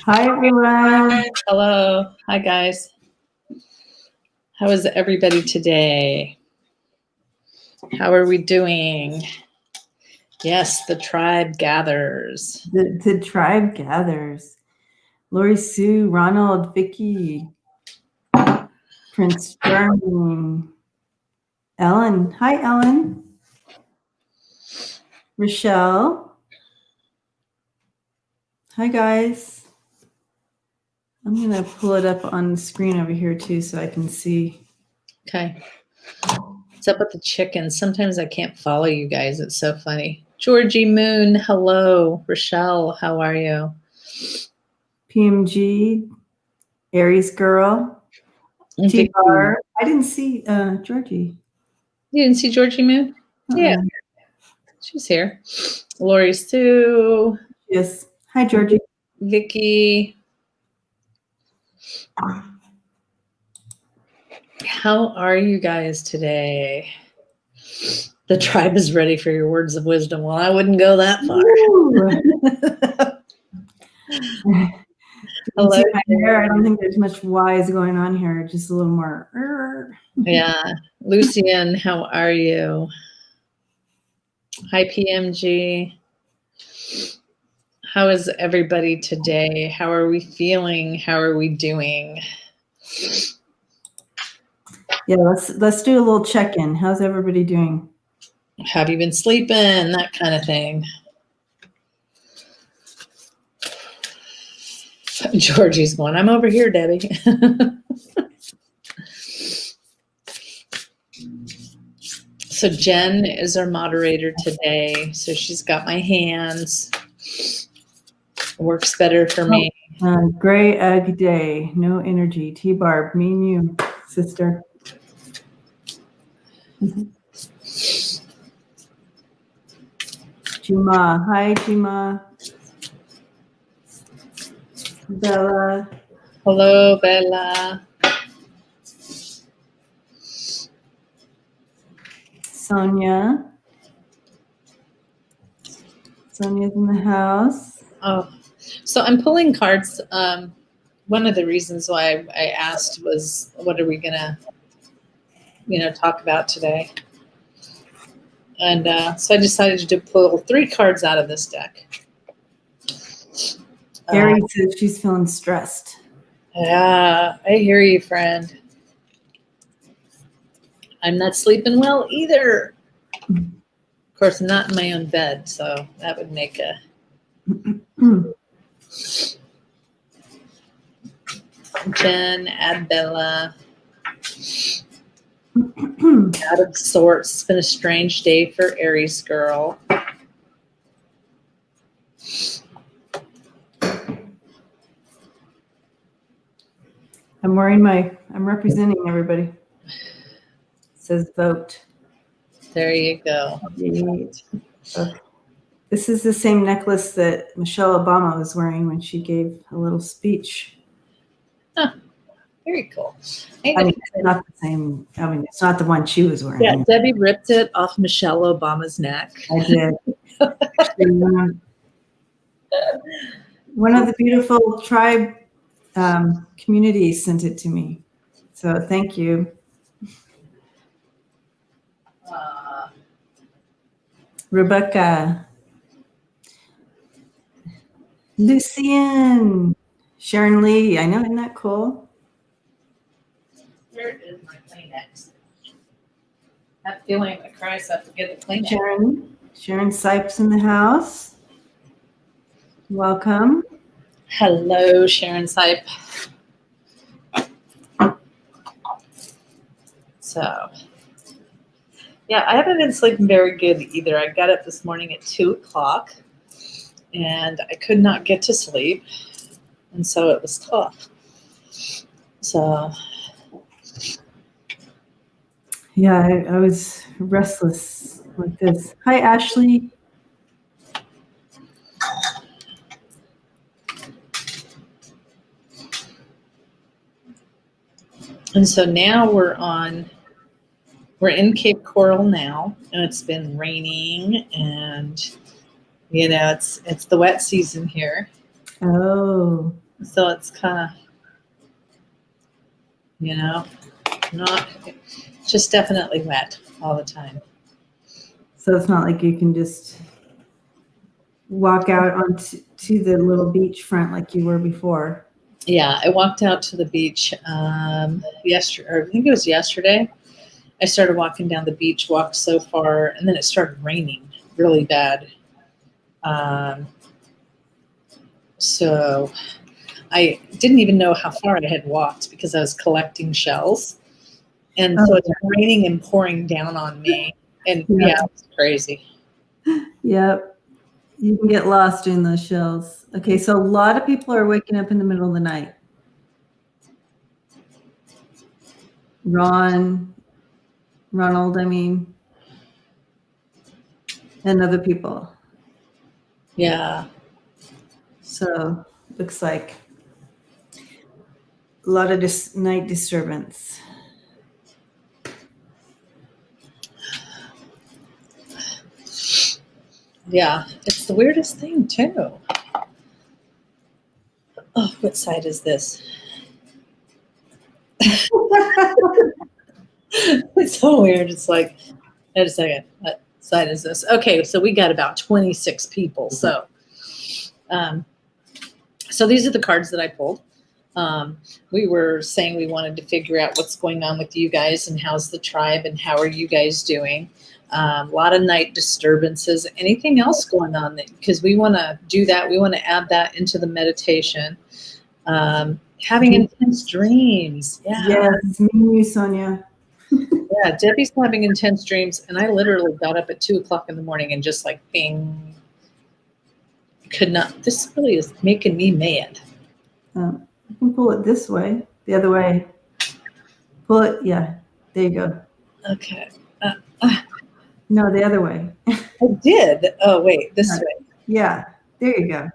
Hi, everyone. Hello. Hi, guys. How is everybody today? How are we doing? Yes, the tribe gathers. The tribe gathers. Lori Sue, Ronald, Vicky, Prince Charming, Ellen. Hi, Ellen. Rochelle. Hi, guys. I'm going to pull it up on the screen over here, too, so I can see. Okay. What's up with the chickens? Sometimes I can't follow you guys. It's so funny. Georgie Moon, hello. Rochelle, how are you? PMG, Aries Girl, T-Bar. I didn't see Georgie. You didn't see Georgie Moon? Yeah. She's here. Lori Sue. Yes. Hi, Georgie. Vicky. How are you guys today? The tribe is ready for your words of wisdom. Well, I wouldn't go that far. Hello. See my hair. I don't think there's much wise going on here. Just a little more. Yeah. Lucian, how are you? Hi, PMG. How is everybody today? How are we feeling? How are we doing? Yeah, let's do a little check-in. How's everybody doing? Have you been sleeping? That kind of thing. Georgie's going, I'm over here, Debbie. So Jen is our moderator today. So she's got my hands. Works better for me. Gray egg day. No energy. T-Barb, me and you, sister. Juma. Hi, Juma. Bella. Hello, Bella. Sonia. Sonia's in the house. Oh, so I'm pulling cards. One of the reasons why I asked was, what are we gonna, talk about today? And so I decided to pull 3 cards out of this deck. Aries says she's feeling stressed. Yeah, I hear you, friend. I'm not sleeping well either. Of course, I'm not in my own bed, so that would make a... Jen, add Bella. Out of sorts. It's been a strange day for Aries girl. I'm representing everybody. It says vote. There you go. This is the same necklace that Michelle Obama was wearing when she gave a little speech. Huh. Very cool. I mean, it's not the same. I mean, it's not the one she was wearing. Yeah, Debbie ripped it off Michelle Obama's neck. I did. One of the beautiful tribe communities sent it to me. So thank you. Rebecca. Lucian. Sharon Lee. I know, isn't that cool? Where is my Kleenex? I have a feeling I'm going to cry, so I have to get the Kleenex. Sharon Sipes in the house. Welcome. Hello, Sharon Sipe. So, yeah, I haven't been sleeping very good either. I got up this morning at 2 o'clock, and I could not get to sleep, and so it was tough. So, yeah, I was restless like this. Hi, Ashley. And so now we're in Cape Coral now, and it's been raining, and It's the wet season here. Oh. So it's kind of, not just definitely wet all the time. So it's not like you can just walk out onto the little beachfront like you were before. Yeah, I walked out to the beach yesterday, or I think it was yesterday. I started walking down the beach, walked so far, and then it started raining really bad. So I didn't even know how far I had walked because I was collecting shells. And so it's raining and pouring down on me. And yeah, it's crazy. Yep. You can get lost in those shells. Okay, so a lot of people are waking up in the middle of the night. Ronald, and other people. Yeah. So looks like a lot of night disturbance. Yeah, it's the weirdest thing too. Oh, what side is this? It's so weird. It's like, wait a second. What side is this? Okay, so we got about 26 people. So, so these are the cards that I pulled. We were saying we wanted to figure out what's going on with you guys and how's the tribe and how are you guys doing. A lot of night disturbances. Anything else going on? Because we want to do that. We want to add that into the meditation. Having intense dreams. Yeah. Yes, me and you, Sonia. Yeah, Debbie's having intense dreams, and I literally got up at 2:00 in the morning and just like, bing. Could not. This really is making me mad. You can pull it this way, the other way. Pull it, yeah. There you go. Okay. No, the other way. I did. Oh, wait, this way. Yeah, there you go.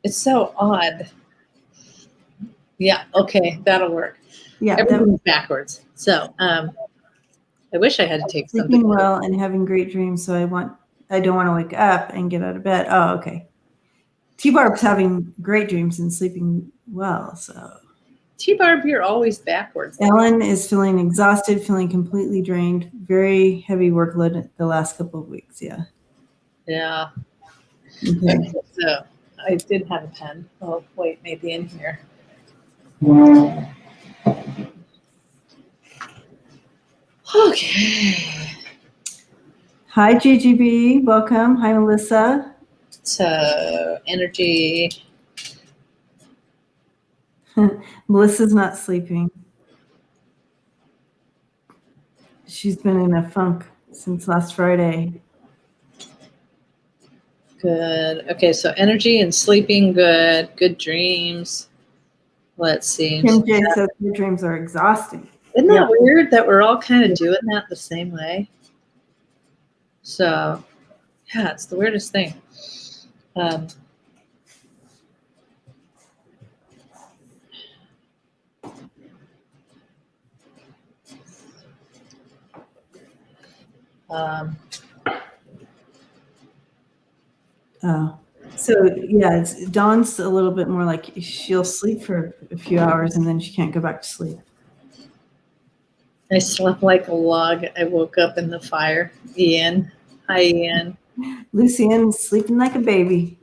It's so odd. Yeah, okay, that'll work. Yeah, everything's backwards. So I wish I had to take sleeping something. Well and having great dreams. So I don't want to wake up and get out of bed. Oh, okay. T-Barb's having great dreams and sleeping well. So T-Barb, you're always backwards. Ellen is feeling exhausted, feeling completely drained. Very heavy workload the last couple of weeks. Yeah. Yeah. Okay. So I did have a pen. Oh, wait, maybe in here. Okay. Hi, GGB. Welcome. Hi, Melissa. So, energy. Melissa's not sleeping. She's been in a funk since last Friday. Good. Okay, so energy and sleeping, good. Good dreams. Let's see. Kim J says your dreams are exhausting. Isn't that weird that we're all kind of doing that the same way? So, yeah, it's the weirdest thing. So yeah, Dawn's a little bit more like she'll sleep for a few hours and then she can't go back to sleep. I slept like a log. I woke up in the fire. Ian. Hi, Ian. Lucian's sleeping like a baby.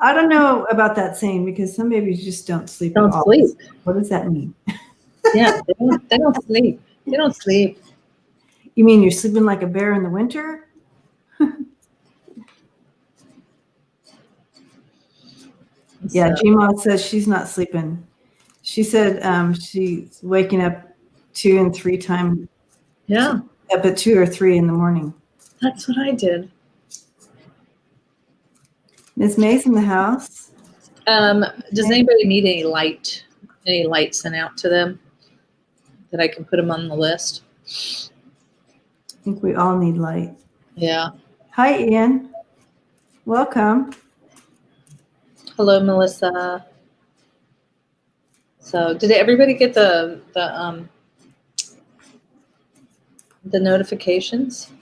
I don't know about that saying because some babies just don't sleep at all. What does that mean? Yeah, they don't sleep. They don't sleep. You mean you're sleeping like a bear in the winter? Yeah, Gma says she's not sleeping. She said she's waking up 2 and 3 times. Yeah. Up at 2 or 3 in the morning. That's what I did. Ms. May's in the house. Does anybody need any light sent out to them that I can put them on the list? I think we all need light. Yeah. Hi, Ian. Welcome. Hello, Melissa. So, did everybody get the notifications?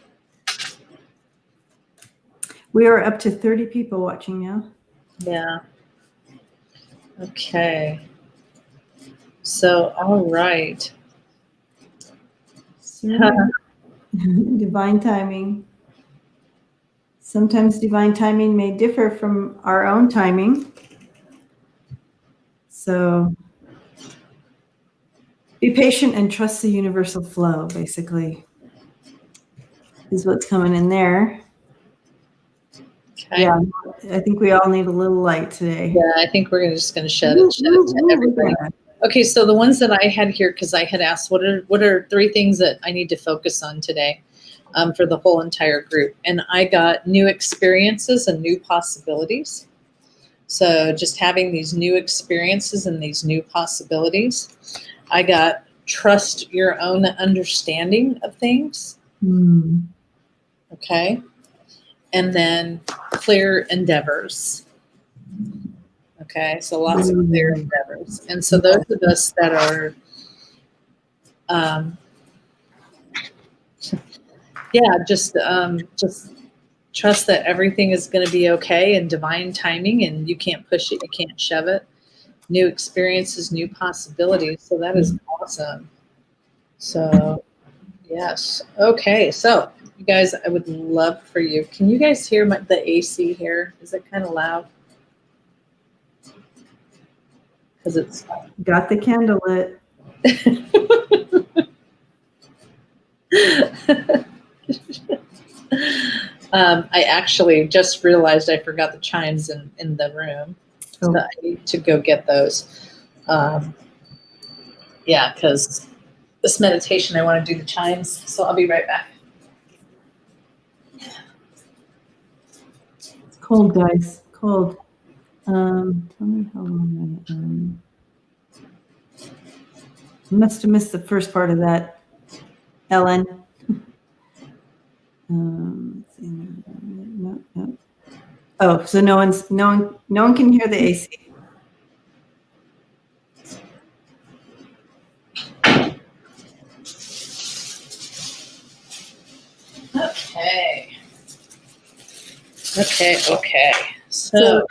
We are up to 30 people watching now. Yeah. Okay. So, all right. Divine timing. Sometimes divine timing may differ from our own timing. So be patient and trust the universal flow, basically, is what's coming in there. Okay. Yeah, I think we all need a little light today. Yeah, I think we're just going to shed it to everybody. Okay, so the ones that I had here, because I had asked, what are 3 things that I need to focus on today for the whole entire group? And I got new experiences and new possibilities. So just having these new experiences and these new possibilities. I got trust your own understanding of things. Okay. And then clear endeavors. Okay, so lots of clear endeavors. And so those of us that are, just trust that everything is going to be okay and divine timing, and you can't push it, you can't shove it. New experiences, new possibilities. So that is awesome. So, yes. Okay, so you guys, I would love for you. Can you guys hear the AC here? Is it kind of loud? Because it's got the candle lit. I actually just realized I forgot the chimes in the room. So I need to go get those. Yeah, because this meditation, I want to do the chimes. So I'll be right back. It's cold, guys. Cold. Tell me how long I must have missed the first part of that, Ellen. Let's see. No. Oh, so no one can hear the AC. Okay. So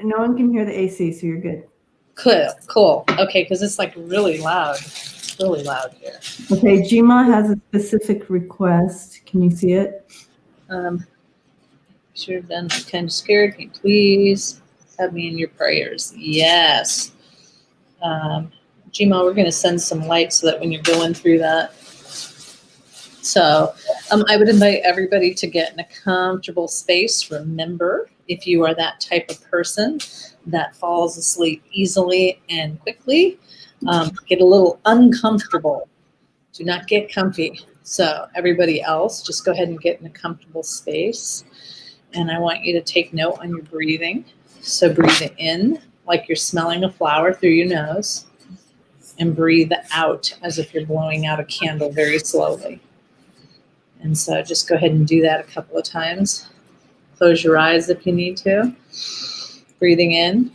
no one can hear the AC, so you're good. Cool. Okay, because it's like really loud. It's really loud here. Okay, Jima has a specific request. Can you see it? Should have done. I'm kind of scared. Can you please have me in your prayers? Yes. Jima, we're going to send some light so that when you're going through that. So I would invite everybody to get in a comfortable space. Remember, if you are that type of person that falls asleep easily and quickly, get a little uncomfortable. Do not get comfy. So everybody else, just go ahead and get in a comfortable space. And I want you to take note on your breathing. So breathe in like you're smelling a flower through your nose, and breathe out as if you're blowing out a candle very slowly. And so just go ahead and do that a couple of times. Close your eyes if you need to. Breathing in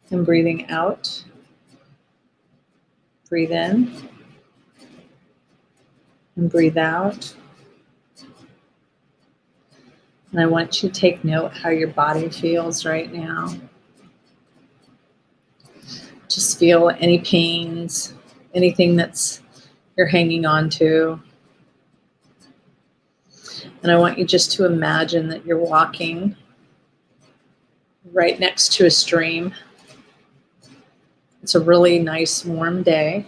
and breathing out. Breathe in and breathe out. And I want you to take note how your body feels right now. Just feel any pains, anything that's you're hanging on to. And I want you just to imagine that you're walking right next to a stream. It's a really nice warm day.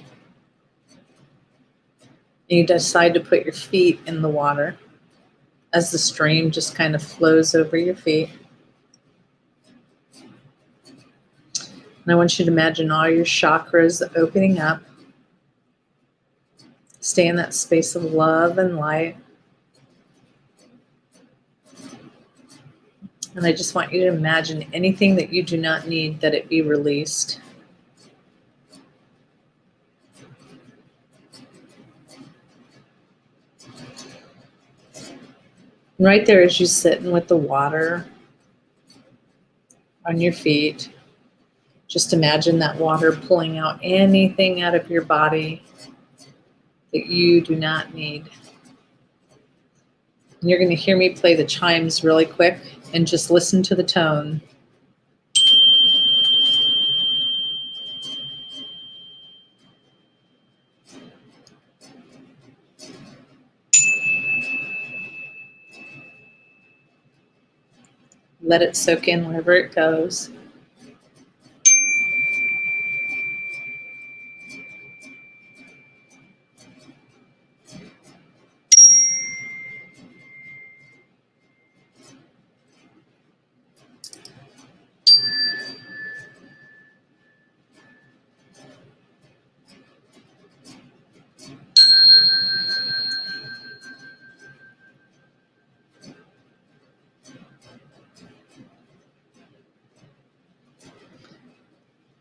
And you decide to put your feet in the water as the stream just kind of flows over your feet. And I want you to imagine all your chakras opening up. Stay in that space of love and light. And I just want you to imagine anything that you do not need, that it be released. And right there as you sitting with the water on your feet, just imagine that water pulling out anything out of your body that you do not need. And you're going to hear me play the chimes really quick and just listen to the tone. Let it soak in wherever it goes.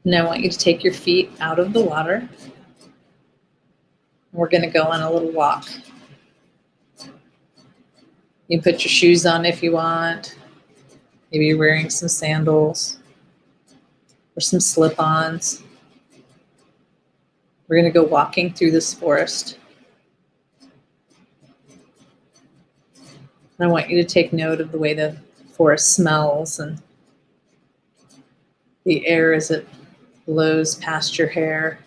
Now I want you to take your feet out of the water. We're going to go on a little walk. You can put your shoes on if you want. Maybe you're wearing some sandals or some slip-ons. We're going to go walking through this forest. And I want you to take note of the way the forest smells and the air as it blows past your hair.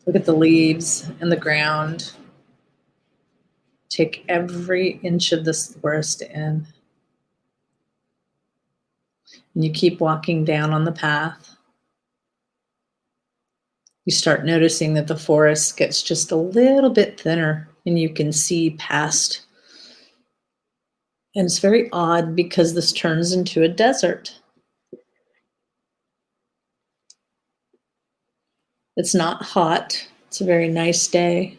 Look at the leaves and the ground. Take every inch of this forest in. And you keep walking down on the path. You start noticing that the forest gets just a little bit thinner and you can see past. And it's very odd because this turns into a desert. It's not hot. It's a very nice day.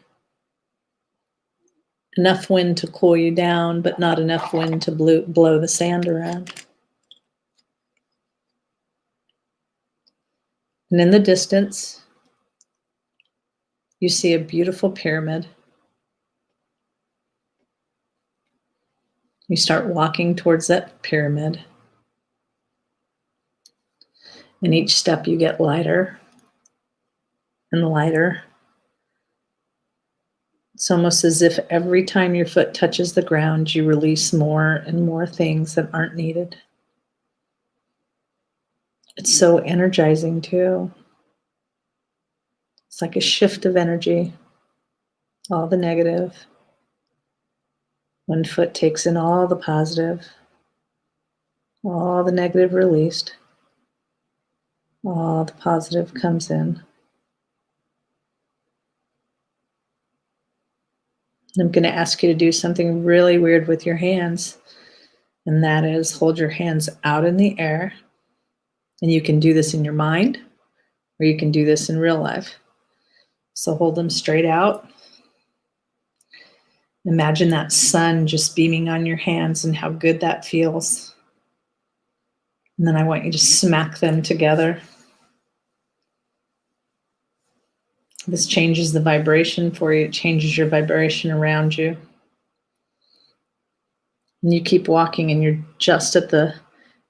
Enough wind to cool you down, but not enough wind to blow the sand around. And in the distance, you see a beautiful pyramid. You start walking towards that pyramid. And each step you get lighter and lighter. It's almost as if every time your foot touches the ground, you release more and more things that aren't needed. It's so energizing too. It's like a shift of energy. All the negative. One foot takes in all the positive. All the negative released. All the positive comes in. I'm going to ask you to do something really weird with your hands. And that is hold your hands out in the air. And you can do this in your mind, or you can do this in real life. So hold them straight out. Imagine that sun just beaming on your hands and how good that feels. And then I want you to smack them together. This changes the vibration for you. It changes your vibration around you. And you keep walking and you're just at the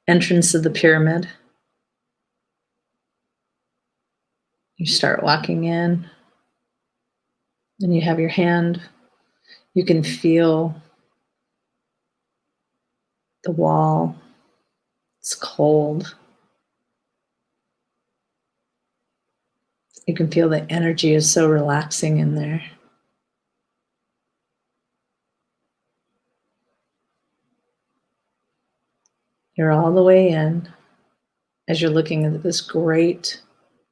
entrance of the pyramid. You start walking in and you have your hand. You can feel the wall. It's cold. You can feel the energy is so relaxing in there. You're all the way in as you're looking at this great,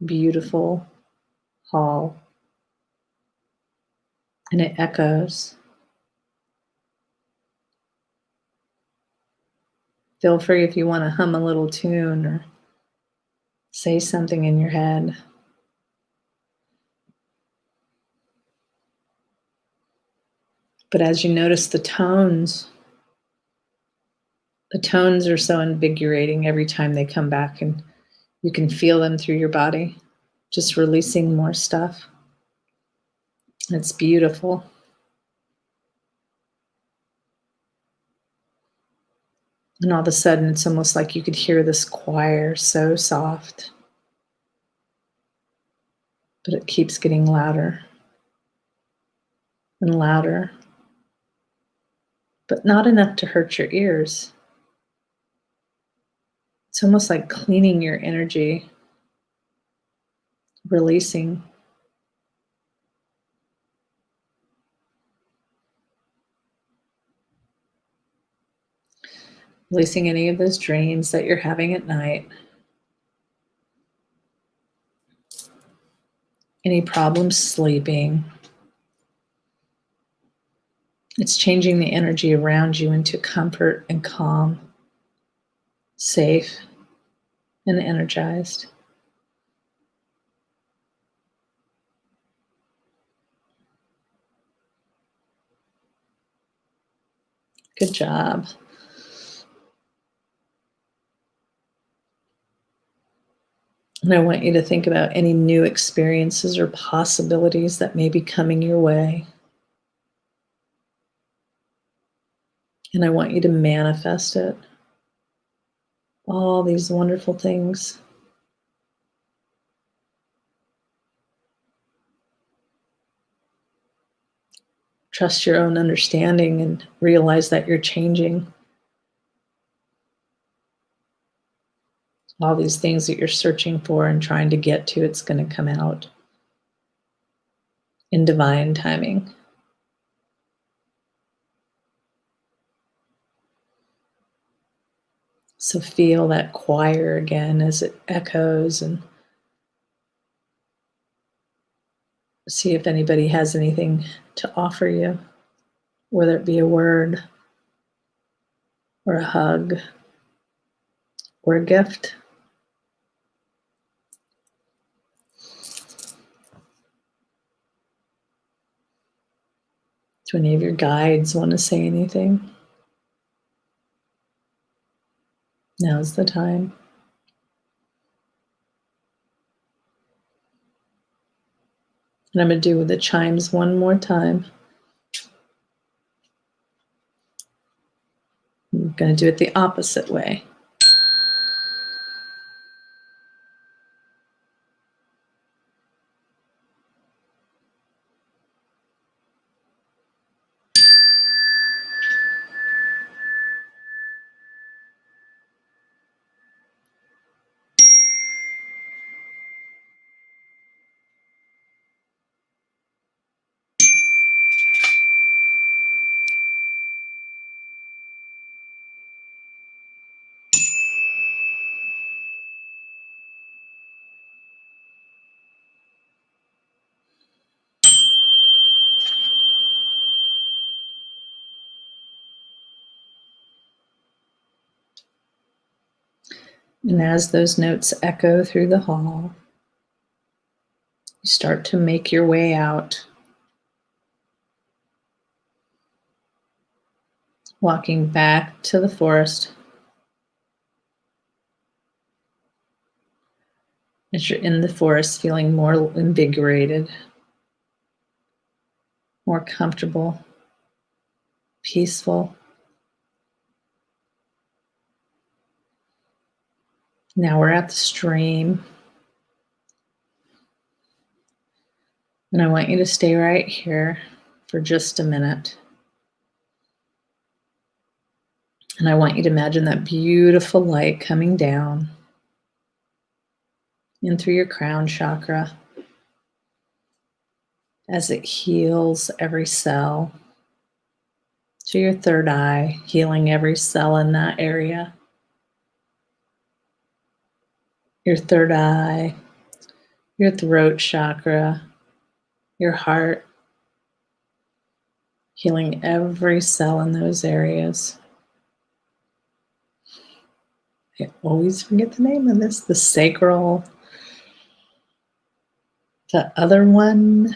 beautiful hall. And it echoes. Feel free if you want to hum a little tune or say something in your head. But as you notice the tones are so invigorating every time they come back, and you can feel them through your body, just releasing more stuff. It's beautiful. And all of a sudden, it's almost like you could hear this choir so soft, but it keeps getting louder. and louder, but not enough to hurt your ears. It's almost like cleaning your energy, releasing. Releasing any of those dreams that you're having at night. Any problems sleeping. It's changing the energy around you into comfort and calm, safe and energized. Good job. And I want you to think about any new experiences or possibilities that may be coming your way. And I want you to manifest it. All these wonderful things. Trust your own understanding and realize that you're changing. All these things that you're searching for and trying to get to, it's going to come out in divine timing. So feel that choir again as it echoes, and see if anybody has anything to offer you, whether it be a word or a hug or a gift. Do any of your guides want to say anything? Now's the time. And I'm going to do the chimes one more time. I'm going to do it the opposite way. And as those notes echo through the hall, you start to make your way out, walking back to the forest. As you're in the forest, feeling more invigorated, more comfortable, peaceful. Now we're at the stream. And I want you to stay right here for just a minute. And I want you to imagine that beautiful light coming down in through your crown chakra as it heals every cell to your third eye, healing every cell in that area. Your third eye, your throat chakra, your heart, healing every cell in those areas. I always forget the name of this. The sacral, the other one,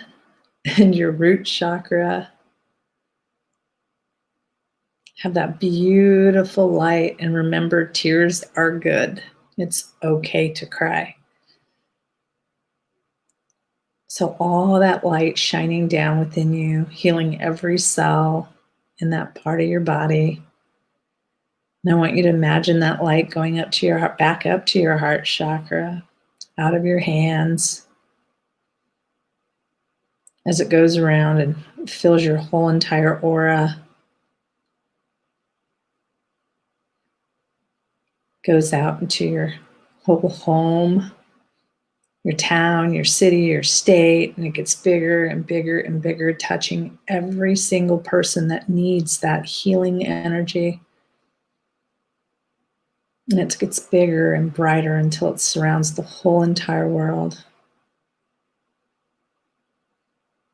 and your root chakra. Have that beautiful light, and remember, tears are good. It's okay to cry. So all that light shining down within you, healing every cell in that part of your body. And I want you to imagine that light going up to your heart, back up to your heart chakra, out of your hands, as it goes around and fills your whole entire aura. Goes out into your whole home, your town, your city, your state, and it gets bigger and bigger and bigger, touching every single person that needs that healing energy. And it gets bigger and brighter until it surrounds the whole entire world.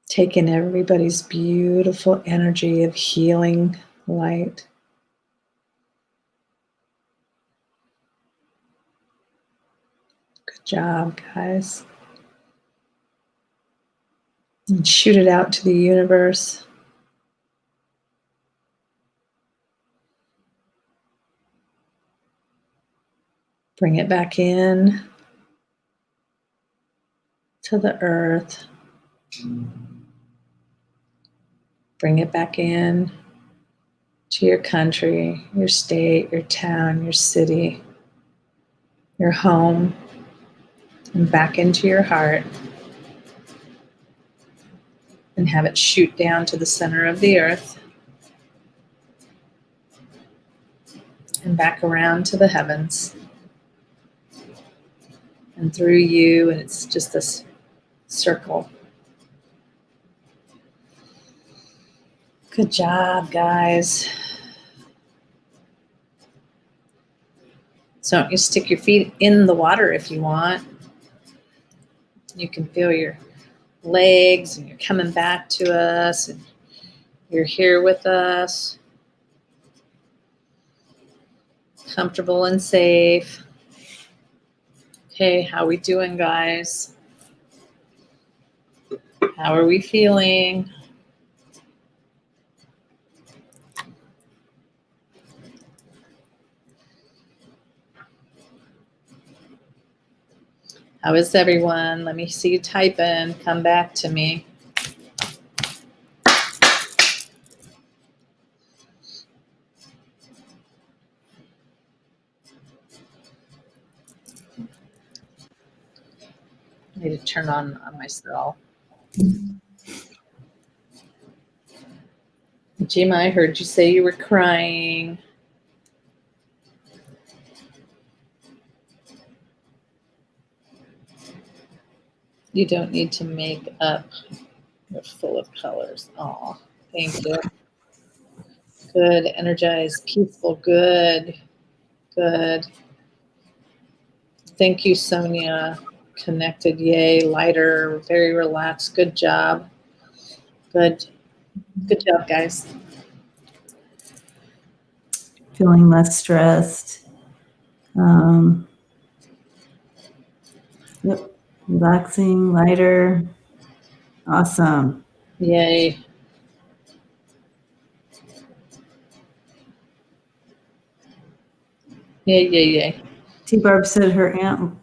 Taking everybody's beautiful energy of healing light. Good job, guys. And shoot it out to the universe. Bring it back in to the earth. Bring it back in to your country, your state, your town, your city, your home, and back into your heart. And have it shoot down to the center of the earth and back around to the heavens and through you, and it's just this circle. Good job, guys. So you stick your feet in the water if you want. You can feel your legs and you're coming back to us and you're here with us. Comfortable and safe. Okay, how we doing, guys? How are we feeling? How is everyone? Let me see you typing. Come back to me. I need to turn on myself. Jima, I heard you say you were crying. You don't need to make up. You're full of colors. Oh, thank you. Good, energized, peaceful, good, good. Thank you, Sonia. Connected, yay, lighter, very relaxed. Good job. Good. Good job, guys. Feeling less stressed. Yep. Relaxing, lighter. Awesome. Yay. Yay, yay, yay. T-Barb said her aunt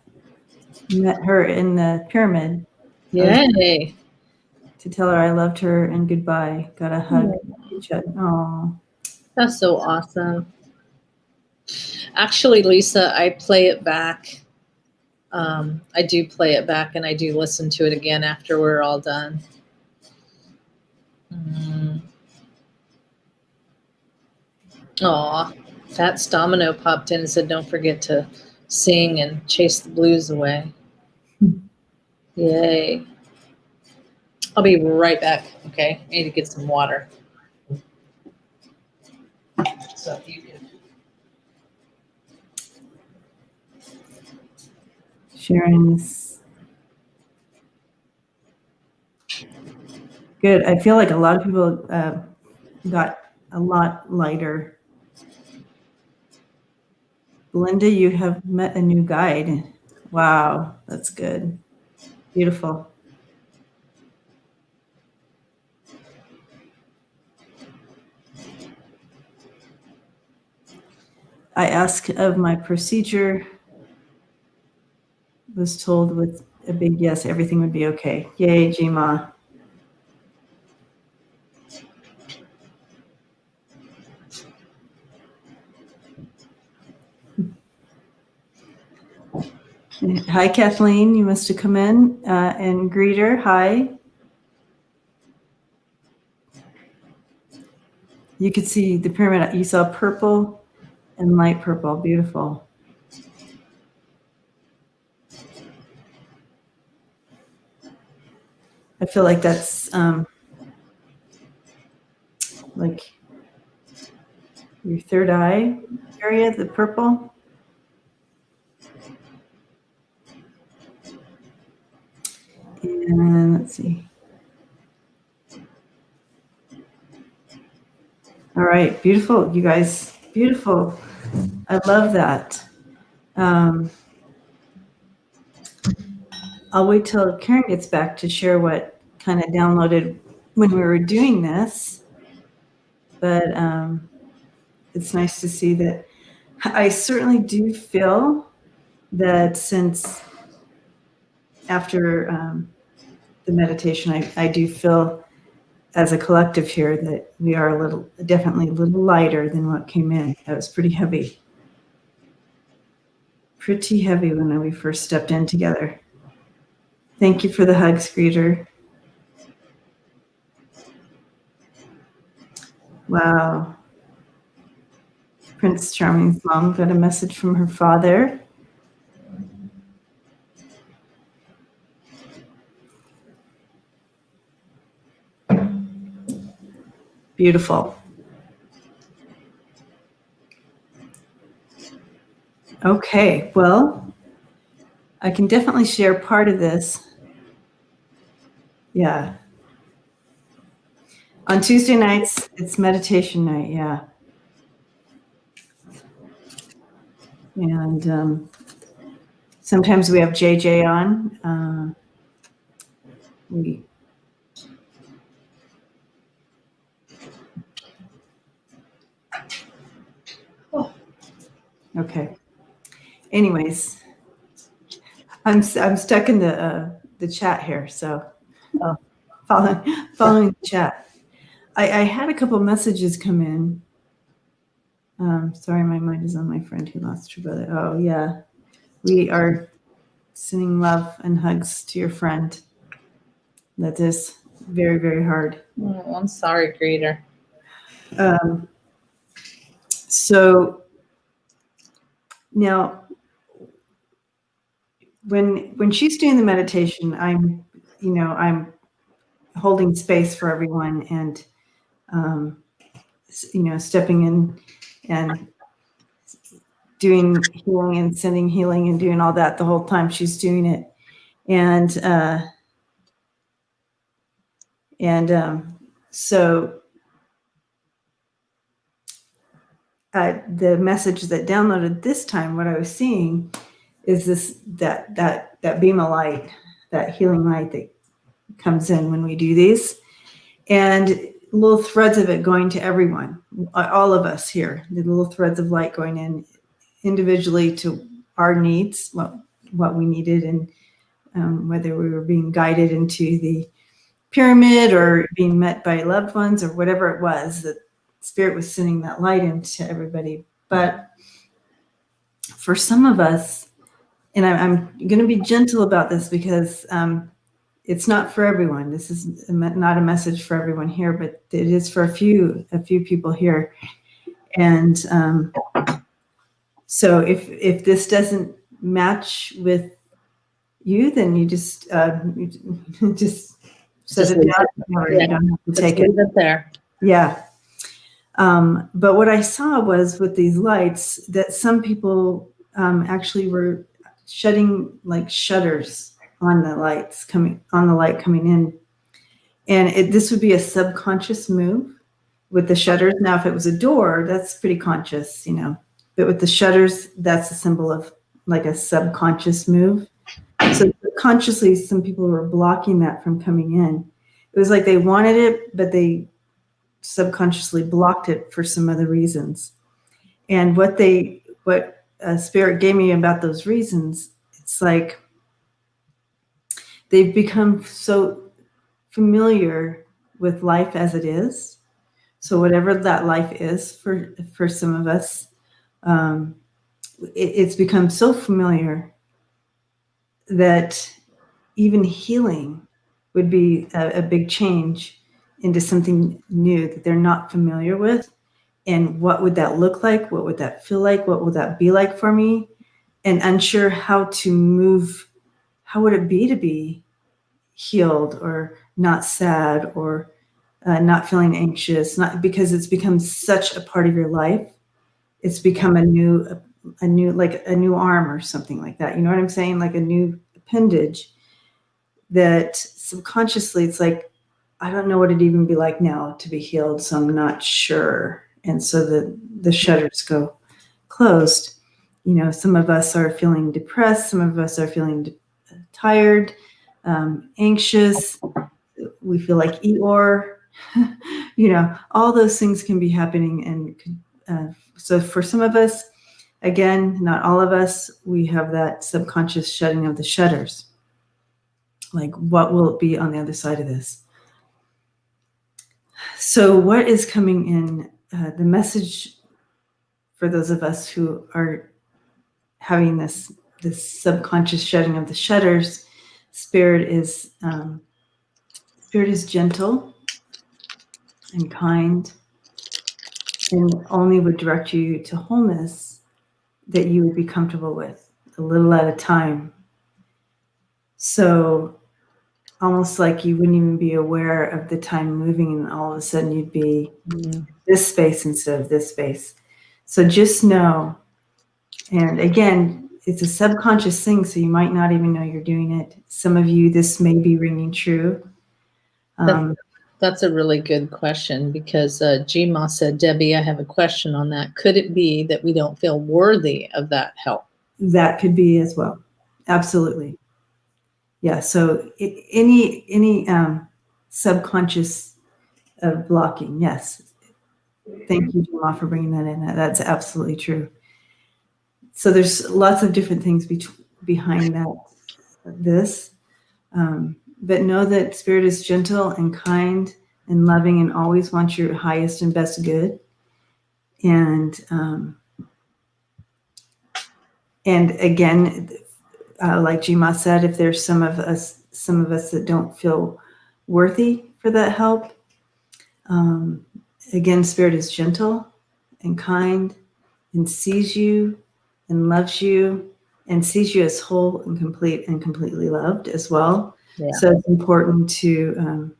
met her in the pyramid. Yay. To tell her I loved her and goodbye. Got a hug. Oh, That's so awesome. Actually, Lisa, I play it back. I do play it back and I do listen to it again after we're all done. Aw, Fats Domino popped in and said, don't forget to sing and chase the blues away. Yay. I'll be right back, okay? I need to get some water. So if you can. sharing this. Good. I feel like a lot of people got a lot lighter. Belinda, you have met a new guide. Wow, that's good. Beautiful. I asked of my procedure, was told with a big yes, everything would be okay. Yay, Jima. Hi, Kathleen. You must have come in and greet her. Hi. You could see the pyramid. You saw purple and light purple. Beautiful. I feel like that's like your third eye area, the purple. And let's see. All right, beautiful, you guys. Beautiful. I love that. I'll wait till Karen gets back to share what kind of downloaded when we were doing this. But it's nice to see that. I certainly do feel that since after the meditation, I do feel as a collective here that we are definitely a little lighter than what came in. That was pretty heavy. Pretty heavy when we first stepped in together. Thank you for the hug, Screeter. Wow. Prince Charming's mom got a message from her father. Beautiful. Okay, well, I can definitely share part of this. Yeah. On Tuesday nights, it's meditation night, yeah. And sometimes we have JJ on. Okay. Anyways, I'm stuck in the chat here, so following the chat. I had a couple messages come in. Sorry, my mind is on my friend who lost her brother. Oh yeah, we are sending love and hugs to your friend. That is very, very hard. Oh, I'm sorry, Greeter. So now, when she's doing the meditation, I'm holding space for everyone and stepping in and doing healing and sending healing and doing all that the whole time she's doing it. So the message that downloaded this time, what I was seeing is that beam of light, that healing light that comes in when we do these, and little threads of it going to everyone, all of us here, the little threads of light going in individually to our needs, what we needed, and whether we were being guided into the pyramid or being met by loved ones or whatever it was, that Spirit was sending that light into everybody. But for some of us, and I'm going to be gentle about this because it's not for everyone. This is not a message for everyone here, but it is for a few people here. And so if this doesn't match with you, then you just set it down. You don't have to take it there. Yeah. But what I saw was with these lights that some people actually were shutting like shutters on the light coming in. And this would be a subconscious move with the shutters. Now, if it was a door, that's pretty conscious, but with the shutters, that's a symbol of like a subconscious move. So consciously, some people were blocking that from coming in. It was like they wanted it, but they subconsciously blocked it for some other reasons. And what Spirit gave me about those reasons, it's like they've become so familiar with life as it is. So whatever that life is for some of us, it's become so familiar that even healing would be a big change into something new that they're not familiar with. And what would that look like? What would that feel like? What would that be like for me? And unsure how to move. How would it be to be healed or not sad or not feeling anxious? Not because it's become such a part of your life. It's become a new like a new arm or something like that. You know what I'm saying? Like a new appendage that subconsciously it's like, I don't know what it'd even be like now to be healed, so I'm not sure. And so the shutters go closed. You know, some of us are feeling depressed, some of us are feeling tired, anxious. We feel like Eeyore. You know, all those things can be happening. And so for some of us, again, not all of us, we have that subconscious shutting of the shutters. Like, what will it be on the other side of this? So what is coming in, the message for those of us who are having this subconscious shutting of the shutters, spirit is gentle and kind, and only would direct you to wholeness that you would be comfortable with, a little at a time. So almost like you wouldn't even be aware of the time moving, and all of a sudden you'd be this space instead of this space. So just know, and again, it's a subconscious thing, so you might not even know you're doing it. Some of you, this may be ringing true. That's a really good question, because Gma said, Debbie, I have a question on that. Could it be that we don't feel worthy of that help? That could be as well. Absolutely. Yeah. So any subconscious blocking, yes. Thank you, Gma, for bringing that in. That's absolutely true. So there's lots of different things behind this. But know that spirit is gentle and kind and loving and always wants your highest and best good. And again, like Gma said, if there's some of us that don't feel worthy for that help, again, spirit is gentle and kind and sees you and loves you and sees you as whole and complete and completely loved as well. Yeah. So it's important to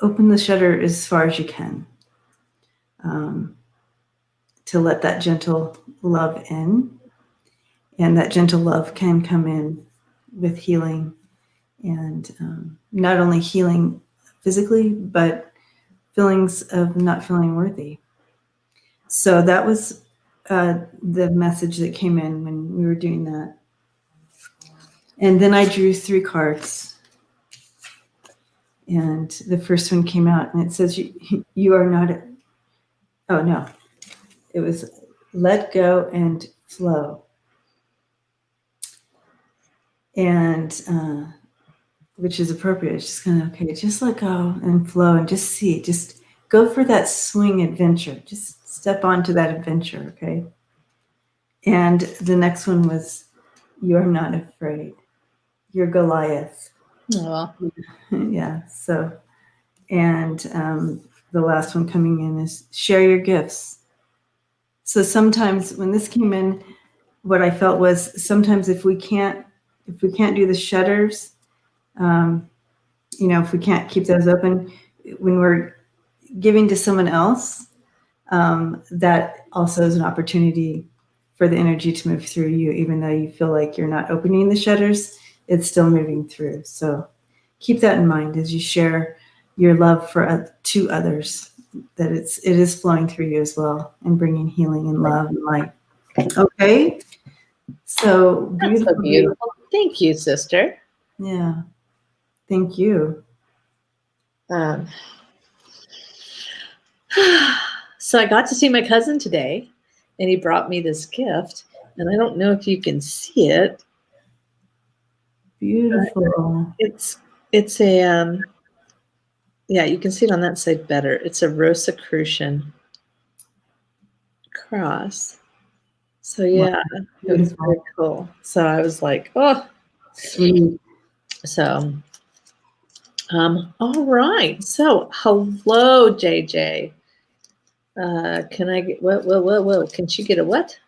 open the shutter as far as you can, to let that gentle love in. And that gentle love can come in with healing, and not only healing physically, but feelings of not feeling worthy. So that was the message that came in when we were doing that. And then I drew 3 cards. And the first one came out, and it says, you are not, oh no, it was let go and flow. And which is appropriate. It's just kind of, okay, just let go and flow and just see, just go for that swing adventure. Just step onto that adventure, okay? And the next one was, you're not afraid. You're Goliath. Oh. Yeah, so, and the last one coming in is share your gifts. So sometimes when this came in, what I felt was sometimes if we can't do the shutters, if we can't keep those open, when we're giving to someone else, that also is an opportunity for the energy to move through you, even though you feel like you're not opening the shutters, it's still moving through. So keep that in mind as you share your love to others, that it is flowing through you as well and bringing healing and love and light. Okay. So beautiful. That's so beautiful. Thank you, sister. Yeah. Thank you. So I got to see my cousin today, and he brought me this gift, and I don't know if you can see it. Beautiful. It's a yeah, you can see it on that side better. It's a Rosicrucian cross. So yeah, it was very cool. So I was like, oh, sweet. So All right. So, hello, JJ. Can I get what? Whoa. Can she get a what?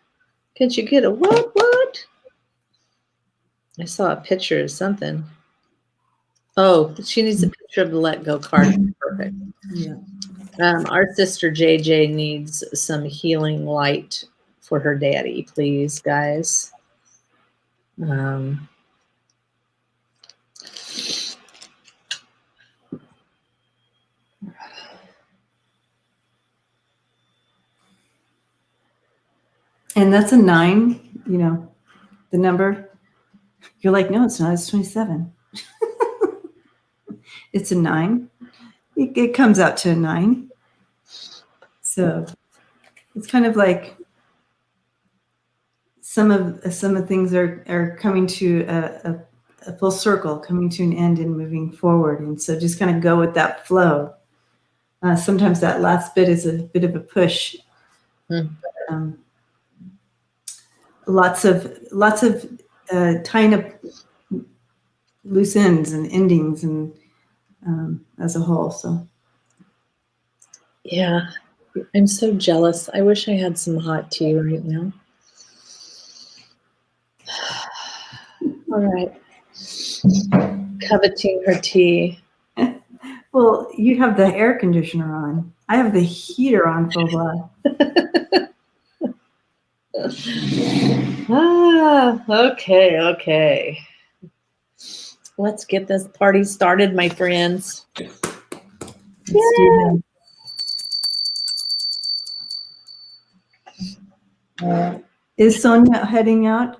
Can she get a what? What? I saw a picture of something. Oh, she needs a picture of the let go card. Perfect. Yeah. Our sister JJ needs some healing light for her daddy, please, guys. And that's a 9, you know, the number. You're like, no, it's not. It's 27. It's a 9. It comes out to a 9. So it's kind of like some of things are coming to a full circle, coming to an end and moving forward. And so just kind of go with that flow. Sometimes that last bit is a bit of a push. Lots of tying up loose ends and endings and as a whole. So Yeah, I'm so jealous. I wish I had some hot tea right now. All right. Coveting her tea. well, you have the air conditioner on. I have the heater on full blast. Okay. Let's get this party started, my friends. Let's do that. Is Sonia heading out?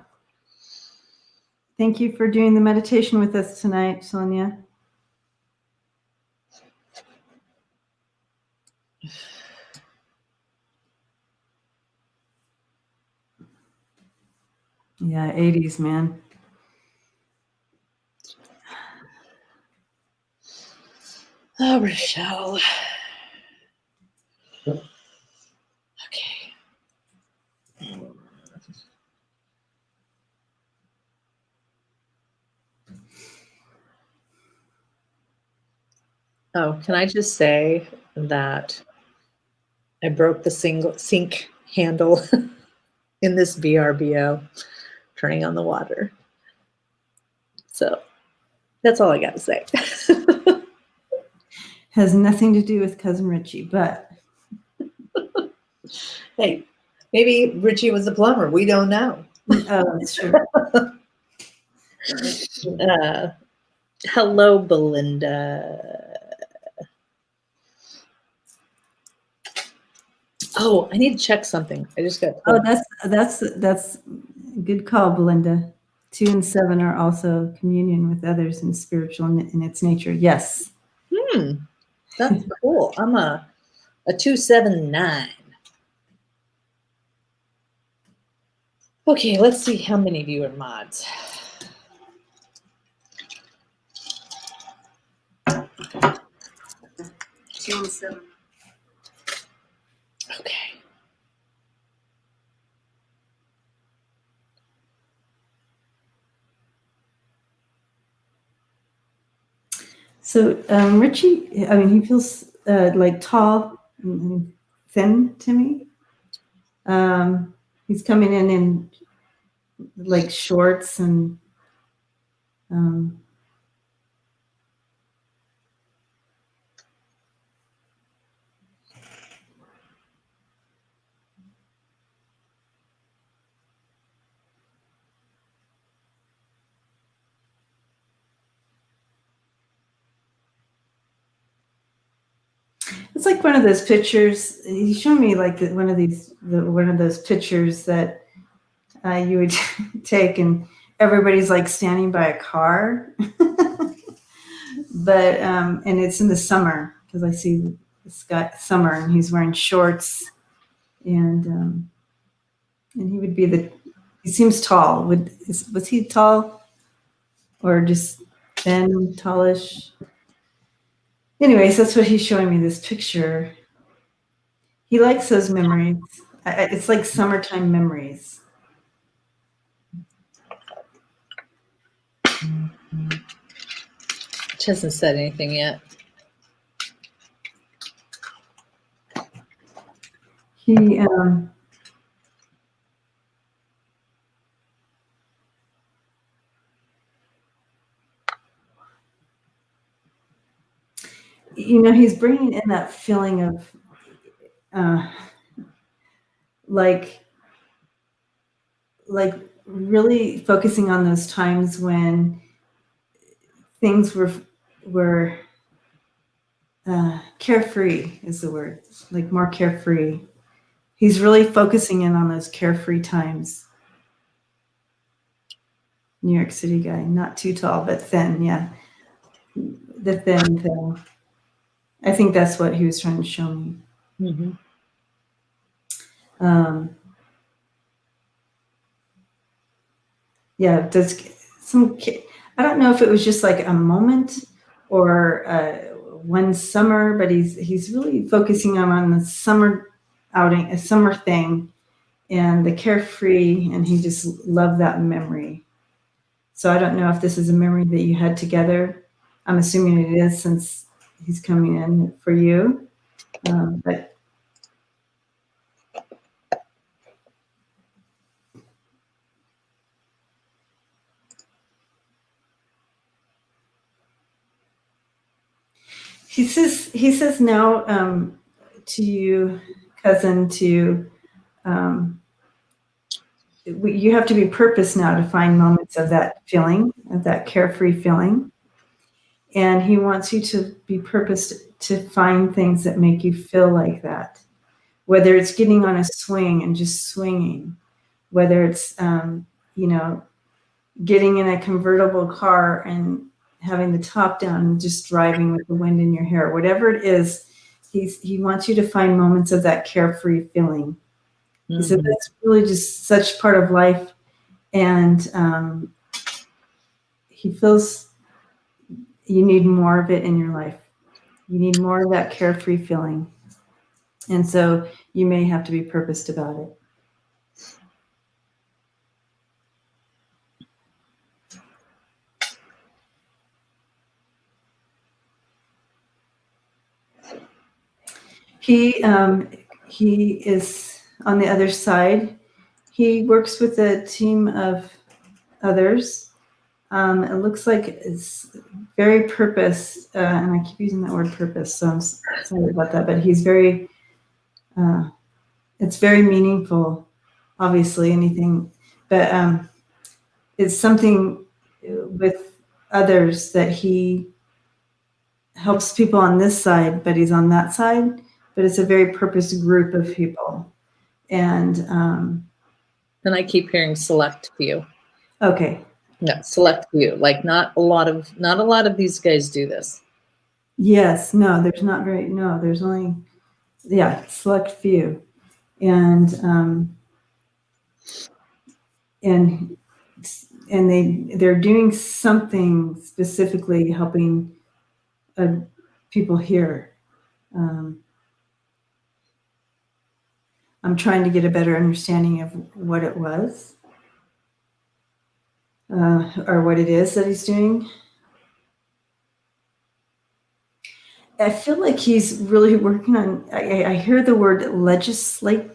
Thank you for doing the meditation with us tonight, Sonia. Yeah, 80s, man. Oh, Rochelle. Okay. Oh, can I just say that I broke the sink handle in this VRBO, turning on the water. So that's all I got to say. Has nothing to do with Cousin Richie, but hey, maybe Richie was a plumber. We don't know. Oh, that's true. Hello, Belinda. Oh, I need to check something. I just got. Oh, that's good call, Belinda. 2 and 7 are also communion with others and spiritual in its nature. Yes. That's cool. I'm a 279. Okay, let's see how many of you are mods. Okay. So Richie, I mean, he feels like tall and thin to me. He's coming in like shorts and it's like one of those pictures. He showed me like one of those pictures that you would take, and everybody's like standing by a car, but and it's in the summer because I see this guy summer, and he's wearing shorts, and he would be he seems tall. Was he tall or just thin, tallish? Anyways, that's what he's showing me, this picture. He likes those memories. It's like summertime memories. She hasn't said anything yet. He, he's bringing in that feeling of, like really focusing on those times when things were carefree is the word, like more carefree. He's really focusing in on those carefree times. New York City guy, not too tall, but thin. Yeah. The thin thing. I think that's what he was trying to show me. Mm-hmm. Yeah. I don't know if it was just like a moment or one summer, but he's really focusing on the summer outing, a summer thing, and the carefree, and he just loved that memory. So I don't know if this is a memory that you had together. I'm assuming it is, since he's coming in for you. But he says now, to you, cousin, you have to be purpose now to find moments of that feeling, of that carefree feeling. And he wants you to be purposed to find things that make you feel like that. Whether it's getting on a swing and just swinging, whether it's, getting in a convertible car and having the top down and just driving with the wind in your hair, whatever it is, he wants you to find moments of that carefree feeling. Mm-hmm. He said that's really just such part of life. And he feels you need more of it in your life. You need more of that carefree feeling. And so you may have to be purposed about it. He is on the other side. He works with a team of others. It looks like it's very purpose, and I keep using that word purpose, so I'm sorry about that, but he's very, it's very meaningful, obviously, anything, but it's something with others that he helps people on this side, but he's on that side, but it's a very purpose group of people. And I keep hearing select few. Okay. No, select few. Like not a lot of these guys do this. Yes, no, there's only, select few. And they're doing something specifically helping people here. I'm trying to get a better understanding of what it was, or what it is that he's doing. I feel like he's really working on, I hear the word legislate.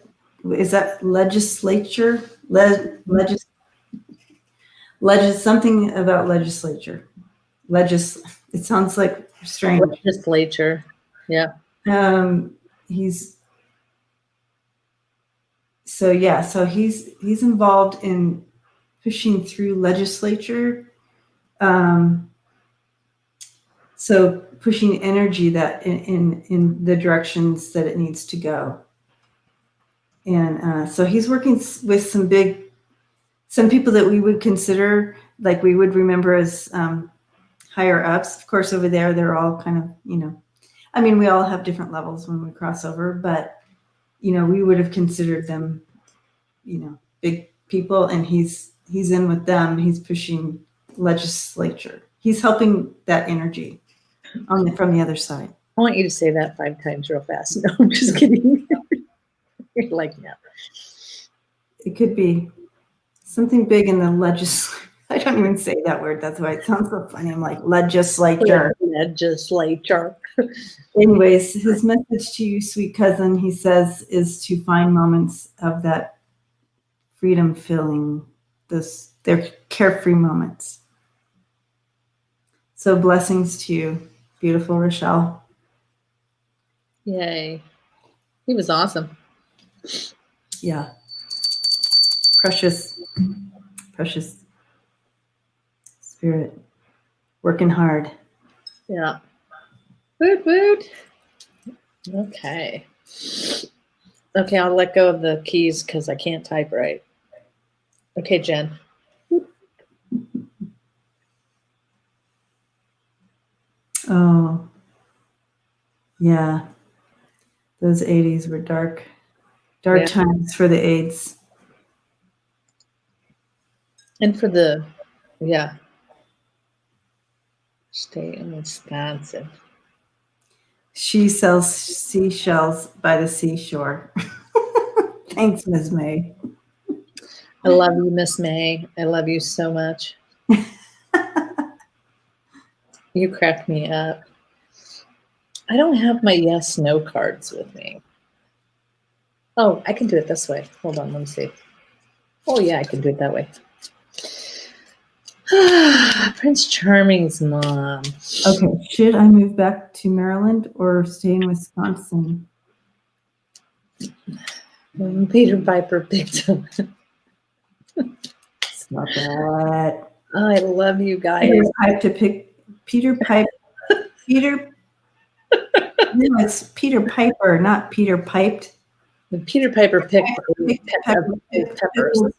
Is that legislature? Something about legislature. It sounds like strange. Legislature. Yeah. So he's involved in pushing through legislature. So pushing energy that in the directions that it needs to go. And so he's working with some people that we would consider, like we would remember as higher ups. Of course, over there, they're all kind of, we all have different levels when we cross over, but, we would have considered them, big people, and he's in with them. He's pushing legislature. He's helping that energy from the other side. I want you to say that 5 times real fast. No, I'm just kidding. You're like, no. It could be something big in the legislature. I don't even say that word. That's why it sounds so funny. I'm like, legislature. legislature. Anyways, his message to you, sweet cousin, he says, is to find moments of that freedom feeling. They're carefree moments. So blessings to you, beautiful Rochelle. Yay. He was awesome. Yeah. Precious spirit. Working hard. Yeah. Woot woot. Okay. Okay, I'll let go of the keys because I can't type right. Okay, Jen. Oh, yeah. Those 80s were dark times for the AIDS. And for the, stay in Wisconsin. She sells seashells by the seashore. Thanks, Ms. May. I love you, Miss May. I love you so much. You crack me up. I don't have my yes, no cards with me. Oh, I can do it this way. Hold on, let me see. Oh, yeah, I can do it that way. Prince Charming's mom. Okay, should I move back to Maryland or stay in Wisconsin? Peter Piper picked him. Stop that. Oh, I love you guys. Peter Piper. No, it's Peter Piper, not Peter Piped. Peter Piper picked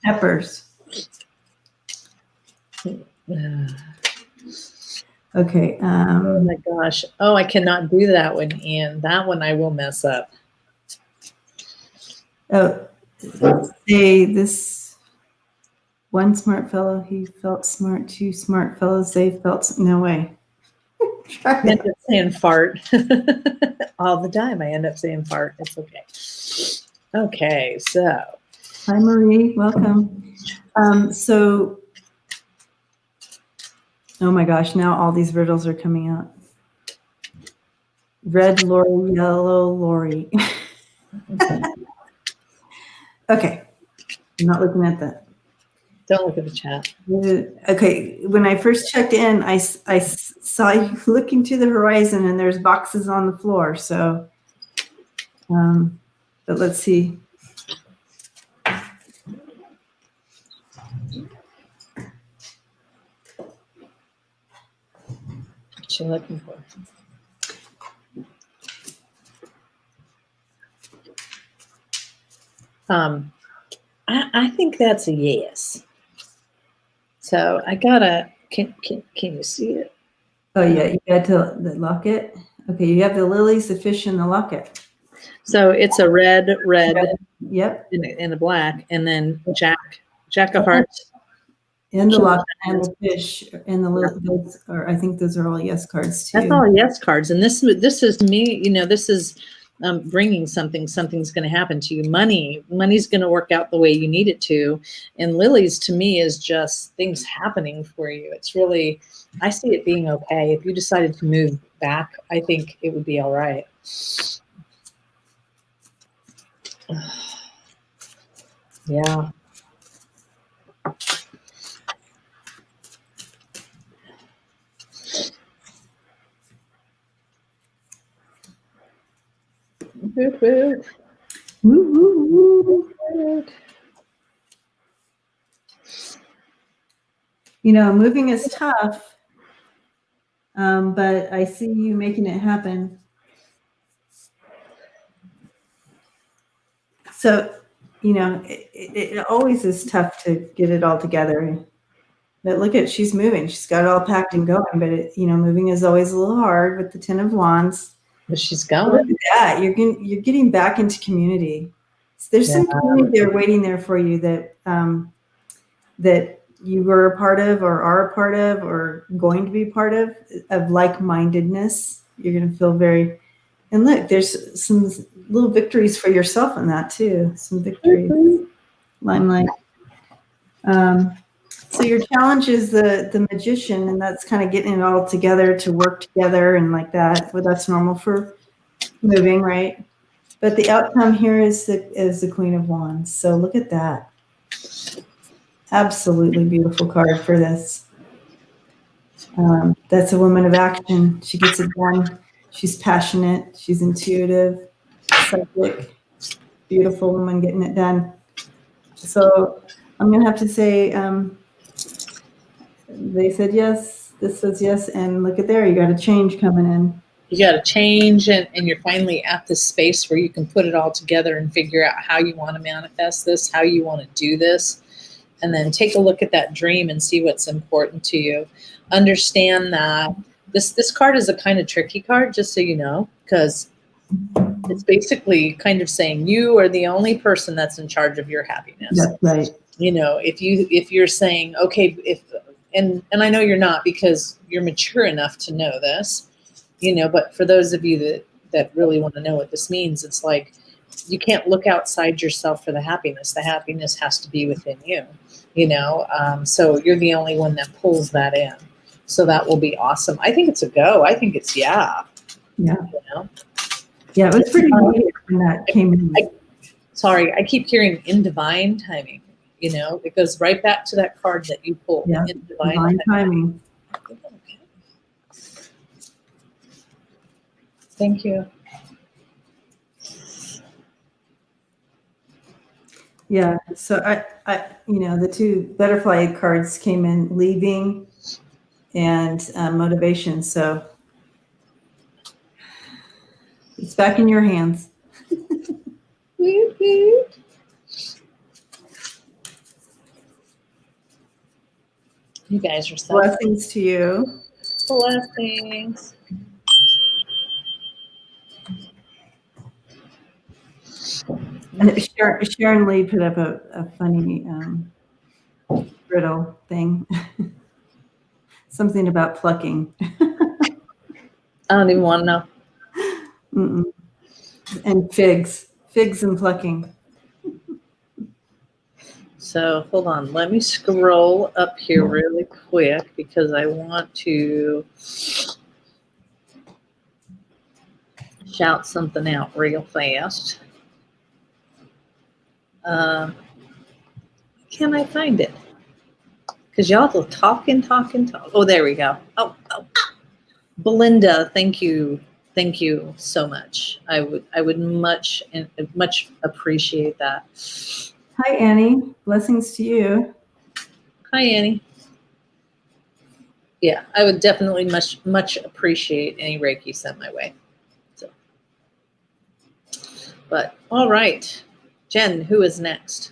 peppers. Okay. Oh my gosh. Oh, I cannot do that one, Ian. That one I will mess up. Oh, say this one smart fellow, he felt smart. Two smart fellows, they felt no way. I end up saying fart all the time. I end up saying fart. It's okay. Okay, so. Hi, Marie. Welcome. So, oh my gosh, now all these riddles are coming out. Red Lori, yellow Lori. Okay, I'm not looking at that. Don't look at the chat. Okay, when I first checked in, I saw you looking to the horizon and there's boxes on the floor. So, but let's see. What you looking for? I think that's a yes. So I gotta. Can you see it? Oh yeah, you got to the locket. Okay, you have the lilies, the fish, and the locket. So it's a red. Yep. And a black, and then Jack of Hearts. And the locket and the fish and the those are, I think those are all yes cards too. That's all yes cards, and this is me. You know, this is bringing something. Something's going to happen to you. Money's going to work out the way you need it to. And lilies to me is just things happening for you. It's really, I see it being okay. If you decided to move back, I think it would be all right. Yeah. Woot, woot. Woo, woo, woo. You know, moving is tough, but I see you making it happen. So, you know, it always is tough to get it all together. But look at, she's moving. She's got it all packed and going. But it, you know, moving is always a little hard with the Ten of Wands. But she's going. Look at that. You're getting back into community. So there's some community there waiting there for you that that you were a part of, or are a part of, or going to be part of like-mindedness. You're going to feel very. And look, there's some little victories for yourself in that too. Some victories. Limelight. So your challenge is the magician, and that's kind of getting it all together to work together and like that. Well, that's normal for moving, right? But the outcome here is the Queen of Wands. So look at that. Absolutely beautiful card for this. That's a woman of action. She gets it done. She's passionate. She's intuitive, psychic, beautiful woman getting it done. So I'm going to have to say they said yes. This says yes. And look at there. You got a change coming in. You got to change, and you're finally at this space where you can put it all together and figure out how you want to manifest this, how you want to do this, and then take a look at that dream and see what's important to you. Understand that this card is a kind of tricky card, just so you know, because it's basically kind of saying you are the only person that's in charge of your happiness. That's right. You know, if you're saying, okay, and I know you're not, because you're mature enough to know this, you know, but for those of you that really want to know what this means, it's like you can't look outside yourself for the happiness. The happiness has to be within you, you know. So you're the only one that pulls that in. So that will be awesome. I think it's a go. I think it's Yeah. You know? Yeah, it was pretty neat when that came in. I keep hearing in divine timing. You know, it goes right back to that card that you pulled. Yeah, In divine timing. Okay. Thank you. Yeah. So I the two butterfly cards came in, leaving and motivation. So it's back in your hands. You guys are so Blessings to you. blessings. And Sharon Lee put up a funny riddle thing. Something about plucking. I don't even want to know. Mm-mm. And figs and plucking. So hold on, let me scroll up here really quick because I want to shout something out real fast. Can I find it? Because y'all will talk. Oh, there we go. Oh. Belinda, thank you so much. I would much appreciate that. Hi, Annie. Blessings to you. Hi, Annie. Yeah, I would definitely much appreciate any Reiki sent my way. So, but all right, Jen, who is next?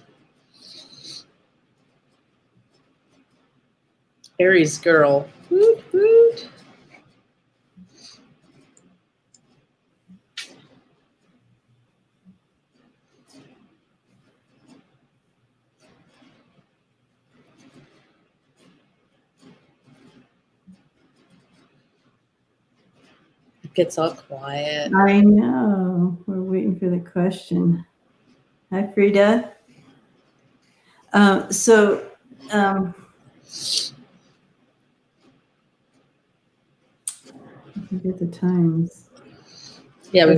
Aries girl. Woot, woot. It gets all quiet. I know. We're waiting for the question. Hi, Frida. Get the times. Yeah, I was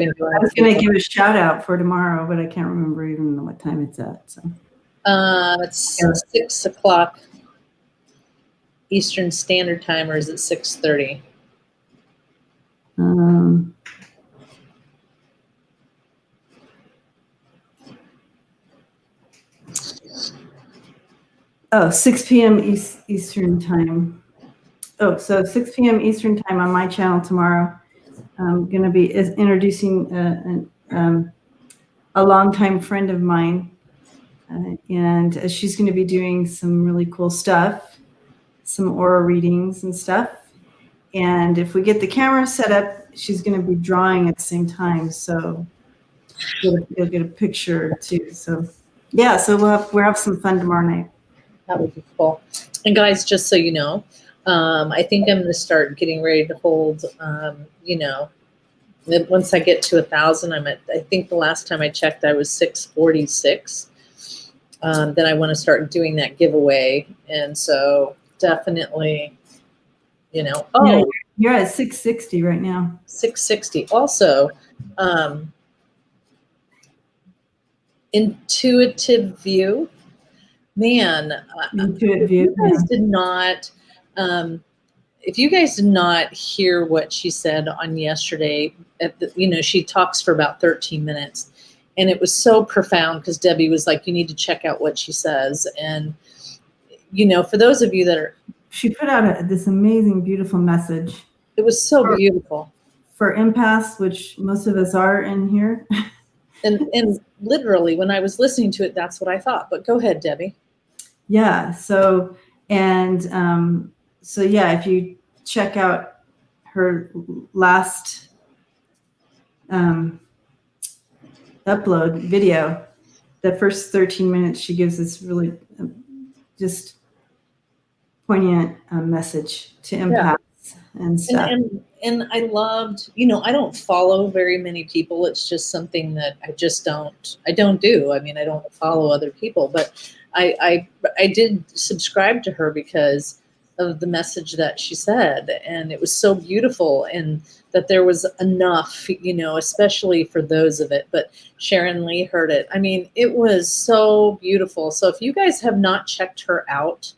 going to give a shout out for tomorrow, but I can't remember even what time it's at. So it's 6 o'clock Eastern Standard Time, or is it 6:30? 6 p.m. Eastern Time. Oh, so 6 p.m. Eastern Time on my channel tomorrow. I'm going to be introducing a longtime friend of mine, and she's going to be doing some really cool stuff, some aura readings and stuff. And if we get the camera set up, she's going to be drawing at the same time, so you'll get a picture too. So yeah, so we'll have some fun tomorrow night. That would be cool. And guys, just so you know, I think I'm going to start getting ready to hold, once I get to 1,000, I think the last time I checked, I was 646. then I want to start doing that giveaway. And so definitely, Yeah, oh, you're at 660 right now. 660. Also, intuitive view. Man, Intuitive if you view. guys did not, if you guys did not hear what she said on yesterday, she talks for about 13 minutes, and it was so profound because Debbie was like, "You need to check out what she says." And for those of you that are, She put out this amazing, beautiful message. it was so beautiful for empaths, which most of us are in here. and literally, when I was listening to it, that's what I thought. But go ahead, Debbie. Yeah. So yeah, if you check out her last upload video, the first 13 minutes, she gives this really just poignant message to empaths and stuff. And I loved, I don't follow very many people. It's just something that I don't do. I mean, I don't follow other people, but I did subscribe to her because of the message that she said. And it was so beautiful, and that there was enough, especially for those of it. But Sharon Lee heard it. I mean, it was so beautiful. So if you guys have not checked her out,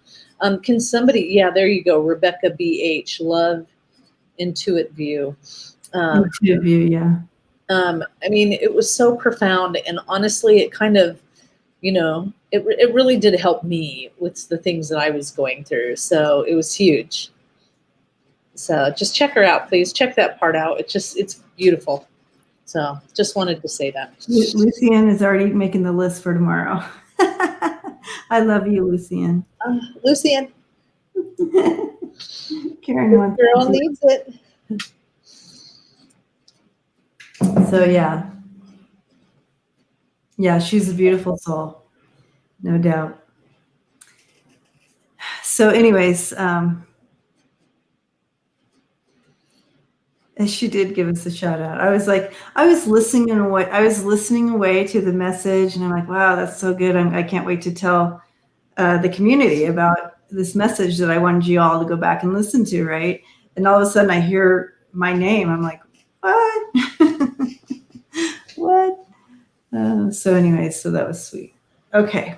can somebody, yeah, there you go. Rebecca BH, love Intuit View. Intuitive view, yeah. I mean, it was so profound, and honestly, it kind of, it really did help me with the things that I was going through. So it was huge. So just check her out, please. Check that part out. It's beautiful. So just wanted to say that. Lucienne is already making the list for tomorrow. I love you, Lucienne. Lucienne. Karen This girl needs it. So yeah. Yeah, she's a beautiful soul. No doubt. So anyways, and she did give us a shout out. I was listening away to the message, and I'm like, wow, that's so good. I can't wait to tell the community about this message that I wanted you all to go back and listen to, right? And all of a sudden I hear my name. I'm like, what? What? So anyways, so that was sweet. Okay.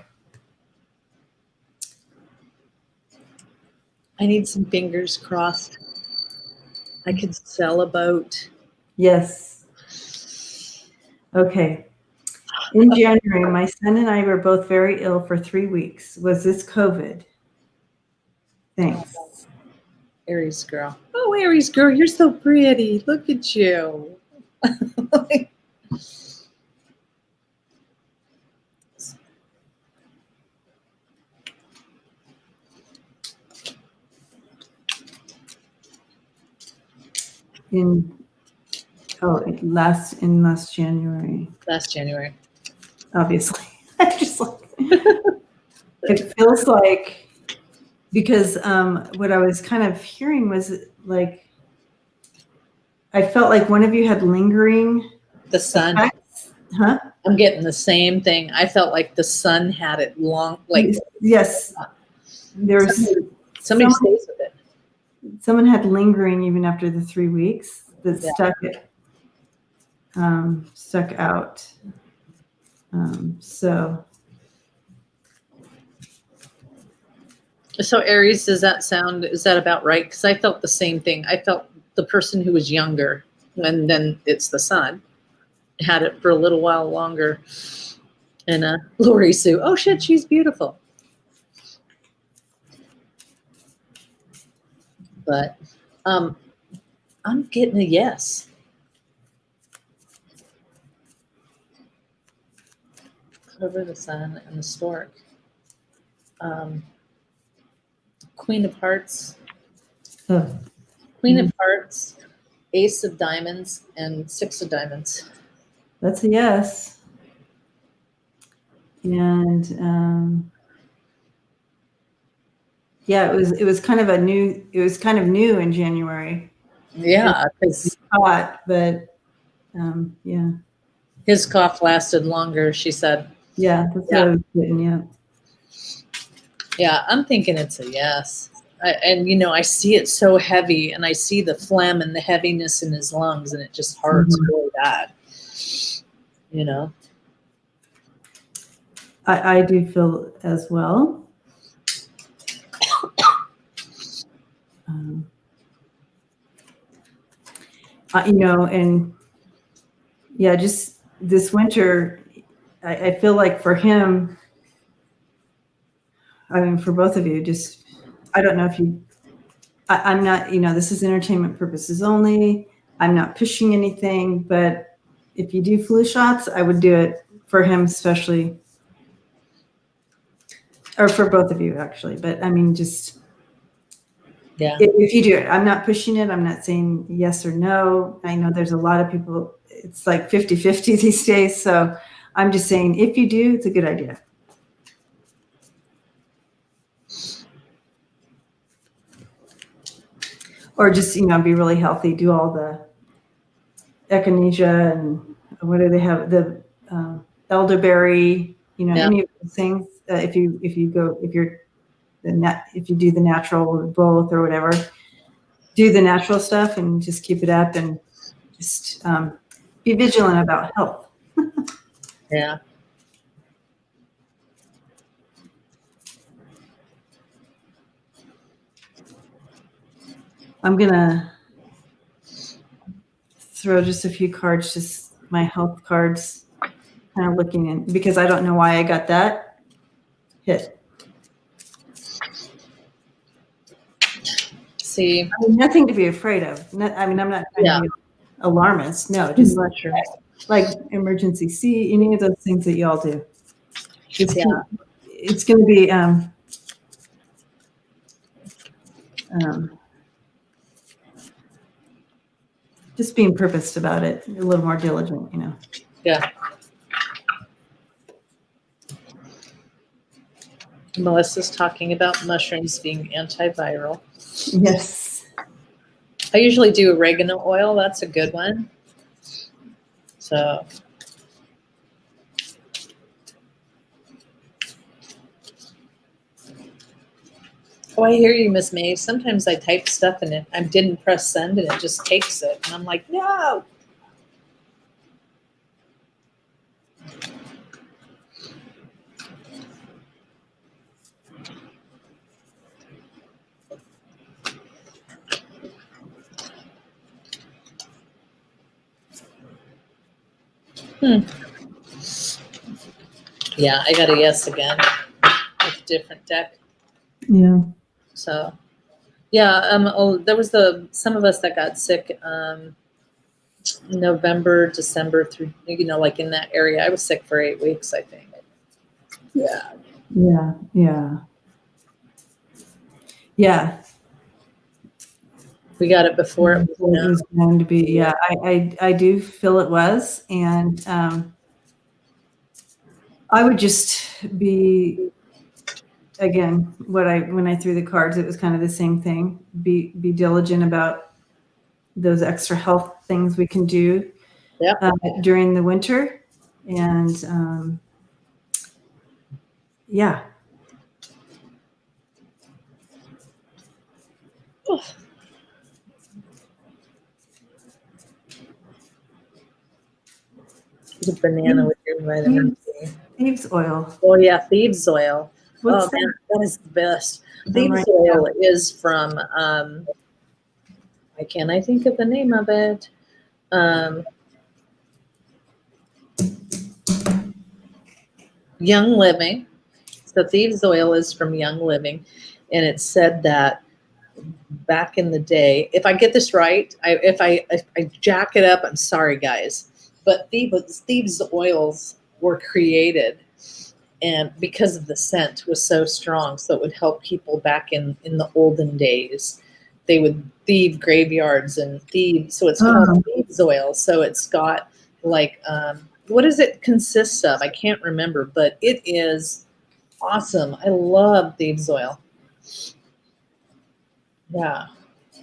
I need some fingers crossed. I could sell a boat. Yes. Okay. In January, my son and I were both very ill for 3 weeks. Was this COVID? Thanks. Aries girl. Oh, Aries girl, you're so pretty. Look at you. In last January. Last January. Obviously. I just like it feels like, because what I was kind of hearing was like, I felt like one of you had lingering The sun. effects. Huh? I'm getting the same thing. I felt like the sun had it long, like yes. There's somebody stays with it. Someone had lingering even after the 3 weeks that stuck out. So Aries, is that about right? Because I felt the same thing. I felt the person who was younger, and then it's the sun, had it for a little while longer. And Lori Sue, oh shit, she's beautiful. But I'm getting a yes. Cover the sun and the stork. Queen of Hearts. Queen of Hearts, Ace of Diamonds, and Six of Diamonds. That's a yes. And yeah, it was kind of new in January. Yeah, because hot, but yeah. His cough lasted longer, she said. Yeah, that's what Yeah. I was getting. Yeah. Yeah, I'm thinking it's a yes. And I see it so heavy, and I see the phlegm and the heaviness in his lungs, and it just hurts Mhm. really bad. You know. I do feel as well. Um, and yeah, just this winter, I feel like for him, I mean, for both of you, just, I don't know if I'm not, this is entertainment purposes only. I'm not pushing anything, but if you do flu shots, I would do it for him, especially, or for both of you, actually. But I mean, just, Yeah. if you do it, I'm not pushing it. I'm not saying yes or no. I know there's a lot of people, it's like 50-50 these days. So I'm just saying, if you do, it's a good idea. Or just, be really healthy, do all the echinacea and what do they have? The elderberry, Yeah. any of those things. If you do the natural both or whatever, do the natural stuff and just keep it up and just be vigilant about health. Yeah. I'm gonna throw just a few cards, just my health cards, kind of looking in because I don't know why I got that hit. See. I mean, nothing to be afraid of. I'm not trying to be alarmist. No, just Mushrooms. like emergency see any of those things that y'all do. Yeah. It's going to be just being purposed about it, a little more diligent, Yeah. Melissa's talking about mushrooms being antiviral. Yes. I usually do oregano oil. That's a good one. So. Oh, I hear you, Miss May. Sometimes I type stuff and I didn't press send and it just takes it. And I'm like, no. Yeah, I got a yes again with a different deck. Yeah. So, yeah, there was some of us that got sick November, December through, like in that area. I was sick for 8 weeks, I think. Yeah. Yeah. Yeah. Yeah. We got it before it was known to be. Yeah, I do feel it was, and I would just be, again, when I threw the cards, it was kind of the same thing. Be diligent about those extra health things we can do during the winter, and yeah. The banana with your vitamin C. Thieves oil. Oh yeah, thieves oil. What's that? Man, that is the best. Thieves right oil is from why can't I think of the name of it? Young Living. So thieves oil is from Young Living, and it said that back in the day, if I get this right, if I jack it up, I'm sorry guys, but thieves oils were created and because of the scent was so strong, so it would help people back in the olden days. They would thieve graveyards and thieve, so it's called thieves oil. So it's got like what does it consist of? I can't remember, but it is awesome. I love thieves oil. Yeah.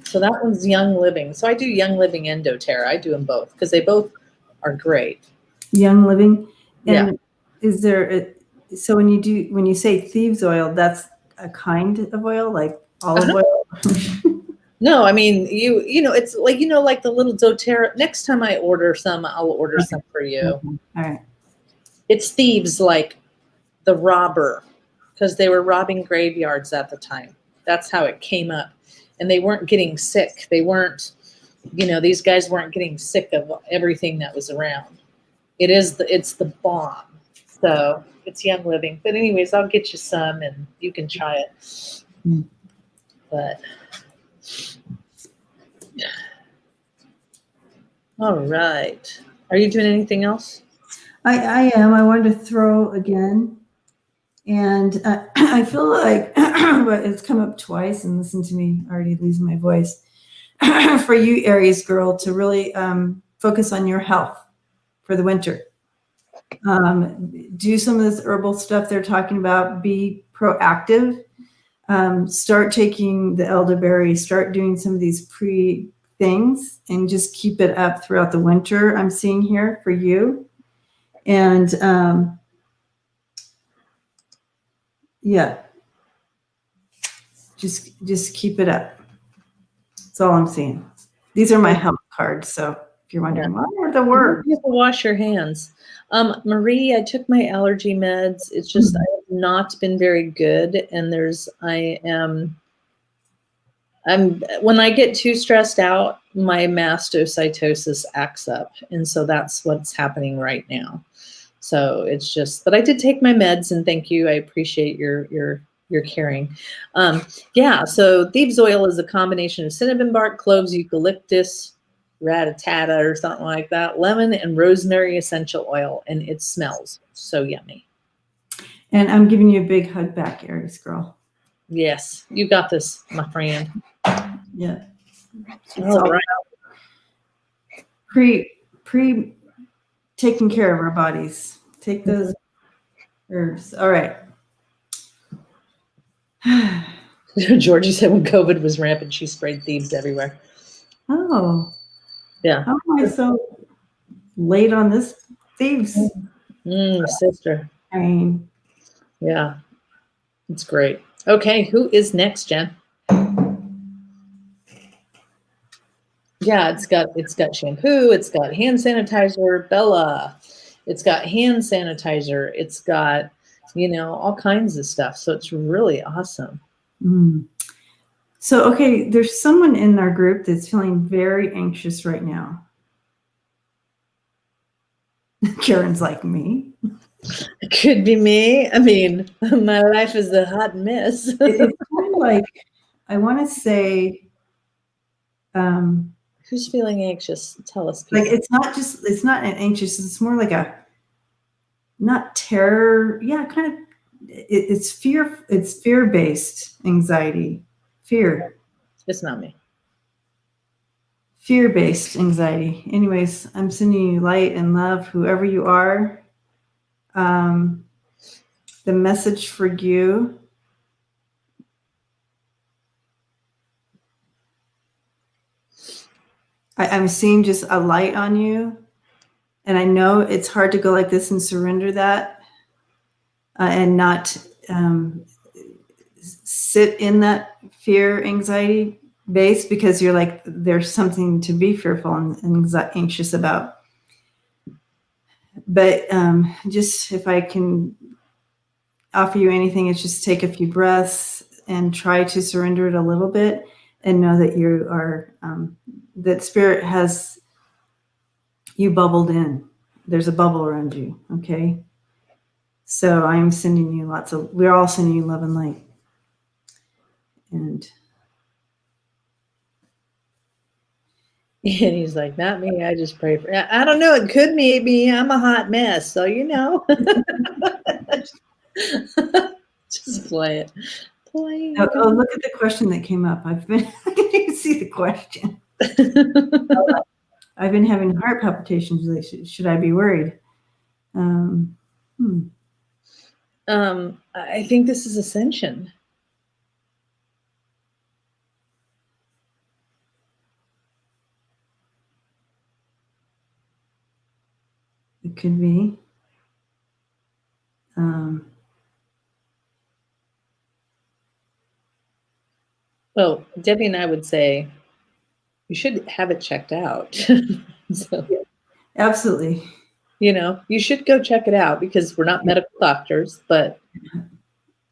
So that one's Young Living. So I do Young Living and doTERRA. I do them both because they both are great. Young Living. And Yeah. is there so when you say thieves oil, that's a kind of oil, like olive oil? No, I mean, it's like, like the little doTERRA. Next time I order some, I'll order some for you. Okay. All right. It's thieves, like the robber, because they were robbing graveyards at the time. That's how it came up. And they weren't getting sick. They weren't, these guys weren't getting sick of everything that was around. It's the bomb. So it's Young Living. But anyways, I'll get you some and you can try it. But all right. Are you doing anything else? I am. I wanted to throw again. And I feel like, but it's come up twice, and listen to me already losing my voice. For you, Aries girl, to really focus on your health for the winter. Do some of this herbal stuff they're talking about. Be proactive. Start taking the elderberry. Start doing some of these things, and just keep it up throughout the winter. I'm seeing here for you, and yeah, just keep it up. That's all I'm seeing. These are my health cards. So if you're wondering, what are the words? You have to wash your hands. Marie, I took my allergy meds. It's just I have not been very good, and I'm when I get too stressed out, my mastocytosis acts up, and so that's what's happening right now. So it's just, but I did take my meds, and thank you. I appreciate your caring. Yeah. So thieves oil is a combination of cinnamon bark, cloves, eucalyptus, ratatata, or something like that, lemon, and rosemary essential oil, and it smells so yummy. And I'm giving you a big hug back, Aries girl. Yes, you got this, my friend. Yeah. All right. Pre taking care of our bodies. Take those herbs. All right. Georgie said when COVID was rampant, she sprayed thieves everywhere. Oh. Yeah. How am I so late on this thieves? Sister. I mean, yeah, it's great. Okay, who is next, Jen? Yeah, it's got shampoo, it's got hand sanitizer, Bella. It's got hand sanitizer, it's got all kinds of stuff. So it's really awesome. So okay, there's someone in our group that's feeling very anxious right now. Karen's like me. It could be me. I mean, my life is a hot mess. It's kind of like, I want to say, who's feeling anxious? Tell us, people. Like it's not an anxious. It's more like a, not terror. Yeah, kind of. It's fear. It's fear-based anxiety. Fear. It's not me. Fear-based anxiety. Anyways, I'm sending you light and love, whoever you are. The message for you. I'm seeing just a light on you. And I know it's hard to go like this and surrender that and not sit in that fear, anxiety base, because you're like, there's something to be fearful and anxious about. But just if I can offer you anything, it's just take a few breaths and try to surrender it a little bit and know that you are, that spirit has you bubbled in. There's a bubble around you. Okay. So I'm sending you we're all sending you love and light. And he's like, not me. I just pray for. I don't know. It could be me. I'm a hot mess. So just play it. Play. Oh, look at the question that came up. I didn't even see the question. I've been having heart palpitations. Should I be worried? I think this is ascension. It could be. Well, Debbie and I would say you should have it checked out. So, absolutely. you should go check it out because we're not medical doctors, but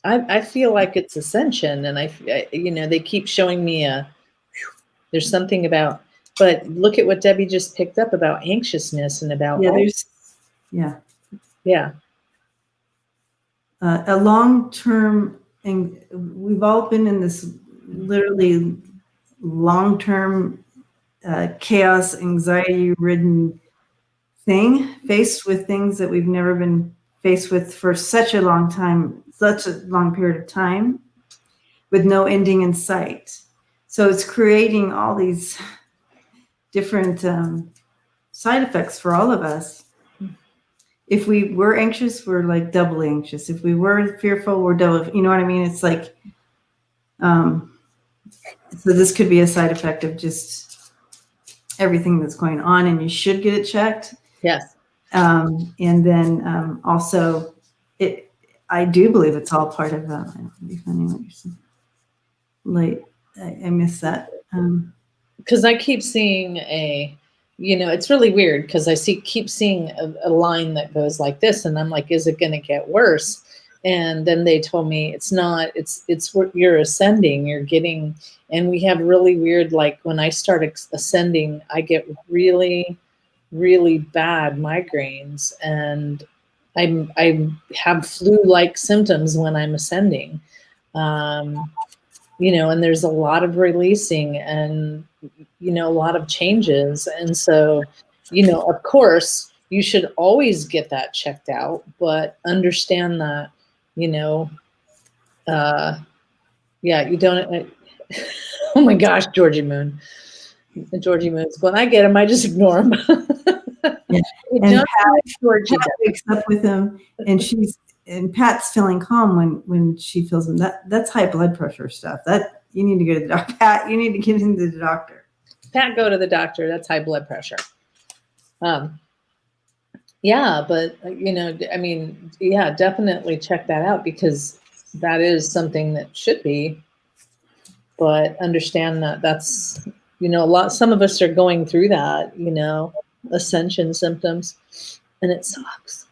I feel like it's ascension, and they keep showing me there's something about, but look at what Debbie just picked up about anxiousness and about yeah. A long-term, and we've all been in this literally long-term chaos, anxiety-ridden thing, faced with things that we've never been faced with for such a long time, such a long period of time, with no ending in sight. So it's creating all these different side effects for all of us. If we were anxious, we're like double anxious. If we were fearful, we're double. You know what I mean? It's like, so this could be a side effect of just everything that's going on, and you should get it checked. Yes. And then also, I do believe it's all part of. I don't be funny what you're saying. Late, I missed that. Because I keep seeing it's really weird because I keep seeing a line that goes like this, and I'm like, is it going to get worse? And then they told me it's not. It's what you're ascending. You're getting, and we have really weird. Like when I start ascending, I get really, really bad migraines, and I have flu-like symptoms when I'm ascending. And there's a lot of releasing and, a lot of changes. And so, of course, you should always get that checked out, but understand that, you don't. Oh my gosh, Georgie Moon. When I get him, I just ignore him. Yeah. And Pat wakes up with him, and Pat's feeling calm when she feels him. That's high blood pressure stuff. That you need to go to the doctor. Pat, you need to get into the doctor. Pat, go to the doctor. That's high blood pressure. Yeah, but definitely check that out because that is something that should be. But understand that that's some of us are going through that, ascension symptoms, and it sucks.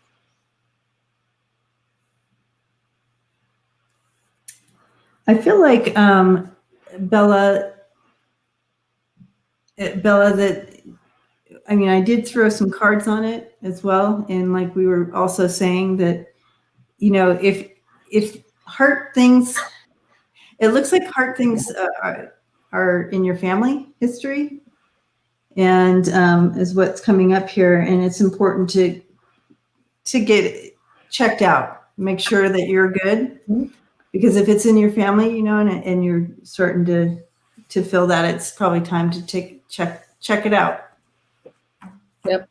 I feel like Bella, that I did throw some cards on it as well, and like we were also saying that, if heart things, it looks like heart things are in your family history, and is what's coming up here, and it's important to get checked out, make sure that you're good, because if it's in your family, and you're starting to feel that, it's probably time to check it out. Yep.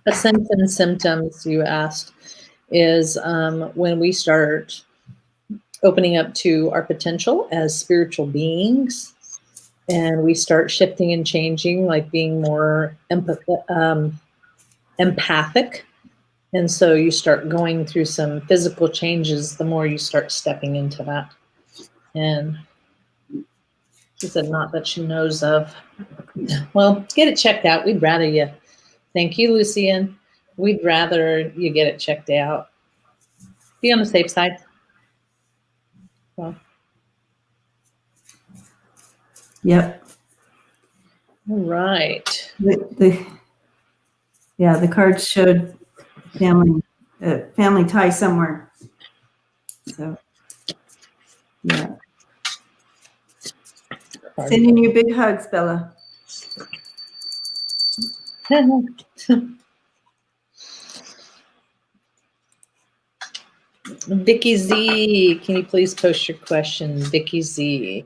Ascension symptoms you asked is when we start opening up to our potential as spiritual beings, and we start shifting and changing, like being more empathic. And so you start going through some physical changes the more you start stepping into that. And she said, not that she knows of. Well, get it checked out. We'd rather you. Thank you, Lucian. We'd rather you get it checked out. Be on the safe side. Well. Yep. All right. The cards showed family tie somewhere. So, yeah. Sending you big hugs, Bella. Vicky Z, can you please post your question? Vicky Z.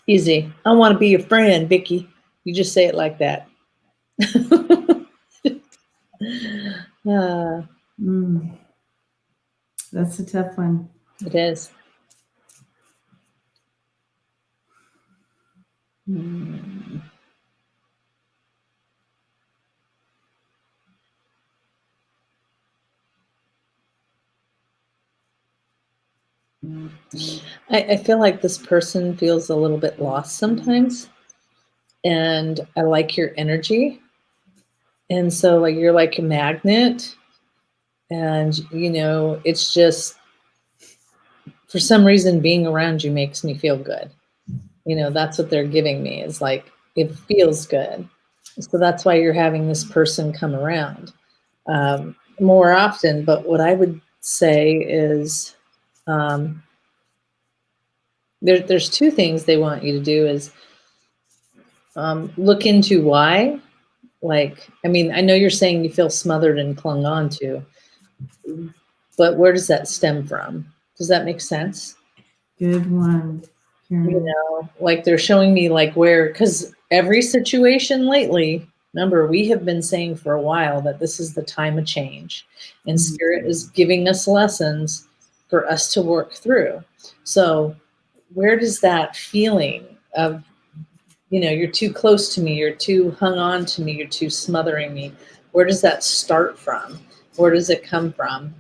Easy. I want to be your friend, Vicky. You just say it like that. That's a tough one. It is. Hmm. I feel like this person feels a little bit lost sometimes, and I like your energy. And so, like, you're like a magnet, and it's just for some reason being around you makes me feel good. That's what they're giving me is like it feels good. So that's why you're having this person come around more often. But what I would say is um, there's two things they want you to do is look into why. Like, I mean, I know you're saying you feel smothered and clung on to, but where does that stem from? Does that make sense? Good one, Karen. Like they're showing me like where, because every situation lately, remember, we have been saying for a while that this is the time of change, and Spirit is giving us lessons for us to work through. So, where does that feeling of, you're too close to me, you're too hung on to me, you're too smothering me, where does that start from? Where does it come from?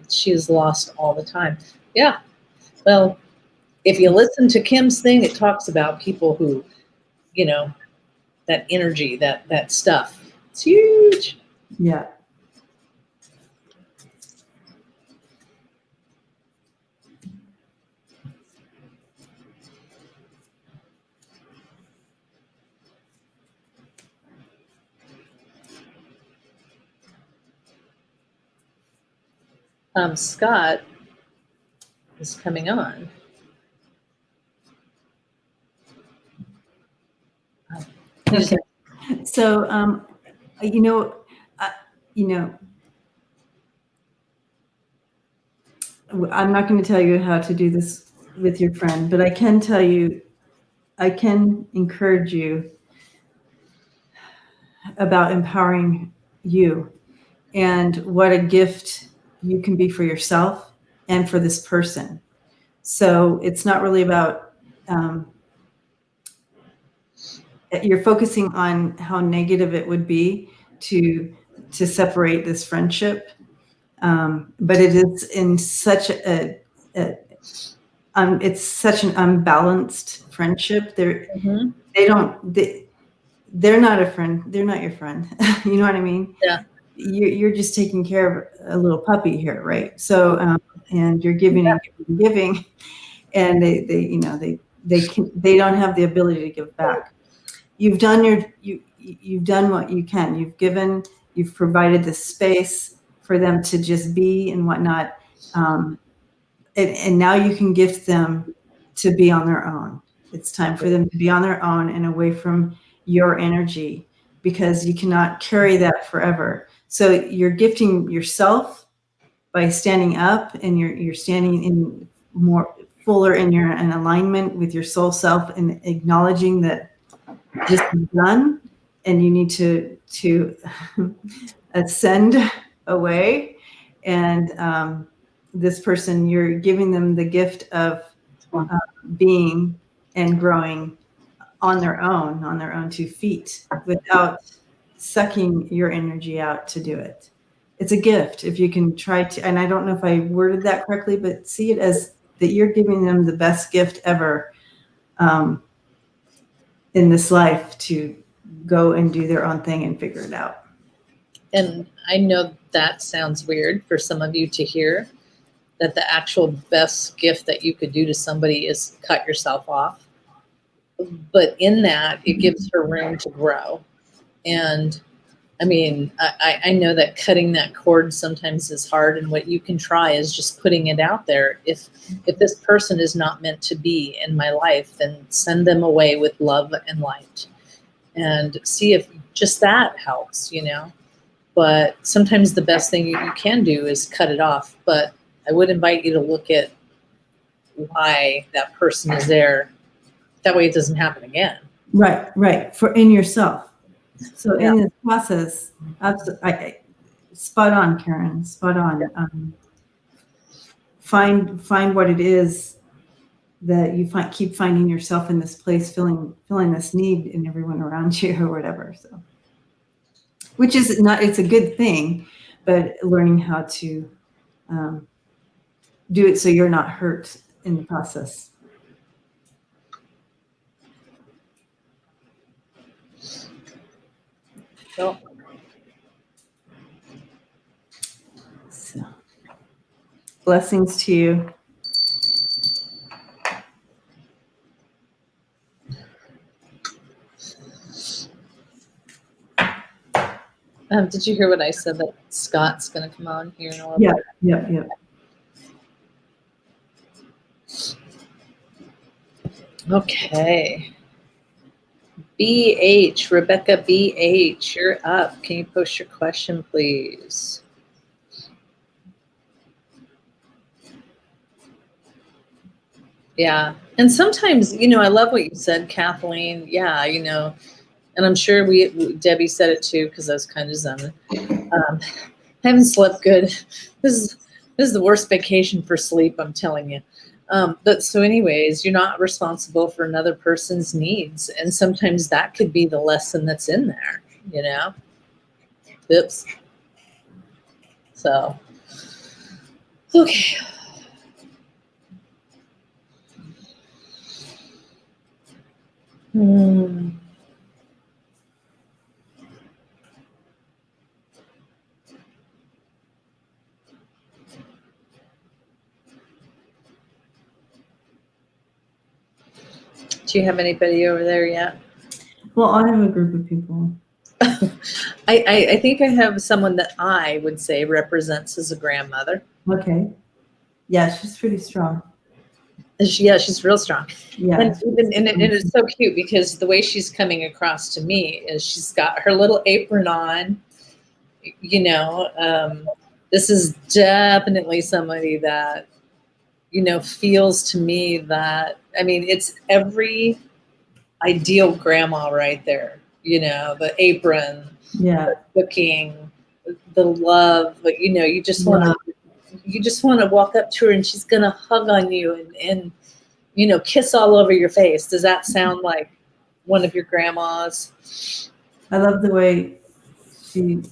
She is lost all the time. Yeah. Well, if you listen to Kim's thing, it talks about people who, you know, that energy, that stuff. It's huge. Yeah. Scott is coming on. Okay. So, you know, uh, you know, I'm not going to tell you how to do this with your friend, but I can tell you, I can encourage you about empowering you and what a gift you can be for yourself and for this person. So it's not really about, you're focusing on how negative it would be to separate this friendship. But it is in such it's such an unbalanced friendship. Mm-hmm. They're not a friend. They're not your friend. You know what I mean? Yeah. You're just taking care of a little puppy here, right? So, and you're giving and giving and giving, and they don't have the ability to give back. You've done you've done what you can. You've provided the space for them to just be and whatnot. And now you can gift them to be on their own. It's time for them to be on their own and away from your energy, because you cannot carry that forever. So you're gifting yourself by standing up, and you're standing in more fuller in alignment with your soul self, and acknowledging that this is done and you need to ascend away. And this person, you're giving them the gift of being and growing on their own 2 feet, without sucking your energy out to do it. It's a gift if you can try to, and I don't know if I worded that correctly, but see it as that you're giving them the best gift ever in this life, to go and do their own thing and figure it out. And I know that sounds weird for some of you to hear, that the actual best gift that you could do to somebody is cut yourself off. But in that, it gives her room to grow. And I mean, I know that cutting that cord sometimes is hard, and what you can try is just putting it out there. If this person is not meant to be in my life, then send them away with love and light, and see if just that helps, But sometimes the best thing you can do is cut it off. But I would invite you to look at why that person is there. That way it doesn't happen again. Right. For in yourself. So Yeah. in this process, absolutely, spot on, Karen. Spot on. Find what it is that you keep finding yourself in this place, feeling this need in everyone around you or whatever. So, which is not, it's a good thing, but learning how to do it so you're not hurt in the process. So, So, blessings to you. did you hear what I said, that Scott's going to come on here in a little Yeah, bit? yeah. Okay. BH, Rebecca BH, you're up. Can you post your question, please? Yeah. And sometimes, I love what you said, Kathleen. Yeah, and I'm sure Debbie said it too, because I was kind of zen. Haven't slept good. This is the worst vacation for sleep, I'm telling you. But so anyways, you're not responsible for another person's needs. And sometimes that could be the lesson that's in there, Oops. So, okay. Do you have anybody over there yet? Well, I have a group of people. I think I have someone that I would say represents as a grandmother. Okay. Yeah, she's pretty strong. Yeah, she's real strong. Yeah. And it's so cute because the way she's coming across to me is she's got her little apron on. This is definitely somebody that, feels to me that, it's every ideal grandma right there. The apron, yeah, the cooking, the love, but you just want to walk up to her and she's going to hug on you and kiss all over your face. Does that sound like one of your grandmas? I love the way she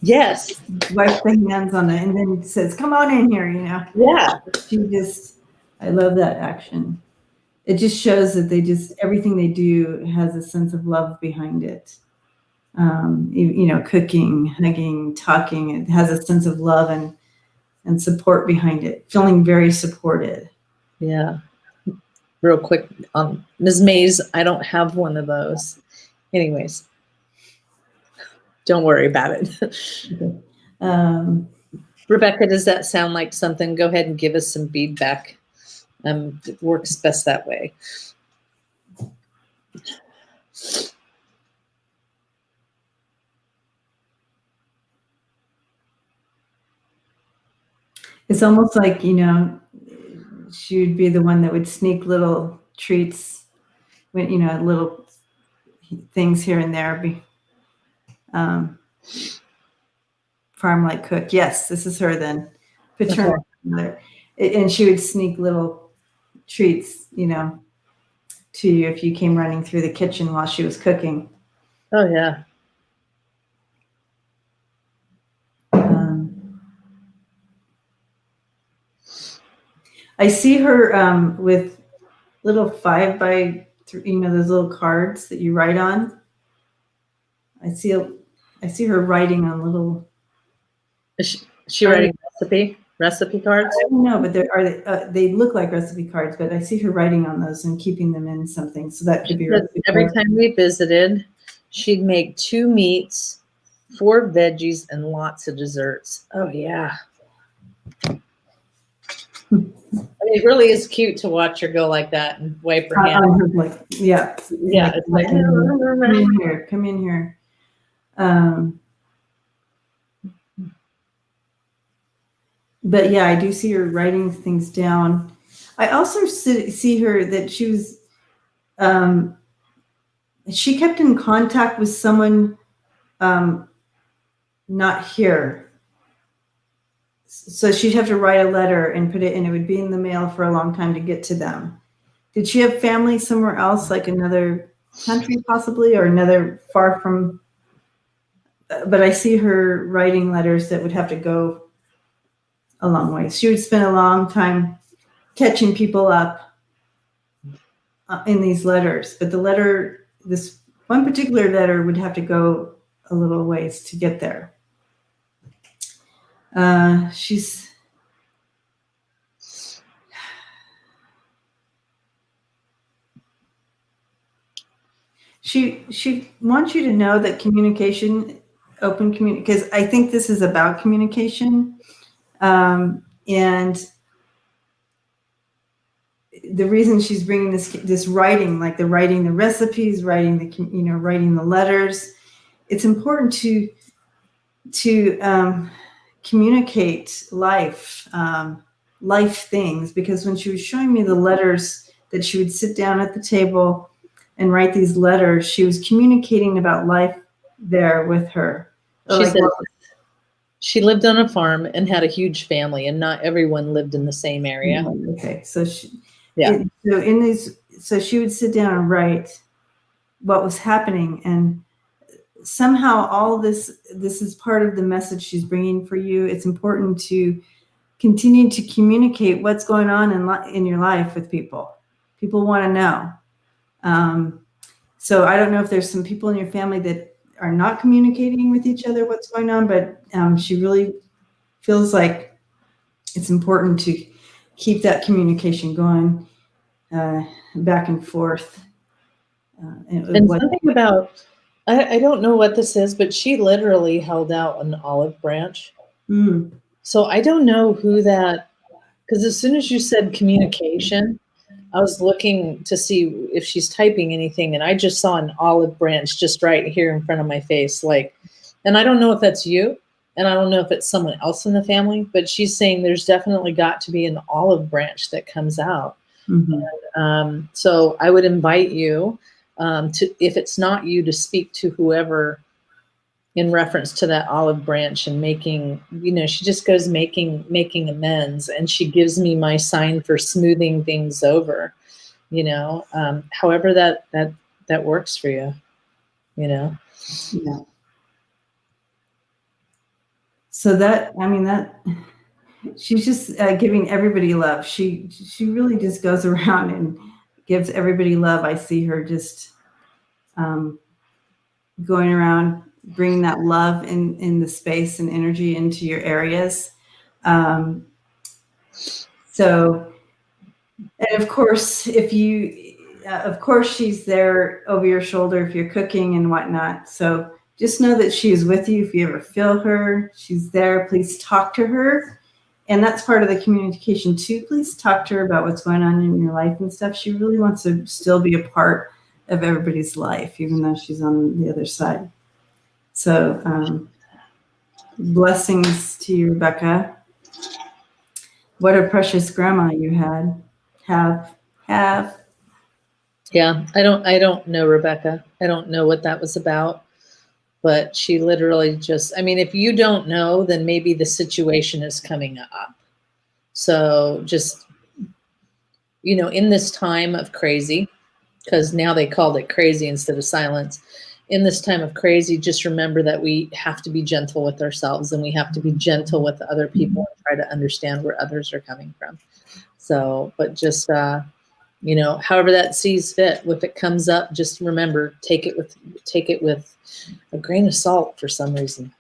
Yes. wipes the hands on it and then says, "Come on in here," Yeah. I love that action. It just shows that everything they do has a sense of love behind it. Cooking, hugging, talking, it has a sense of love and support behind it, feeling very supported. Yeah. Real quick, Ms. Mays, I don't have one of those. Anyways, don't worry about it. Okay. Rebecca, does that sound like something? Go ahead and give us some feedback. It works best that way. It's almost like, she would be the one that would sneak little treats, little things here and there. Farm like cook. Yes, this is her then. Paternal mother. And she would sneak little treats, to you if you came running through the kitchen while she was cooking. Oh, yeah. I see her with little 5x3, those little cards that you write on. I see her writing on little. Is she writing recipe cards? I don't know, but they look like recipe cards, but I see her writing on those and keeping them in something. So that could be every time we visited, she'd make 2 meats, 4 veggies, and lots of desserts. Oh yeah. It really is cute to watch her go like that and wipe her hands. Yeah. It's like, come in here. But yeah, I do see her writing things down. I also see her that she was, she kept in contact with someone not here. So she'd have to write a letter and put it, and it would be in the mail for a long time to get to them. Did she have family somewhere else, like another country possibly, or another far from? But I see her writing letters that would have to go a long way. She would spend a long time catching people up in these letters. But this one particular letter would have to go a little ways to get there. She wants you to know that communication, open communication, because I think this is about communication, and the reason she's bringing this writing, like writing the recipes, writing the letters, it's important to communicate life things, because when she was showing me the letters that she would sit down at the table and write these letters, she was communicating about life there with her. She said she lived on a farm and had a huge family, and not everyone lived in the same area. Okay, so so she would sit down and write what was happening, and somehow all this is part of the message she's bringing for you. It's important to continue to communicate what's going on in your life with people. People want to know. So I don't know if there's some people in your family that are not communicating with each other what's going on, but she really feels like it's important to keep that communication going back and forth. And something about, I don't know what this is, but she literally held out an olive branch. Mm. So I don't know who that, because as soon as you said communication, I was looking to see if she's typing anything, and I just saw an olive branch just right here in front of my face. And I don't know if that's you, and I don't know if it's someone else in the family, but she's saying there's definitely got to be an olive branch that comes out. Mm-hmm. And, so I would invite you to, if it's not you, to speak to whoever in reference to that olive branch, and making, she just goes making amends, and she gives me my sign for smoothing things over, however that works for you, Yeah. So that she's just giving everybody love. She really just goes around and gives everybody love. I see her just going around, bringing that love in the space and energy into your areas. So, and of course, of course, she's there over your shoulder if you're cooking and whatnot. So just know that she is with you. If you ever feel her, she's there. Please talk to her. And that's part of the communication too. Please talk to her about what's going on in your life and stuff. She really wants to still be a part of everybody's life, even though she's on the other side. So blessings to you, Rebecca. What a precious grandma you have. Yeah, I don't know Rebecca. I don't know what that was about, but she literally just, if you don't know, then maybe the situation is coming up. So just, in this time of crazy, because now they called it crazy instead of silence. In this time of crazy, just remember that we have to be gentle with ourselves, and we have to be gentle with other people and try to understand where others are coming from. So, but just, however that sees fit, if it comes up, just remember, take it with a grain of salt for some reason.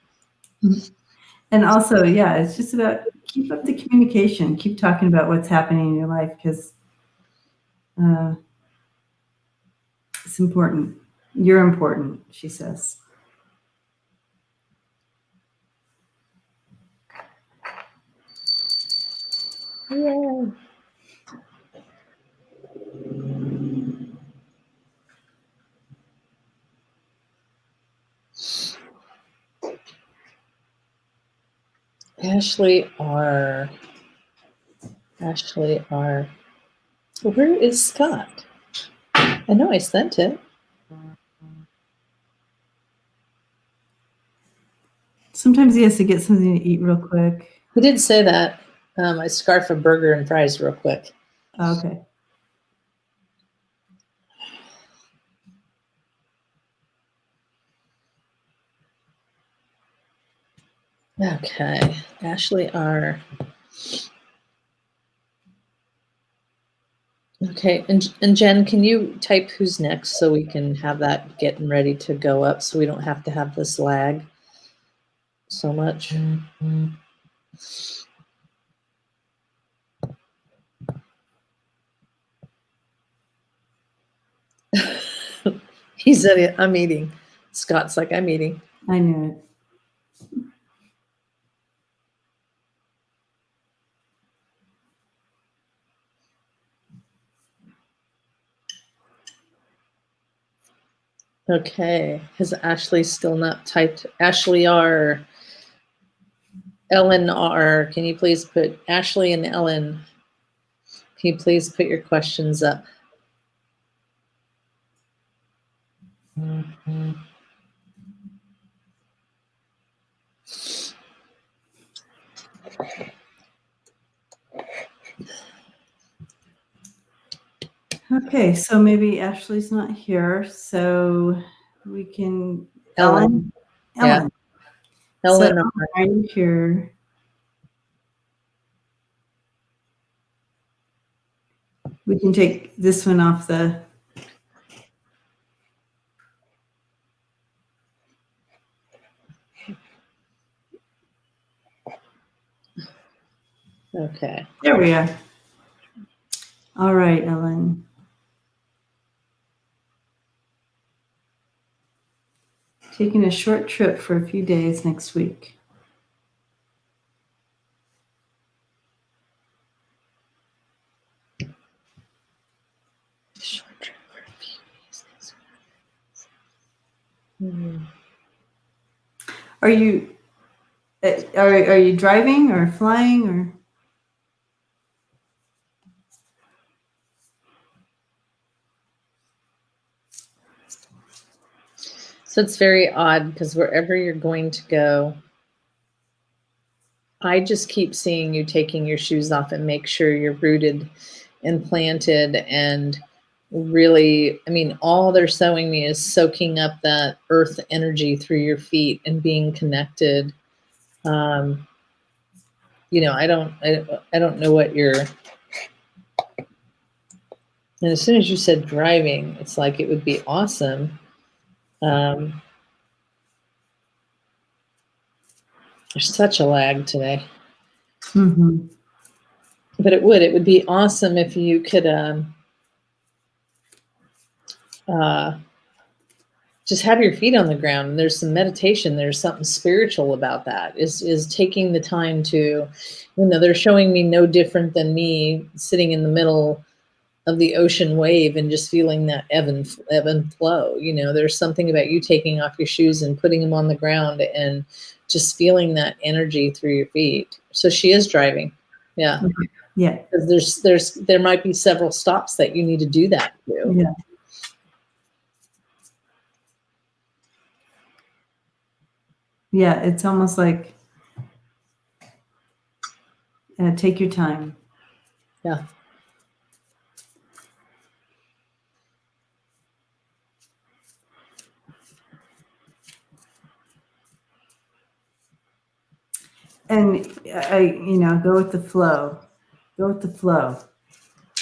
And also, yeah, it's just about keep up the communication, keep talking about what's happening in your life, because it's important. You're important, she says. Yeah. Ashley R. Where is Scott? I know I sent it. Sometimes he has to get something to eat real quick. He did say that. I scarf a burger and fries real quick. Okay. Okay, Ashley R. Okay, and Jen, can you type who's next so we can have that getting ready to go up so we don't have to have this lag so much? He said, I'm eating. Scott's like, I'm eating. I knew it. Okay, has Ashley still not typed? Ashley R. Ellen R. Can you please put Ashley and Ellen? Can you please put your questions up? Okay, so maybe Ashley's not here, so we can Ellen. Ellen. Yeah. So Ellen R. right here. We can take this one off the. Okay. There we are. All right, Ellen. Taking a short trip for a few days next week. Short trip for a few days next week. Are you driving or flying or? So it's very odd because wherever you're going to go, I just keep seeing you taking your shoes off and make sure you're rooted and planted and really, I mean, all they're showing me is soaking up that earth energy through your feet and being connected. You know, I don't know what you're, and as soon as you said driving, it's like it would be awesome. There's such a lag today. Mm-hmm. But it would be awesome if you could just have your feet on the ground. And there's some meditation. There's something spiritual about that. Is taking the time to, you know, they're showing me no different than me sitting in the middle of the ocean wave and just feeling that ebb and flow. You know, there's something about you taking off your shoes and putting them on the ground and just feeling that energy through your feet. So she is driving. Yeah. Yeah. Because there might be several stops that you need to do that to. Yeah. Yeah, it's almost like take your time. Yeah. And go with the flow. Go with the flow.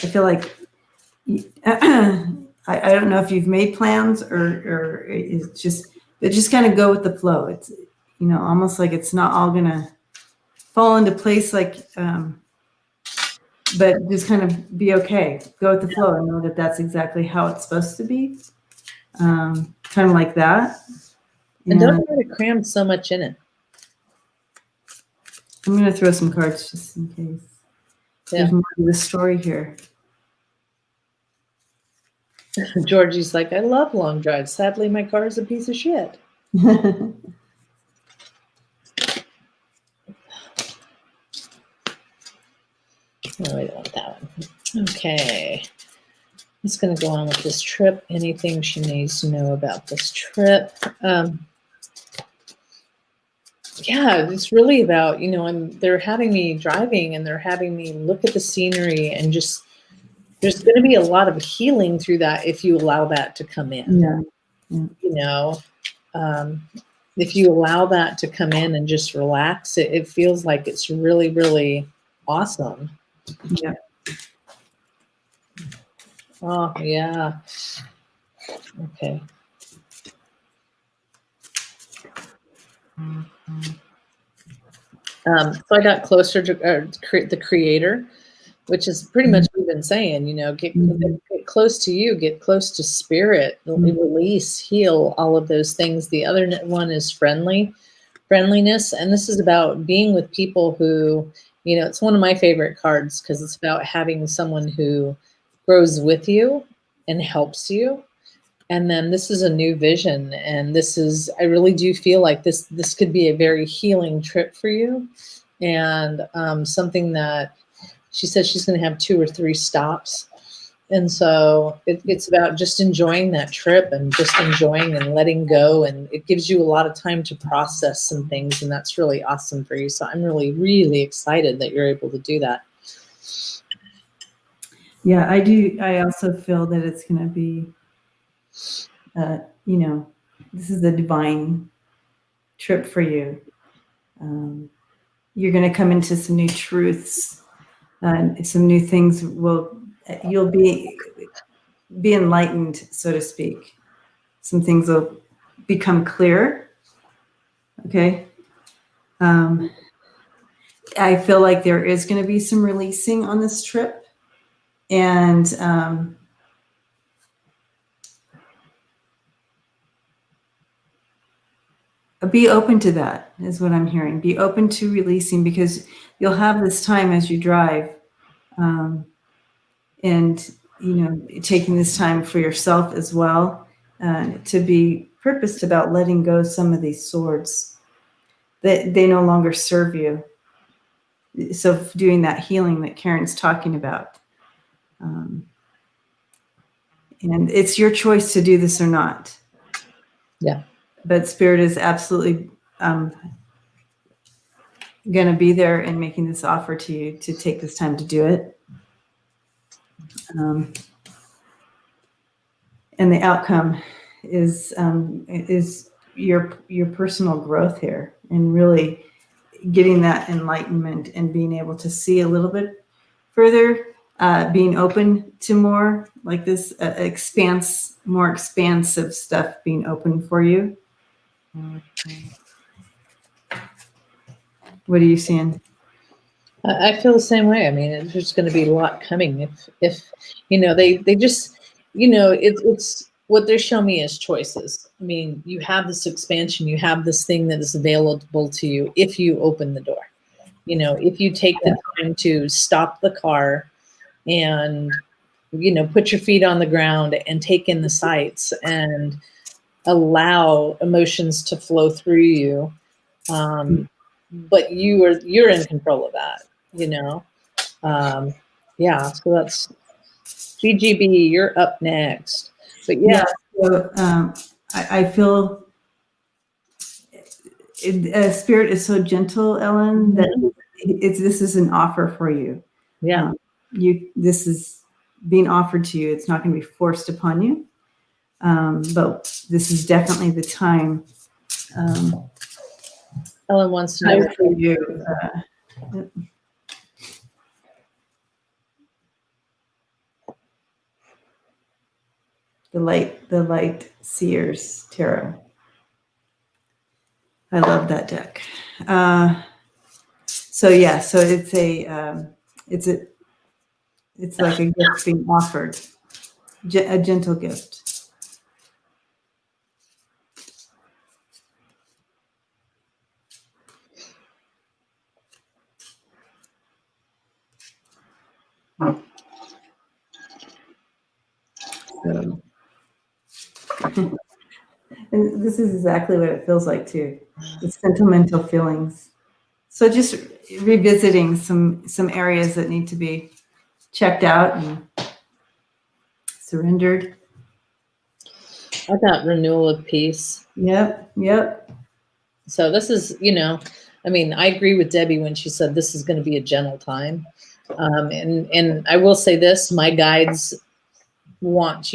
I feel like I don't know if you've made plans or it's just kind of go with the flow. It's, almost like it's not all gonna fall into place, like, but just kind of be okay. Go with the flow and know that that's exactly how it's supposed to be. Kind of like that. And don't try to cram so much in it. I'm going to throw some cards just in case. Yeah. There's more to the story here. Georgie's like, I love long drives. Sadly, my car is a piece of shit. No, No, I don't want that one. Okay. I'm just going to go on with this trip. Anything she needs to know about this trip. yeah, it's really about, they're having me driving and they're having me look at the scenery and just, there's going to be a lot of healing through that if you allow that to come in, Yeah. Yeah. you know. Um, if you allow that to come in and just relax, it feels like it's really, really awesome. Yeah. Oh, yeah. Okay. So I got closer to the creator, which is pretty much what we've been saying, Mhm. get close to you, get close to spirit, Mhm. release, heal, all of those things. The other one is friendliness. And this is about being with people who, it's one of my favorite cards because it's about having someone who grows with you and helps you. And then this is a new vision. And I really do feel like this could be a very healing trip for you. And something that she says she's going to have 2 or 3 stops. And so it's about just enjoying that trip and just enjoying and letting go. And it gives you a lot of time to process some things. And that's really awesome for you. So I'm really, really excited that you're able to do that. Yeah, I do. I also feel that it's going to be, this is a divine trip for you. You're going to come into some new truths, some new things. You'll be enlightened, so to speak. Some things will become clear. Okay. I feel like there is going to be some releasing on this trip, and be open to that is what I'm hearing. Be open to releasing because you'll have this time as you drive, and taking this time for yourself as well, to be purposed about letting go some of these swords that they no longer serve you. So doing that healing that Karen's talking about, and it's your choice to do this or not. Yeah. But Spirit is absolutely going to be there and making this offer to you to take this time to do it. And the outcome is your personal growth here, and really getting that enlightenment and being able to see a little bit further, being open to more like this more expansive stuff being open for you. What are you seeing? I feel the same way. I mean, there's going to be a lot coming if they just, it's what they're showing me is choices. I mean, you have this expansion, you have this thing that is available to you if you open the door. If you take the time to stop the car and, put your feet on the ground and take in the sights and allow emotions to flow through you. But you're in control of that, yeah, so that's GGB, you're up next. But yeah. So I feel Spirit is so gentle, Ellen, that this is an offer for you. Yeah. This is being offered to you. It's not going to be forced upon you. But this is definitely the time. Ellen wants to know For you. The light seers tarot. I love that deck. So it's like a gift being offered, a gentle gift. So, and this is exactly what it feels like too. It's sentimental feelings. So just revisiting some areas that need to be checked out and surrendered. I got renewal of peace. Yep. So this is, you know, I mean, I agree with Debbie when she said this is going to be a gentle time. And I will say this, my guides want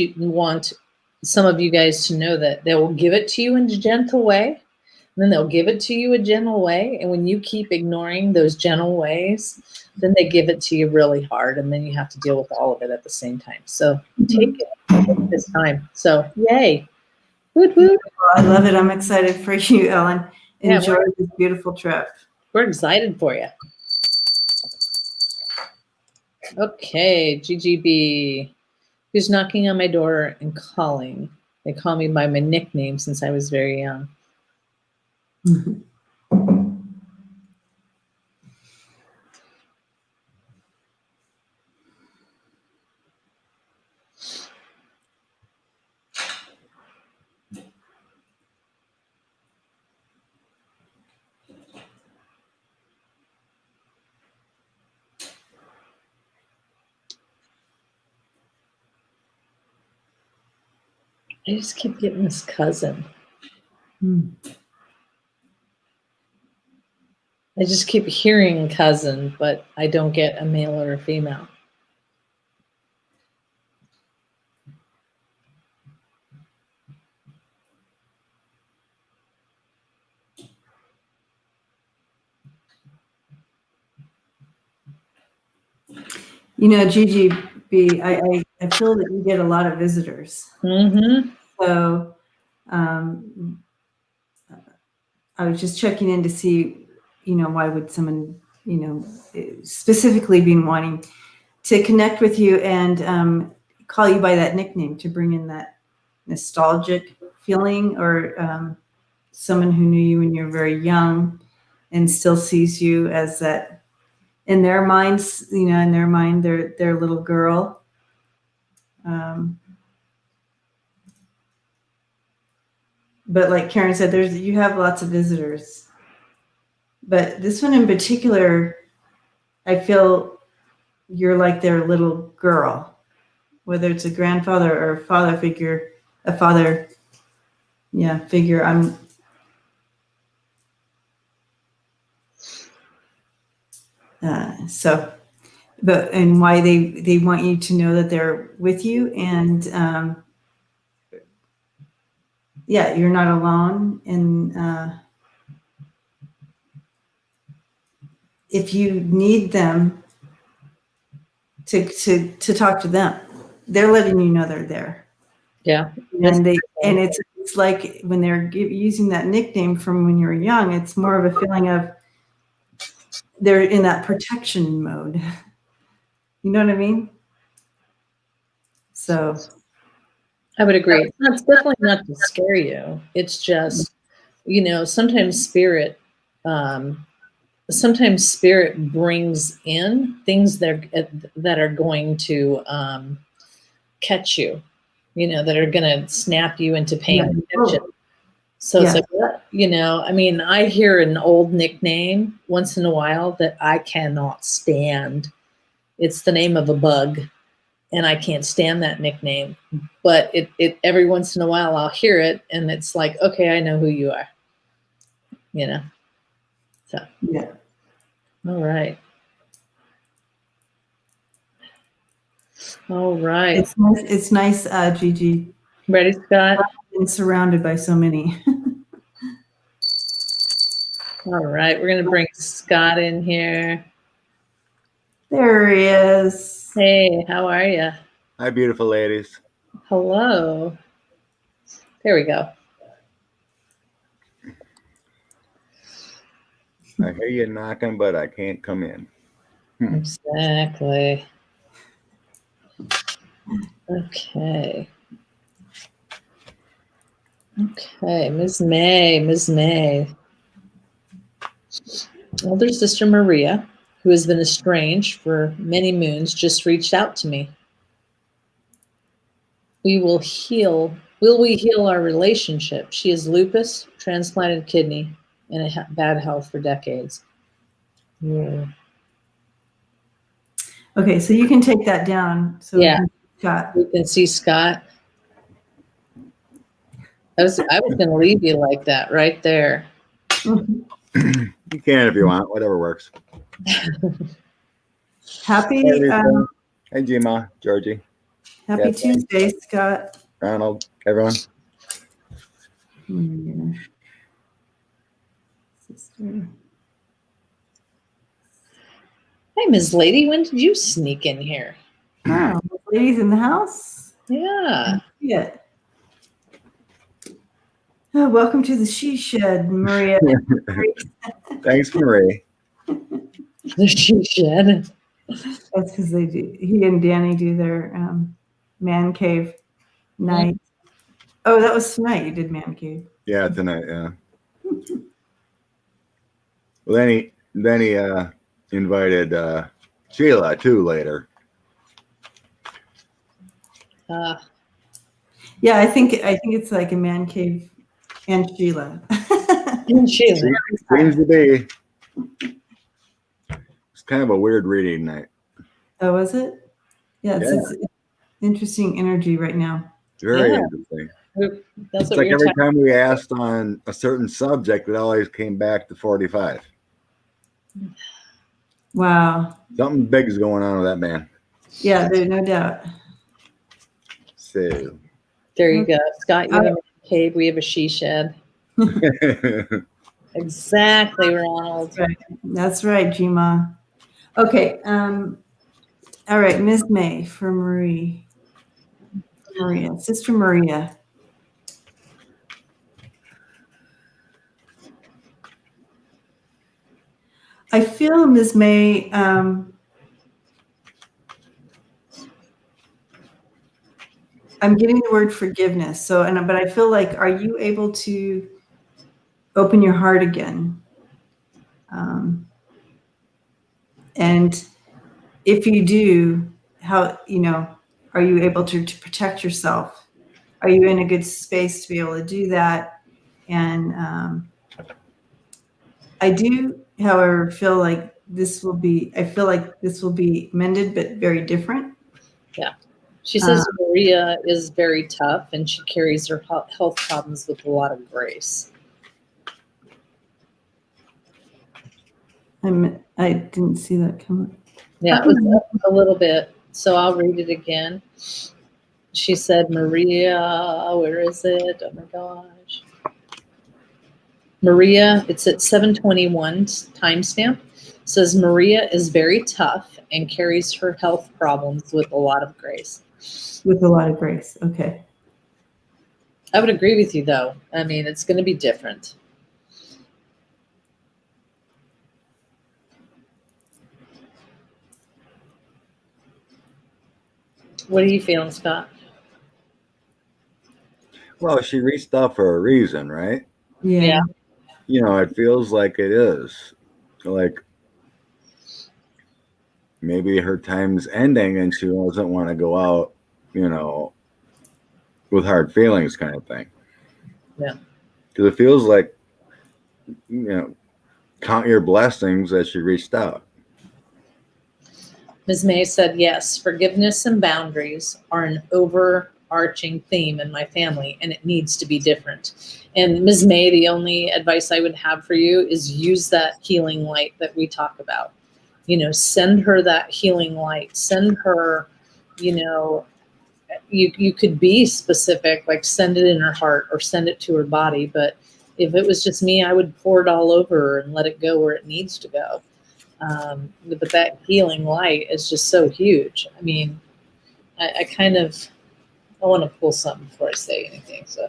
some of you guys to know that they will give it to you in a gentle way, and then they'll give it to you a gentle way. And when you keep ignoring those gentle ways, then they give it to you really hard, and then you have to deal with all of it at the same time. So take it this time. So yay. Woot woot. I love it. I'm excited for you, Ellen. Yeah, Enjoy this beautiful trip. We're excited for you. Okay, GGB. Who's knocking on my door and calling? They call me by my nickname since I was very young. I just keep getting this cousin. I just keep hearing cousin, but I don't get a male or a female. You know, GGB, I feel that you get a lot of visitors. Mm-hmm. So I was just checking in to see, you know, why would someone, you know, specifically be wanting to connect with you and call you by that nickname to bring in that nostalgic feeling, or someone who knew you when you were very young and still sees you as that, in their minds, you know, in their mind, their little girl. But like Karen said, you have lots of visitors. But this one in particular, I feel you're like their little girl, whether it's a grandfather or a father figure, figure. And why they want you to know that they're with you, and you're not alone. And if you need them to talk to them, they're letting you know they're there. Yeah. And it's like when they're using that nickname from when you were young, it's more of a feeling of they're in that protection mode. You know what I mean? So I would agree. It's definitely not to scare you. It's just, you know, sometimes spirit brings in things that are going to catch you, you know, that are going to snap you into paying attention. So it's like, you know, I mean, I hear an old nickname once in a while that I cannot stand. It's the name of a bug, and I can't stand that nickname. But it every once in a while I'll hear it, and it's like, okay, I know who you are. You know. So yeah. All right. All right. It's nice, Gigi. Ready, Scott? Been surrounded by so many. All right, we're gonna bring Scott in here. There he is. Hey, how are you? Hi, beautiful ladies. Hello. There we go. I hear you knocking, but I can't come in. Exactly. Okay. Okay, Ms. May. Older sister Maria, who has been estranged for many moons, just reached out to me. Will we heal our relationship? She has lupus, transplanted kidney, and bad health for decades. Yeah. Okay, so you can take that down. So yeah, we can see Scott. I was going to leave you like that right there. You can if you want, whatever works. Happy Hey, Lisa. Hey, Gma, Georgie, Happy Yeah, Tuesday, Scott. Ronald, everyone. Yeah. Sister. Hey, Ms. Lady, when did you sneak in here? Oh, ladies in the house. Yeah. Yeah. Oh, welcome to the She Shed, Maria. Thanks, Marie. The she shed. That's because they do. He and Danny do their man cave night. Oh, that was tonight. You did man cave. Yeah, tonight. Yeah. Well, then he invited Sheila too later. Yeah, I think it's like a man cave and Sheila. And Sheila. Seems to be. It's kind of a weird reading night. Oh, was it? Yeah, it's interesting energy right now. Very Yeah. interesting. That's It's what like we were every talking. time we asked on a certain subject, it always came back to 45. Wow. Something big's going on with that man. Yeah, there's no doubt. So. There you go, Scott. You have a man cave. We have a she shed. Yeah, Exactly, Ronald. That's right, Gma. Okay. All right, Ms. May for Maria, Sister Maria. I feel, Ms. May, I'm getting the word forgiveness. So, but I feel like, are you able to open your heart again? And if you do, how, are you able to protect yourself? Are you in a good space to be able to do that? And I do, however, feel like this will be mended, but very different. Yeah. She says Maria is very tough and she carries her health problems with a lot of grace. I didn't see that coming. Yeah, it was a little bit. So I'll read it again. She said, Maria, where is it? Oh my gosh. Maria, it's at 7:21 timestamp. Says Maria is very tough and carries her health problems with a lot of grace. With a lot of grace. Okay. I would agree with you, though. I mean, it's going to be different. What are you feeling, Scott? well, she reached out for a reason, right? Yeah. It feels like it is. Like maybe her time's ending and she doesn't want to go out, with hard feelings kind of thing. Yeah. Because it feels like, count your blessings as she reached out. Ms. May said, yes, forgiveness and boundaries are an overarching theme in my family, and it needs to be different. And Ms. May, the only advice I would have for you is use that healing light that we talk about. Send her that healing light. Send her, you could be specific, like send it in her heart or send it to her body. But if it was just me, I would pour it all over her and let it go where it needs to go. But that healing light is just so huge. I mean, I want to pull something before I say anything. So,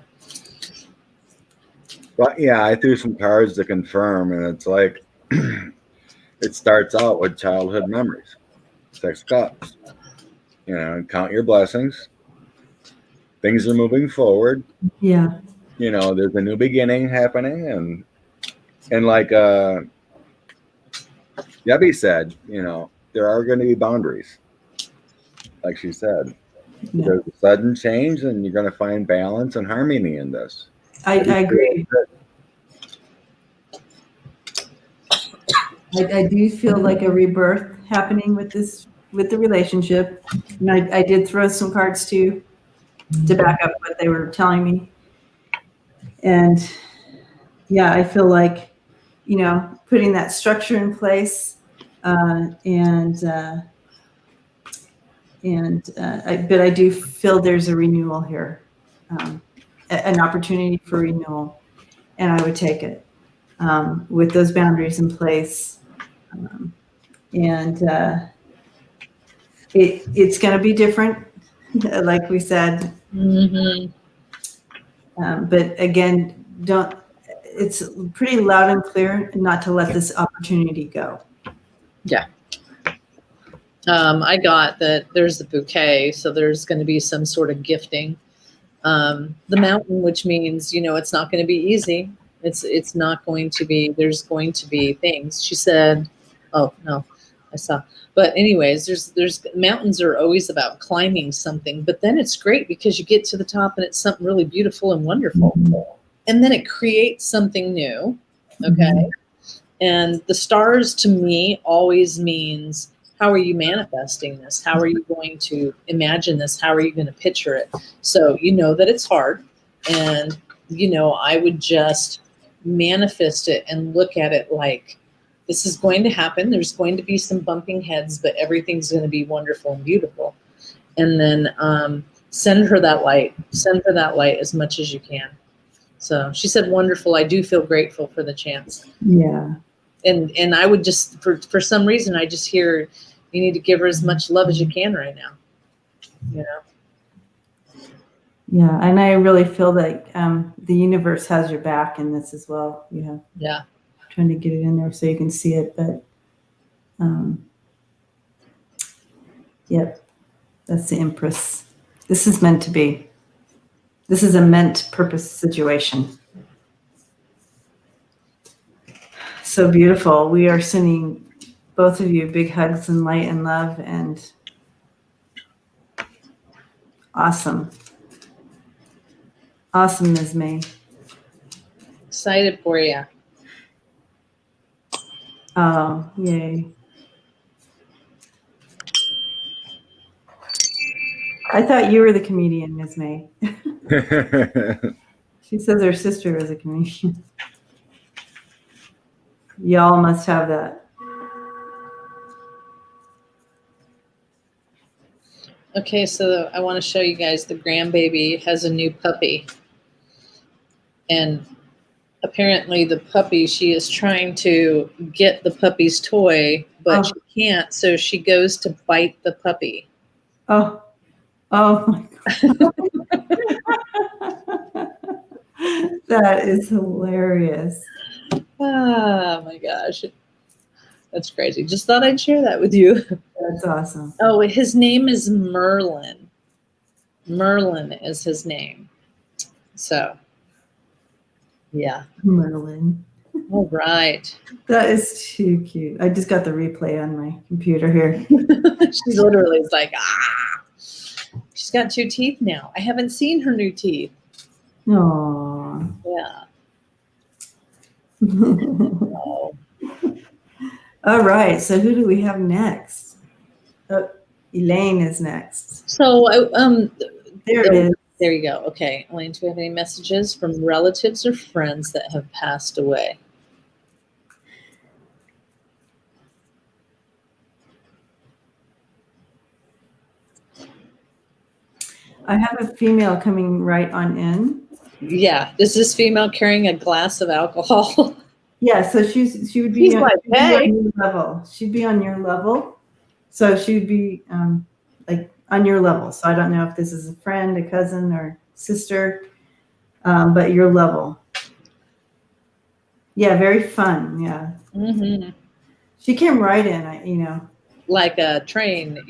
But yeah, I threw some cards to confirm, and it's like it starts out with childhood memories. 6 cups. Count your blessings. Things are moving forward. Yeah. There's a new beginning happening, and like Debbie said, there are going to be boundaries. Like she said, there's a sudden change, and you're going to find balance and harmony in this. I agree. I do feel like a rebirth happening with the relationship. And I did throw some cards too to back up what they were telling me. And yeah, I feel like putting that structure in place, but I do feel there's a renewal here, an opportunity for renewal, and I would take it with those boundaries in place. It's going to be different, like we said. Mm-hmm. But again, it's pretty loud and clear not to let this opportunity go. Yeah. I got that there's the bouquet, so there's going to be some sort of gifting. The mountain, which means, it's not going to be easy. It's not going to be, there's going to be things. She said, oh, no, I saw. But anyways, there's mountains are always about climbing something, but then it's great because you get to the top and it's something really beautiful and wonderful. Mm-hmm. And then it creates something new. Okay. Mm-hmm. And the stars to me always means, how are you manifesting this? How are you going to imagine this? How are you going to picture it? So that it's hard. And, I would just manifest it and look at it like, this is going to happen. There's going to be some bumping heads, but everything's going to be wonderful and beautiful. And then send her that light. Send her that light as much as you can. So she said, wonderful. I do feel grateful for the chance. Yeah. And I would just, for some reason, I just hear you need to give her as much love as you can right now. Yeah, and I really feel that the universe has your back in this as well. Yeah. Trying to get it in there so you can see it, but yep, that's the Empress. This is meant to be. This is a meant purpose situation. So beautiful. We are sending both of you big hugs and light and love, and awesome. Awesome, Ms. May. Excited for you. Oh, yay. I thought you were the comedian, Ms. May. She says her sister is a comedian. Y'all must have that. Okay, so I want to show you guys the grandbaby has a new puppy. And apparently the puppy, she is trying to get the puppy's toy, but she can't, so she goes to bite the puppy. Oh my God. That is hilarious. Oh my gosh. That's crazy. Just thought I'd share that with you. That's awesome. Oh, his name is Merlin. Merlin is his name. So, yeah. Merlin. All right. That is too cute. I just got the replay on my computer here. She's literally like, She's got 2 teeth now. I haven't seen her new teeth. Aww. Yeah. Oh. All right. So who do we have next? Oh, Elaine is next. So there it is. There you go. Okay. Elaine, do we have any messages from relatives or friends that have passed away? I have a female coming right on in. Yeah. Is this female carrying a glass of alcohol? Yeah, so she would be on your level. She'd be on your level. So she would be like on your level. So I don't know if this is a friend, a cousin, or sister, but your level. Yeah, very fun. Yeah. Mm-hmm. She came right in, Like a train,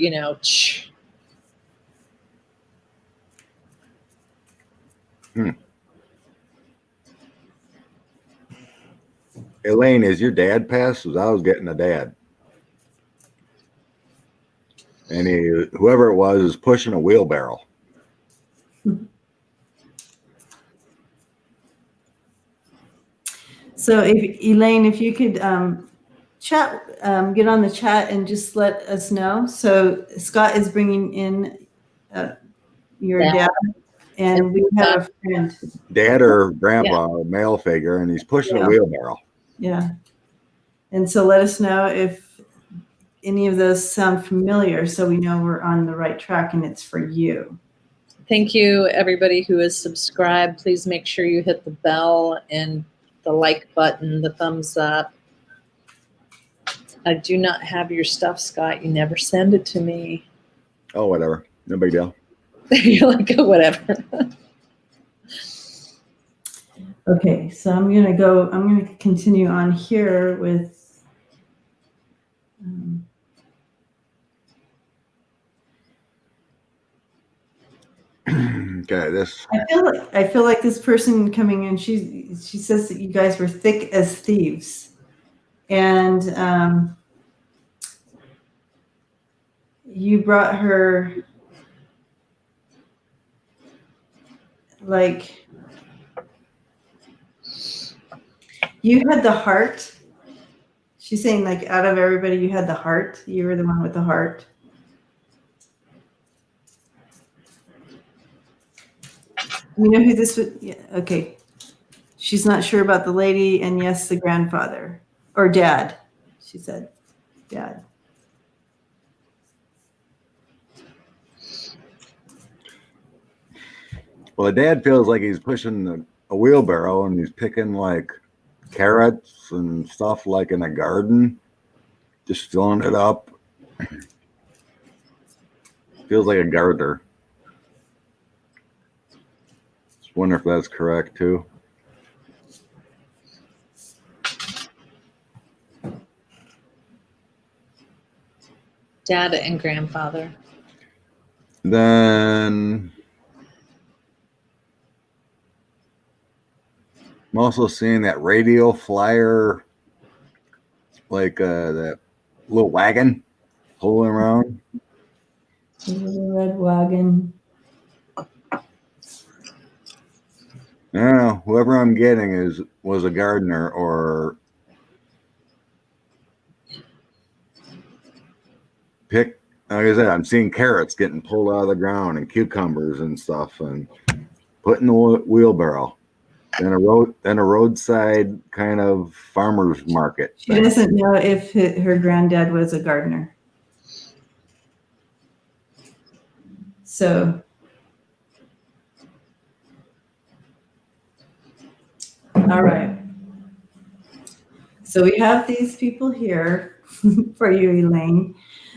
Elaine, is your dad passed? Because I was getting a dad. And whoever it was is pushing a wheelbarrow. So Elaine, if you could chat, get on the chat and just let us know. So Scott is bringing in your dad, and we have a friend. Dad or grandpa, or male figure, and he's pushing a wheelbarrow. Yeah. And so let us know if any of those sound familiar so we know we're on the right track and it's for you. Thank you, everybody who is subscribed. Please make sure you hit the bell and the like button, the thumbs up. I do not have your stuff, Scott. You never send it to me. Oh, whatever. No big deal. You're like, oh, whatever. Okay, so I'm going to continue on here with Okay, this. I feel like this person coming in, she says that you guys were thick as thieves. And you brought her like you had the heart. She's saying like out of everybody, you had the heart. You were the one with the heart. You know who this would? Yeah, okay. She's not sure about the lady, and yes, the grandfather or dad. She said, dad. Well, the dad feels like he's pushing a wheelbarrow and he's picking like carrots and stuff like in a garden, just filling it up. Feels like a gardener. Just wonder if that's correct too. Dad and grandfather. Then I'm also seeing that radio flyer, like that little wagon pulling around. The red wagon. I don't know. Whoever I'm getting was a gardener or like I said, I'm seeing carrots getting pulled out of the ground and cucumbers and stuff and put in the wheelbarrow. Then a roadside kind of farmer's market. She doesn't know if her granddad was a gardener. So, all right. So we have these people here for you, Elaine.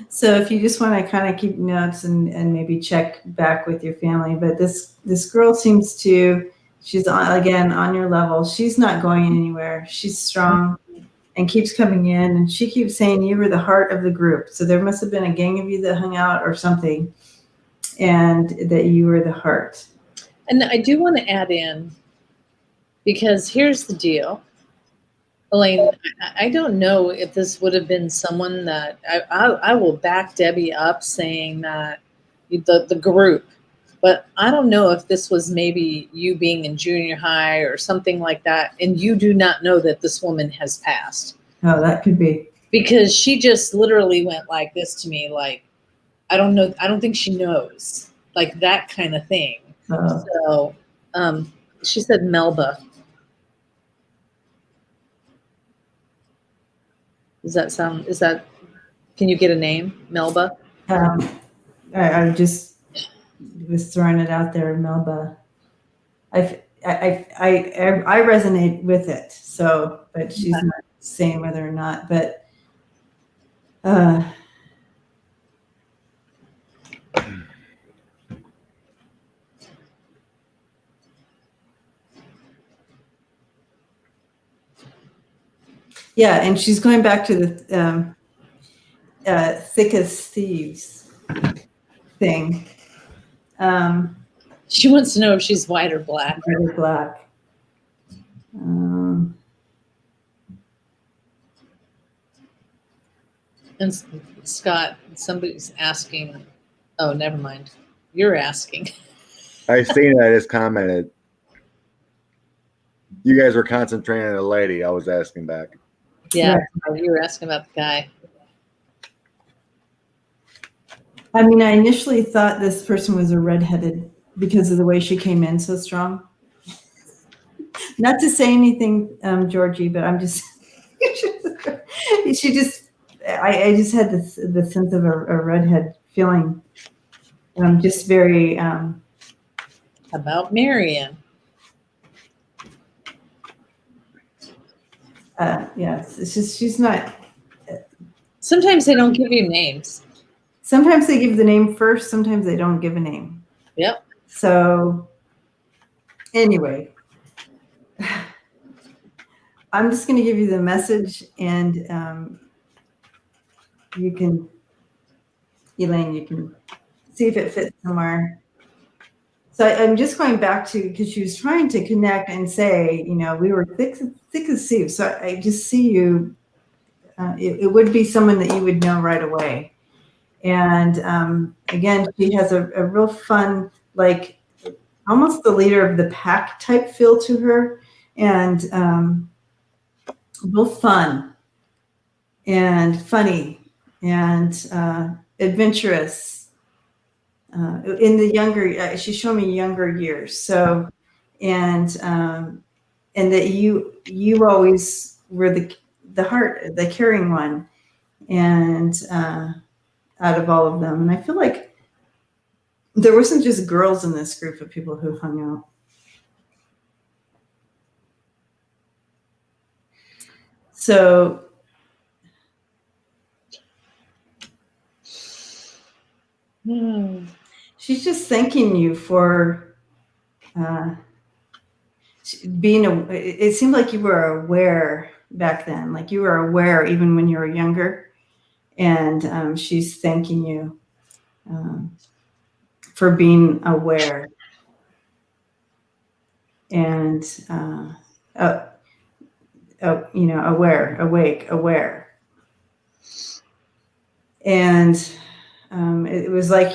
So if you just want to kind of keep notes and maybe check back with your family, but this girl seems to, she's on your level. She's not going anywhere. She's strong and keeps coming in, and she keeps saying you were the heart of the group. So there must have been a gang of you that hung out or something, and that you were the heart. And I do want to add in, because here's the deal. Elaine, I don't know if this would have been someone that I will back Debbie up saying that the group, but I don't know if this was maybe you being in junior high or something like that, and you do not know that this woman has passed. Oh, that could be. Because she just literally went like this to me, like, I don't know, I don't think she knows, like that kind of thing. Oh. So she said Melba. Can you get a name? Melba? I just was throwing it out there, Melba. I resonate with it. So, but she's not saying whether or not, but yeah, and she's going back to the thick as thieves thing. She wants to know if she's white or black. White or black. And Scott, somebody's asking. Oh, never mind. You're asking. I seen it. I just commented. You guys were concentrating on a lady. I was asking back. Yeah, you were asking about the guy. I mean, I initially thought this person was a redheaded because of the way she came in so strong. Not to say anything, Georgie, but I'm just she just, I just had the sense of a redhead feeling. Just very, About Marion. yes, it's just, she's not, Sometimes they don't give you names. sometimes they give the name first, sometimes they don't give a name. Yep. So anyway, I'm just going to give you the message, and you can, Elaine, you can see if it fits somewhere. So I'm just going back to, because she was trying to connect and say, we were thick as thieves. So I just see you. It would be someone that you would know right away. And again, she has a real fun, like almost the leader of the pack type feel to her, and real fun and funny and adventurous. In the younger, she showed me younger years. So, and that you always were the heart, the caring one, and out of all of them. And I feel like there wasn't just girls in this group of people who hung out. So she's just thanking you for being it seemed like you were aware back then, like you were aware even when you were younger, and she's thanking you for being aware and aware, awake, aware. And it was like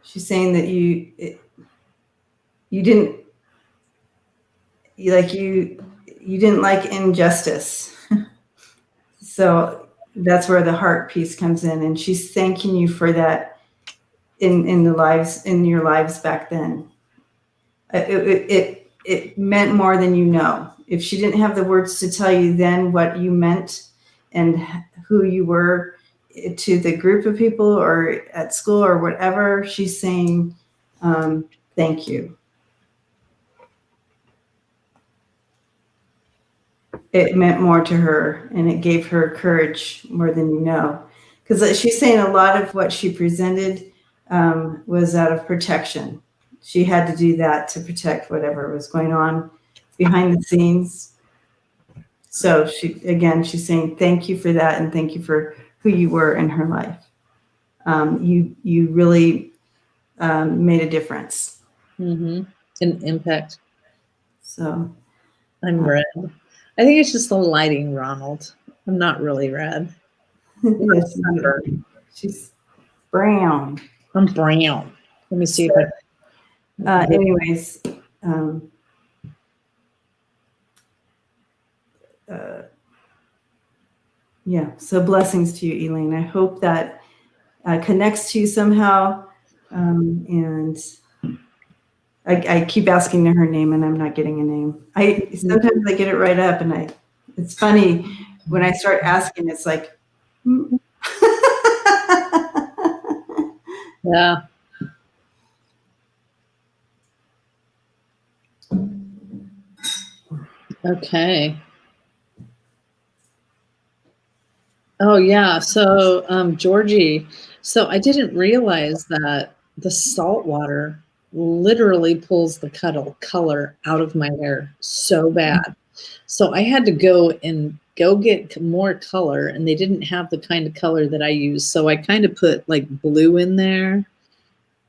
she's saying that you didn't like injustice. So that's where the heart piece comes in, and she's thanking you for that in your lives back then. It meant more than you know. If she didn't have the words to tell you then what you meant and who you were to the group of people or at school or whatever, she's saying thank you. It meant more to her, and it gave her courage more than you know. Because she's saying a lot of what she presented was out of protection. She had to do that to protect whatever was going on behind the scenes. So she's saying thank you for that, and thank you for who you were in her life. You really made a difference. Mm-hmm. An impact. So I'm red. I think it's just the lighting, Ronald. I'm not really red. yes, she's brown. I'm brown. Let me see if I. Anyways, yeah. So blessings to you, Elaine. I hope that connects to you somehow. And I keep asking her name, and I'm not getting a name. Sometimes I get it right up, and it's funny when I start asking. It's like, Yeah. Okay. Oh yeah. So Georgie, so I didn't realize that the salt water literally pulls the color out of my hair so bad. So I had to go get more color, and they didn't have the kind of color that I use. So I kind of put like blue in there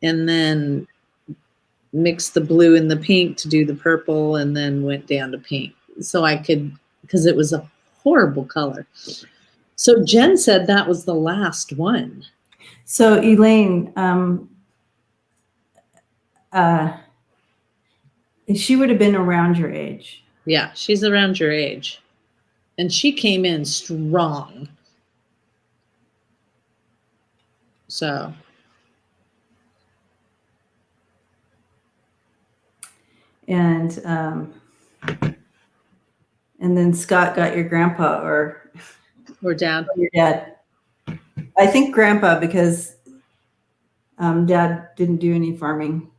and then mixed the blue and the pink to do the purple, and then went down to pink. So I could, because it was a horrible color. So Jen said that was the last one. So Elaine, she would have been around your age. Yeah, she's around your age. And she came in strong. So. And And then Scott got your grandpa or Dad. your dad. I think grandpa because dad didn't do any farming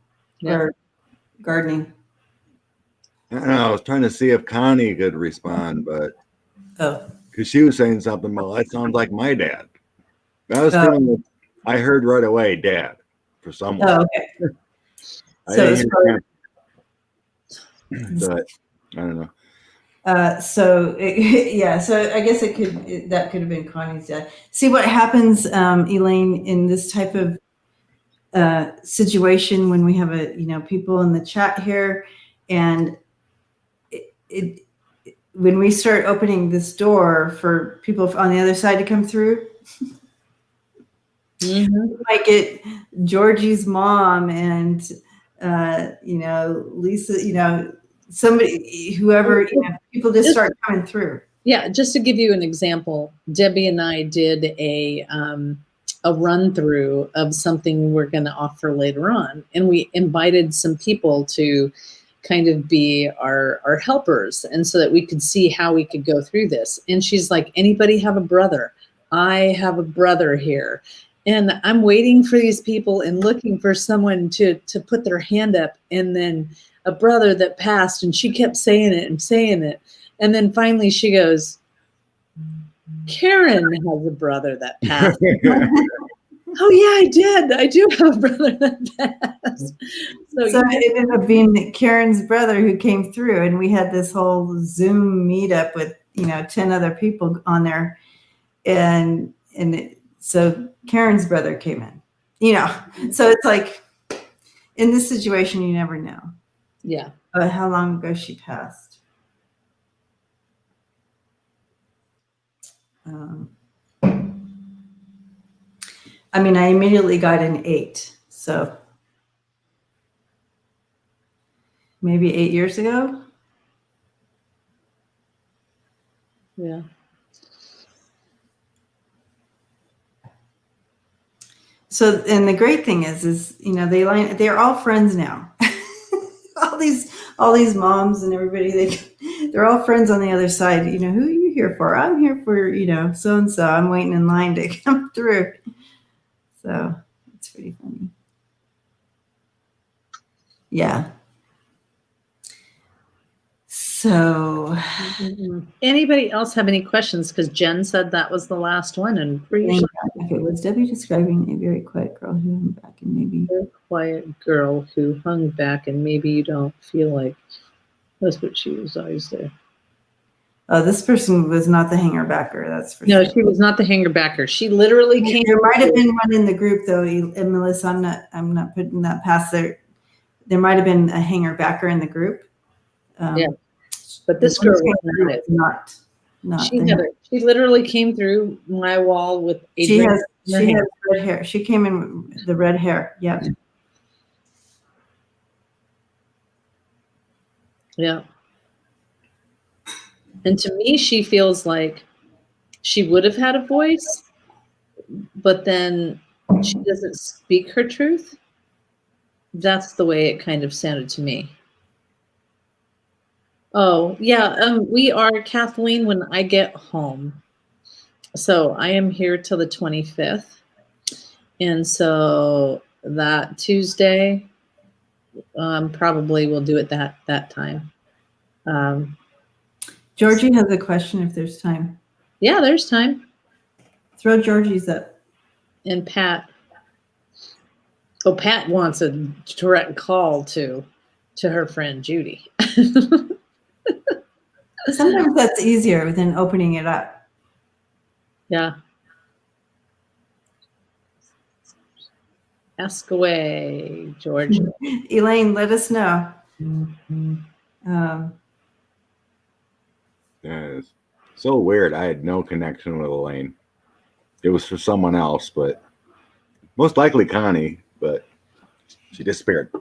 or gardening. I don't know. I was trying to see if Connie could respond, but Oh, because she was saying something, well, that sounds like my dad. I was feeling that I heard right away, dad, for someone. oh, okay. I So didn't it's hear but I don't know. so I guess that could have been Connie's dad. See what happens, Elaine, in this type of situation when we have people in the chat here, and when we start opening this door for people on the other side to come through, we might get Georgie's mom and Lisa, somebody, whoever, people just start coming through. Yeah, just to give you an example, Debbie and I did a run through of something we're going to offer later on, and we invited some people to kind of be our helpers, and so that we could see how we could go through this. And she's like, anybody have a brother? I have a brother here. And I'm waiting for these people and looking for someone to put their hand up, and then a brother that passed, and she kept saying it and saying it. And then finally she goes, Karen has a brother that passed. Oh yeah, I did. I do have a brother that passed. So it ended up being Karen's brother who came through, and we had this whole Zoom meetup with 10 other people on there, so Karen's brother came in. So it's like in this situation you never know. Yeah. How long ago she passed? I immediately got an 8, so maybe 8 years ago. Yeah. So, and the great thing is they're all friends now. all these moms and everybody, they're all friends on the other side. Who are you here for? I'm here for, so and so. I'm waiting in line to come through. So it's pretty funny. Yeah. So anybody else have any questions? Because Jen said that was the last one, and okay, was Debbie describing a very quiet girl who hung back and maybe quiet girl who hung back and maybe you don't feel like that's what she was always there. Oh, this person was not the hanger backer. That's for no, sure. She was not the hanger backer. She literally came. There might have been one in the group though, and Melissa. I'm not putting that past there. There might have been a hanger backer in the group. Yeah, but this girl was not. She literally came through my wall with a. She has red hair. She came in with the red hair. Yep. Yeah. And to me, she feels like she would have had a voice, but then she doesn't speak her truth. That's the way it kind of sounded to me. Oh, yeah. We are, Kathleen, when I get home. So I am here till the 25th. And so that Tuesday, probably we'll do it that time. Georgie has a question if there's time. Yeah, there's time. Throw Georgie's up. And Pat. Oh, Pat wants a direct call to her friend Judy. Sometimes that's easier than opening it up. Yeah. Ask away, George. Elaine, let us know. That is so weird. I had no connection with Elaine. It was for someone else, but most likely Connie, but she disappeared.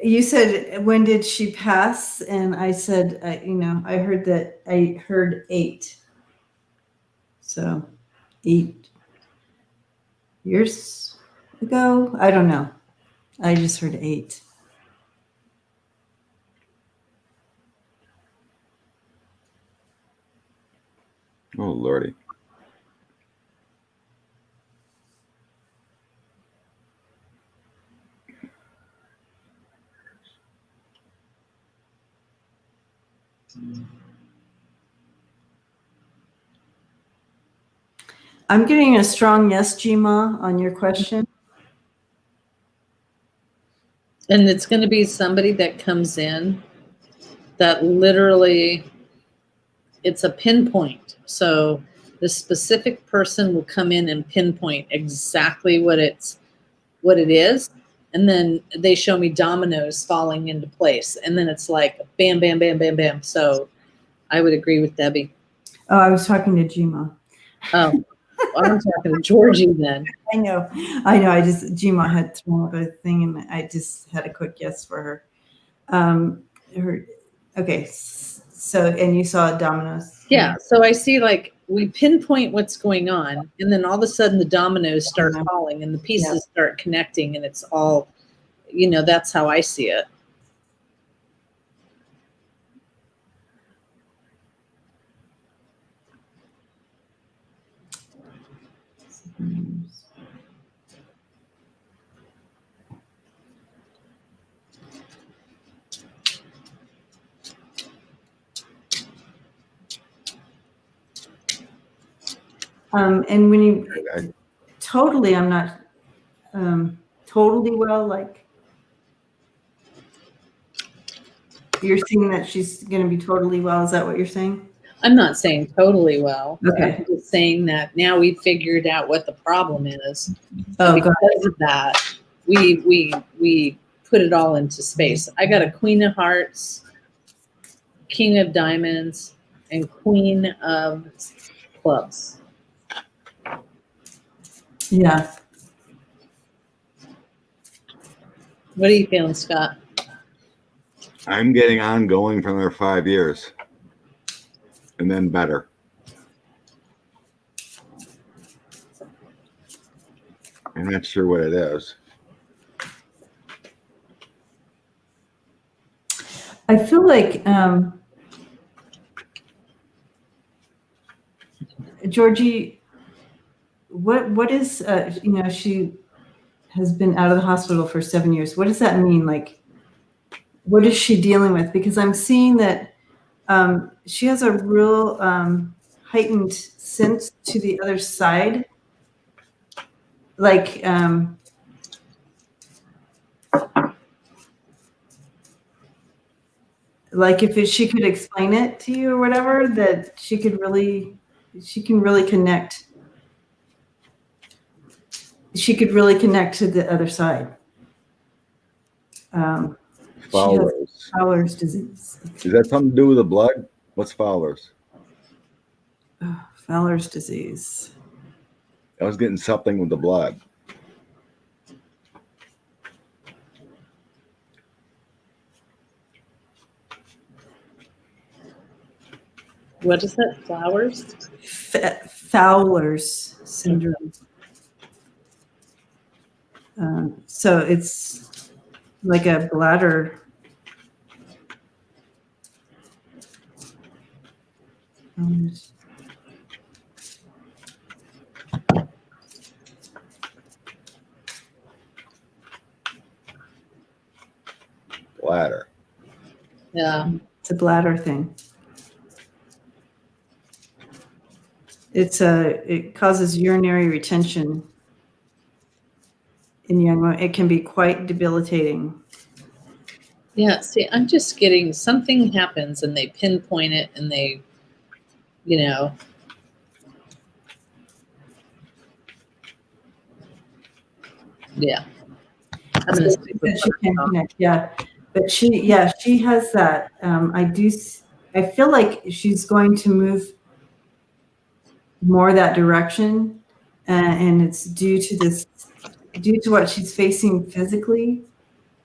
You said, when did she pass? And I said, I heard 8. So 8 years ago. I don't know. I just heard 8. Oh, Lordy. I'm getting a strong yes, Gma, on your question. And it's going to be somebody that comes in that literally, it's a pinpoint. So the specific person will come in and pinpoint exactly what it is. And then they show me dominoes falling into place. And then it's like bam, bam, bam, bam, bam. So I would agree with Debbie. Oh, I was talking to Gma. Oh, I'm talking to Georgie then. I know. Gma had thrown up a thing, and I just had a quick yes for her. Okay. So, and you saw dominoes. Yeah. So I see like we pinpoint what's going on, and then all of a sudden the dominoes start falling and the pieces start connecting, and it's all, that's how I see it. And when you totally, I'm not totally well, like you're saying that she's going to be totally well. Is that what you're saying? I'm not saying totally well. Okay. I'm just saying that now we've figured out what the problem is. Oh, because of that, we put it all into space. I got a Queen of Hearts, King of Diamonds, and Queen of Clubs. Yeah. What are you feeling, Scott? I'm getting ongoing for another 5 years. And then better. I'm not sure what it is. I feel like Georgie, what is she has been out of the hospital for 7 years. What does that mean? Like, what is she dealing with? Because I'm seeing that she has a real heightened sense to the other side. Like, she could explain it to you or whatever, that she can really connect. She could really connect to the other side. Fowler's. Fowler's disease. Is that something to do with the blood? What's Fowler's? Oh, Fowler's disease. I was getting something with the blood. What is that? Flowers? Fowler's syndrome. So it's like a bladder. Bladder. Yeah. It's a bladder thing. It causes urinary retention in young women. It can be quite debilitating. Yeah. See, I'm just getting something happens and they pinpoint it and they, yeah. I'm gonna stick with She can connect, yeah. But she has that. I feel like she's going to move more that direction, and it's due to what she's facing physically,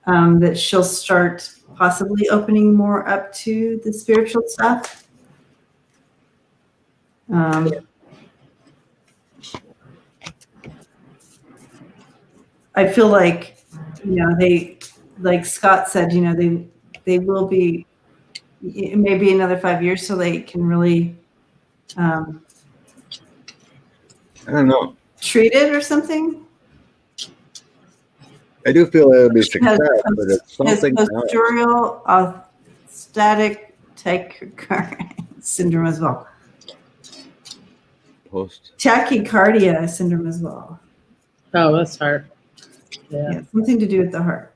that she'll start possibly opening more up to the spiritual stuff. I feel like they, like Scott said, they will be, it may be another 5 years so they can really I don't know. treat it or something. I do feel it'll be Has success, but it's something else. postural static tachycardia syndrome as well. Tachycardia syndrome as well. Oh, that's hard. Yeah. Something to do with the heart.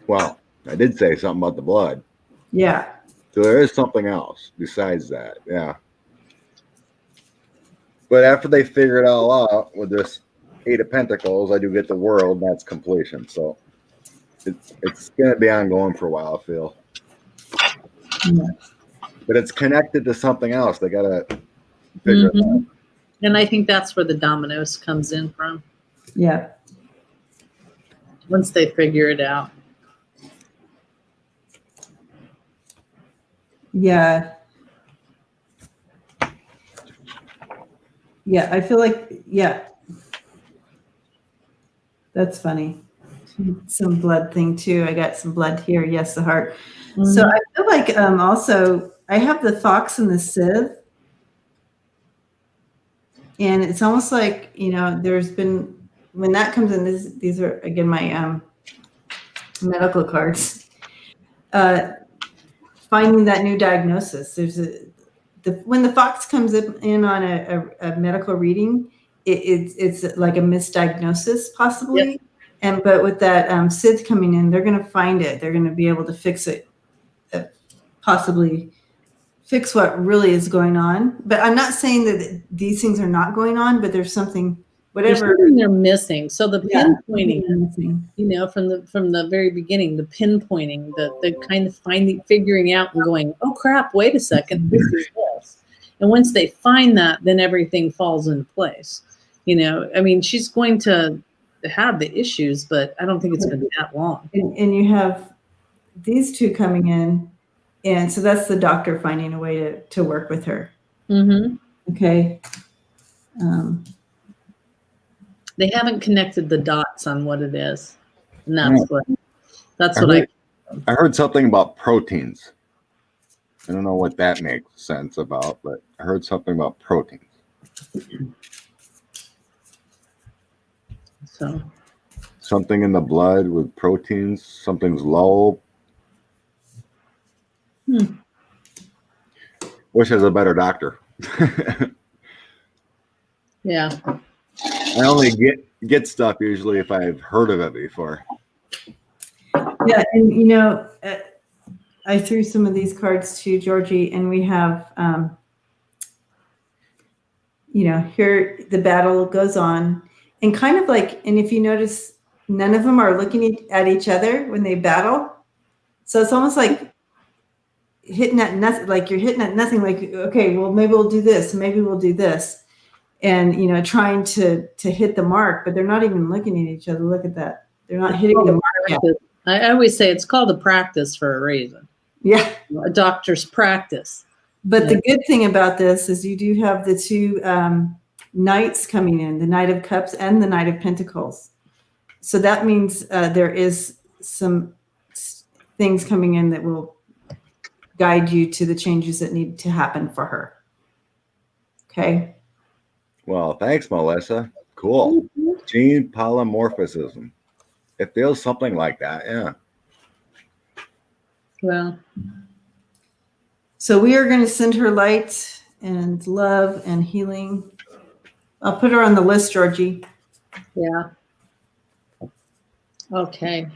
Well, I did say something about the blood. Yeah. So there is something else besides that. Yeah. But after they figure it all out with this 8 of Pentacles, I do get the World, and that's completion. So it's going to be ongoing for a while, I feel. Yeah. But it's connected to something else. They got to figure it out. And I think that's where the dominoes comes in from. Yeah. Once they figure it out. Yeah. Yeah, I feel like, that's funny. Some blood thing too. I got some blood here. Yes, the heart. So I feel like also I have the Fox and the Sieve. And it's almost like, there's been, when that comes in, these are, again, my medical cards. Finding that new diagnosis. When the Fox comes in on a medical reading, it's like a misdiagnosis possibly. Yep. But with that Sith coming in, they're going to find it. They're going to be able to fix it, possibly fix what really is going on. But I'm not saying that these things are not going on, but there's something, whatever. There's something they're missing. So the pinpointing, from the very beginning, the pinpointing, the kind of figuring out and going, oh crap, wait a second, this is this. And once they find that, then everything falls into place. I mean, she's going to have the issues, but I don't think it's going to be that long. And you have these two coming in. And so that's the doctor finding a way to work with her. Okay. They haven't connected the dots on what it is. And that's what I heard something about proteins. I don't know what that makes sense about, but I heard something about proteins. So something in the blood with proteins, something's low. Wish I was a better doctor. Yeah. I only get stuff usually if I've heard of it before. Yeah, and I threw some of these cards to Georgie, and we have, here the battle goes on, and kind of like, and if you notice, none of them are looking at each other when they battle. So it's almost like hitting at nothing, like you're hitting at nothing, like, okay, well, maybe we'll do this, maybe we'll do this. And, trying to hit the mark, but they're not even looking at each other. Look at that. They're not hitting the mark yet. I always say it's called a practice for a reason. Yeah. A doctor's practice. But the good thing about this is you do have the two knights coming in, the Knight of Cups and the Knight of Pentacles. So that means there is some things coming in that will guide you to the changes that need to happen for her. Okay. Well, thanks, Melissa. Cool. Gene polymorphism. It feels something like that, yeah. Well. So we are going to send her light and love and healing. I'll put her on the list, Georgie. Yeah. Okay.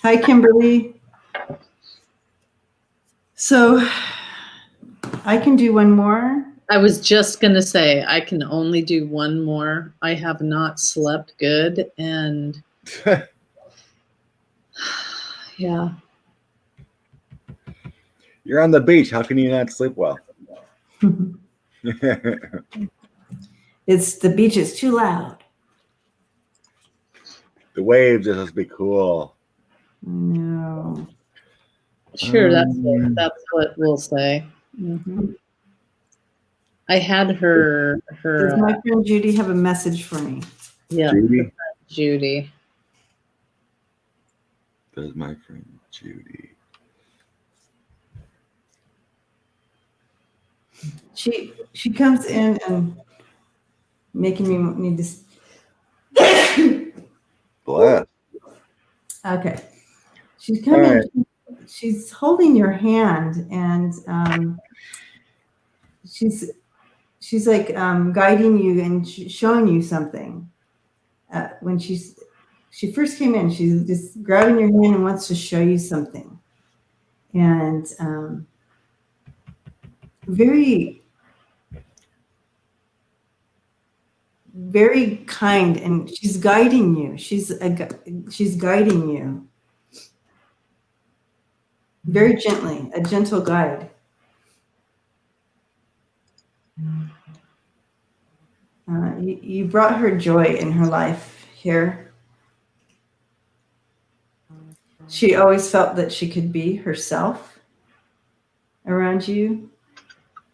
Hi, Kimberly. So I can do one more. I was just going to say, I can only do one more. I have not slept good. And yeah. You're on the beach. How can you not sleep well? It's the beach is too loud. The waves just be cool. No. Sure, that's what we'll say. Mm-hmm. I had her Does my friend Judy have a message for me? yeah, Judy? Judy. Does my friend Judy? She comes in and making me need to. Bless. Okay, she's All coming. right. She's holding your hand, and she's like guiding you and showing you something. When she first came in, she's just grabbing your hand and wants to show you something, and very, very kind, and she's guiding you. She's guiding you very gently, a gentle guide. You brought her joy in her life here. She always felt that she could be herself around you.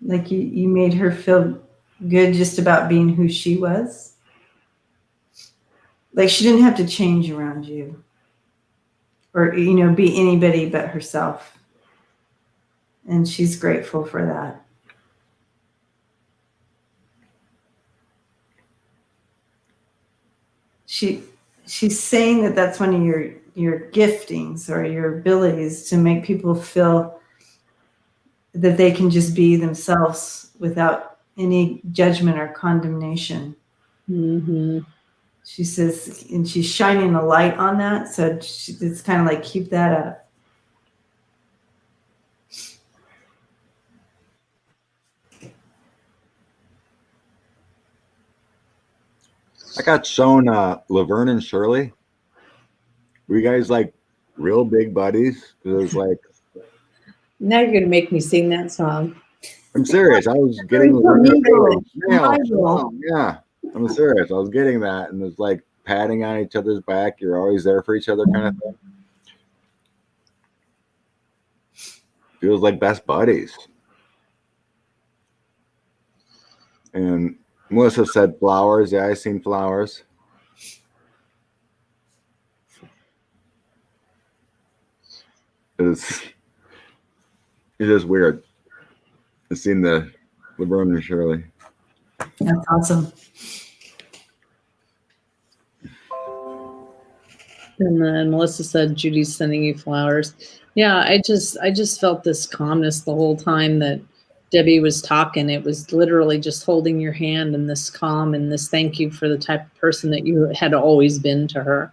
Like you made her feel good just about being who she was. Like she didn't have to change around you or, be anybody but herself. And she's grateful for that. She's saying that that's one of your giftings or your abilities to make people feel that they can just be themselves without any judgment or condemnation. Mm-hmm. She says, and she's shining a light on that. So it's kind of like, keep that up. I got shown Laverne and Shirley. Were you guys like real big buddies? Because it was like, Now you're gonna make me sing that song. I'm serious. I was getting Laverne and Shirley. Michael. Yeah, I'm serious. I was getting that, and it's like patting on each other's back. You're always there for each other, kind of thing. Feels like best buddies. And Melissa said flowers. Yeah, I seen flowers. It's just weird. I seen the Laverne and Shirley. That's awesome. And then Melissa said Judy's sending you flowers. Yeah, I just felt this calmness the whole time that Debbie was talking. It was literally just holding your hand and this calm and this thank you for the type of person that you had always been to her.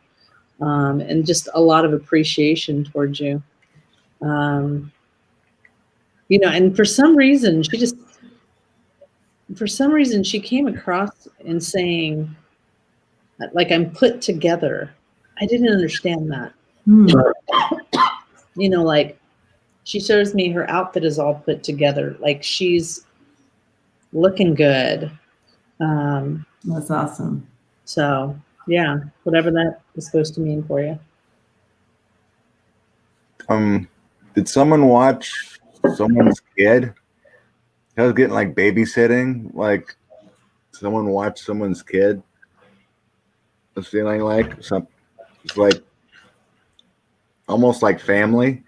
And just a lot of appreciation towards you. And for some reason she came across and saying, like, I'm put together. I didn't understand that. Like she shows me her outfit is all put together. Like she's looking good. That's awesome. So yeah, whatever that is supposed to mean for you. Did someone watch someone's kid? I was getting like babysitting, like someone watched someone's kid. It's feeling like it's like almost like family.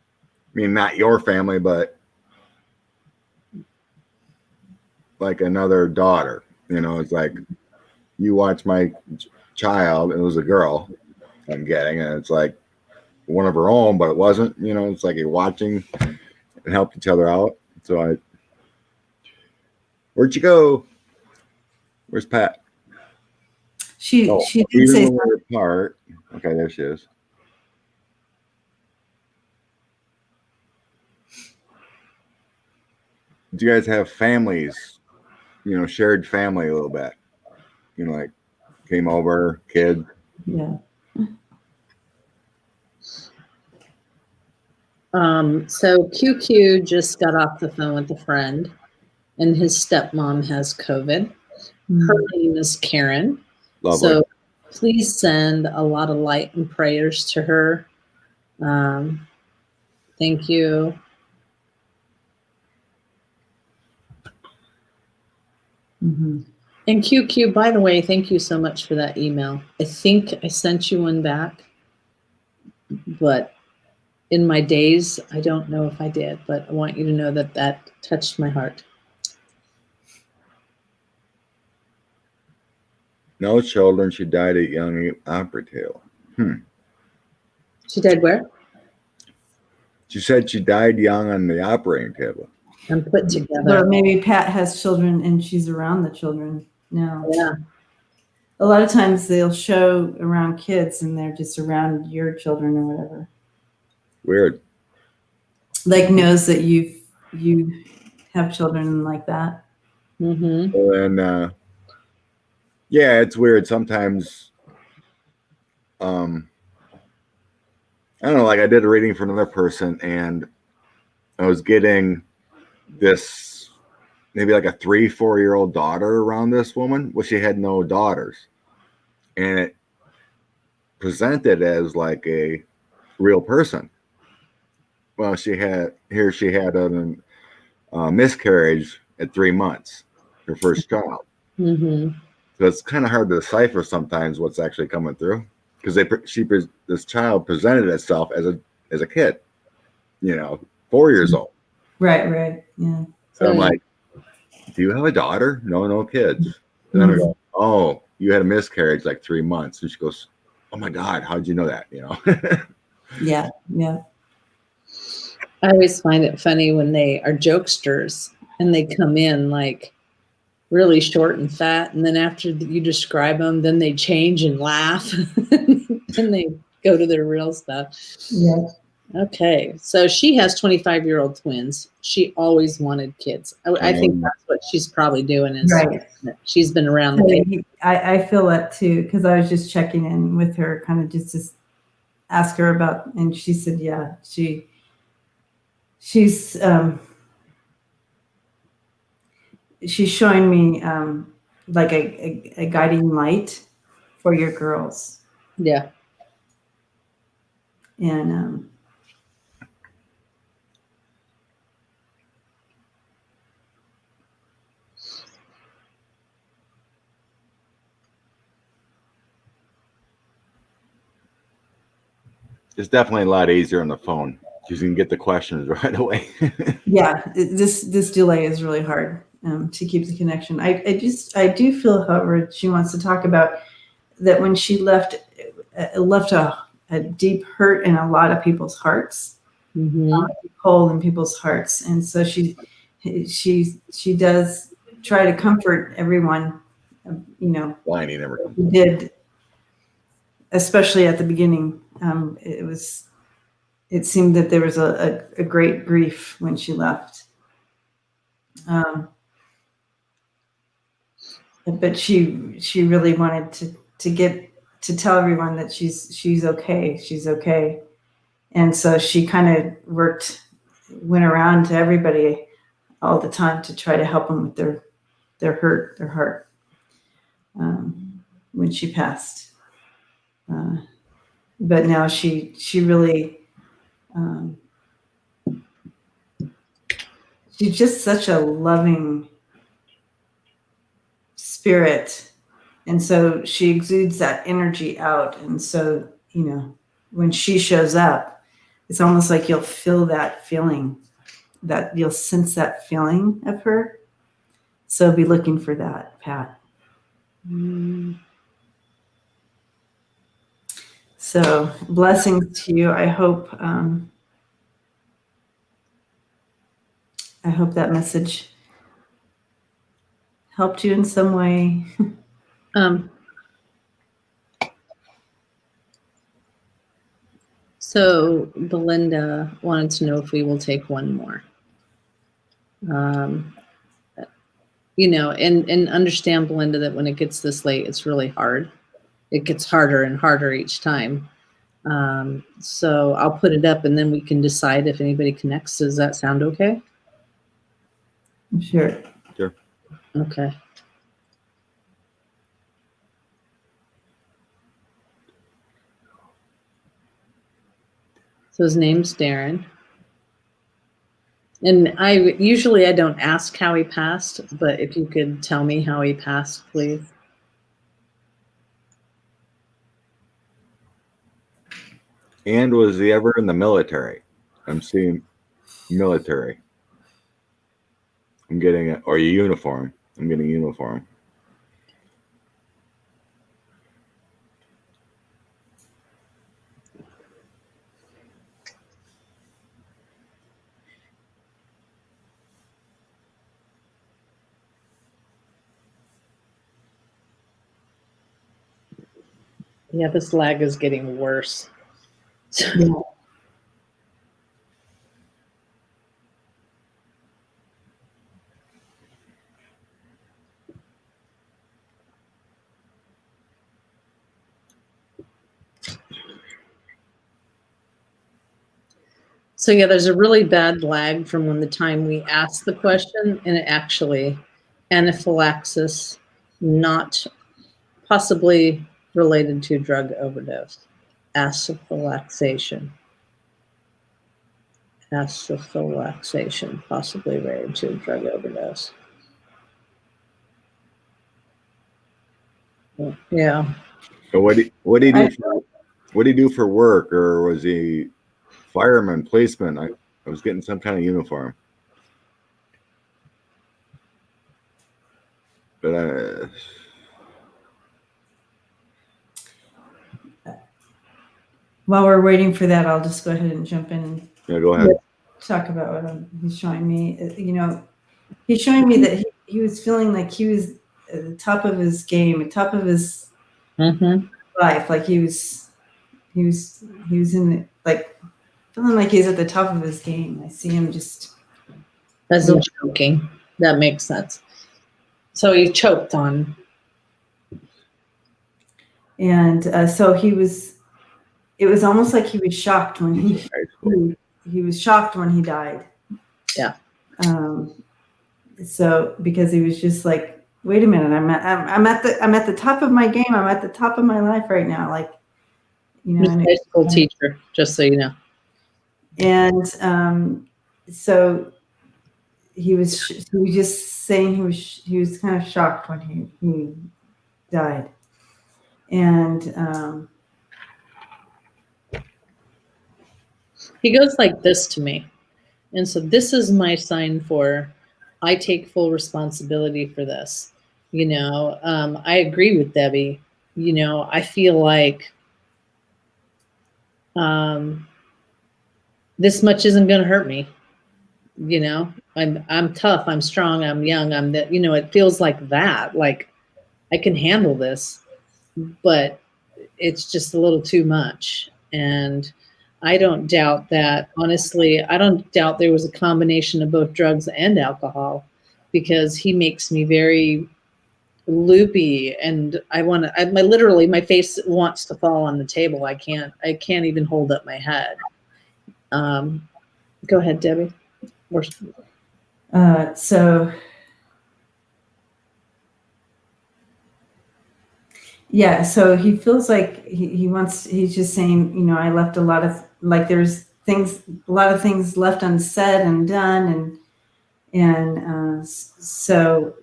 I mean, not your family, but like another daughter. It's like you watch my child. It was a girl. I'm getting, and it's like one of her own, but it wasn't. It's like you're watching and help each other out. So where'd you go? Where's Pat? She did even say when we're apart. Okay, there she is. Do you guys have families? Shared family a little bit. Like came over, kid. Yeah. So QQ just got off the phone with a friend, and his stepmom has COVID. Her name is Karen. Lovely. So please send a lot of light and prayers to her. Thank you. Mhm. And QQ, by the way, thank you so much for that email. I think I sent you one back, but in my days, I don't know if I did, but I want you to know that that touched my heart. No children. She died at young opera table. She died where? She said she died young on the operating table. And put Or together. maybe Pat has children and she's around the children now. Yeah. A lot of times they'll show around kids and they're just around your children or whatever. Weird. Like knows that you have children like that. Mm-hmm. And yeah, it's weird. Sometimes, I don't know, like I did a reading for another person and I was getting this maybe like a 3-4 year old daughter around this woman. Well, she had no daughters. And it presented as like a real person. Well, she had a miscarriage at 3 months, her first child. Mm-hmm. So it's kind of hard to decipher sometimes what's actually coming through because this child presented itself as a kid, 4 years old. Right. Yeah. So I'm like, do you have a daughter? No, no kids. And then I go, oh, you had a miscarriage like 3 months. And she goes, oh my God, how'd you know that? Yeah. I always find it funny when they are jokesters and they come in like really short and fat, and then after you describe them, then they change and laugh, and they go to their real stuff. Yeah. Okay, so she has 25-year-old twins. She always wanted kids. I think that's what she's probably doing is Right. she's been around the baby. I feel that too because I was just checking in with her, kind of just to ask her about, and she said, yeah, she's showing me like a guiding light for your girls, Yeah. and It's definitely a lot easier on the phone because you can get the questions right away. yeah, this delay is really hard to keep the connection. I do feel, however, she wants to talk about that when she left, it left a deep hurt in a lot of people's hearts, Mm-hmm. a deep hole in people's hearts, and so she does try to comfort everyone, Lining never comes. did, especially at the beginning. It seemed that there was a great grief when she left. But she really wanted to get to tell everyone that she's okay. She's okay. And so she kind of went around to everybody all the time to try to help them with their hurt, their heart, when she passed. But now she really, she's just such a loving spirit. And so she exudes that energy out. And so, when she shows up, it's almost like you'll feel that feeling, that you'll sense that feeling of her. So be looking for that, Pat. So blessings to you. I hope that message helped you in some way. So Belinda wanted to know if we will take one more. And understand, Belinda, that when it gets this late, it's really hard. It gets harder and harder each time. So I'll put it up and then we can decide if anybody connects. Does that sound okay? Sure. Sure. Okay. So his name's Darren. And I don't ask how he passed, but if you could tell me how he passed, please. And was he ever in the military? I'm seeing military. I'm getting it, or uniform. I'm getting uniform. Yeah, this lag is getting worse. Yeah. So yeah, there's a really bad lag from when the time we ask the question and it actually anaphylaxis, not possibly related to drug overdose. Aciphylaxation. Aciphylaxation, possibly related to drug overdose. Yeah. So what did he do? What did he do for work, or was he fireman, policeman? I was getting some kind of uniform, but While we're waiting for that, I'll just go ahead and jump in and yeah, go ahead. talk about what he's showing me. He's showing me that he was feeling like he was at the top of his game, at the top of his life. Like he was in it, like feeling like he's at the top of his game. I see him just as in choking. That makes sense. So he choked on. And so he was. It was almost like he was shocked when he was shocked when he died. Yeah. So because he was just like, wait a minute, I'm at the top of my game. I'm at the top of my life right now. Like, High school teacher, just so you know. And so he was just saying he was kind of shocked when he died. And he goes like this to me. And so this is my sign for I take full responsibility for this. I agree with Debbie. I feel like this much isn't going to hurt me. I'm tough. I'm strong. I'm young. It feels like that. Like I can handle this, but it's just a little too much. And I don't doubt that. Honestly, I don't doubt there was a combination of both drugs and alcohol, because he makes me very loopy, and literally my face wants to fall on the table. I can't even hold up my head. Go ahead, Debbie. So yeah, so he feels like he's just saying, I left a lot of, like, there's a lot of things left unsaid and done. And so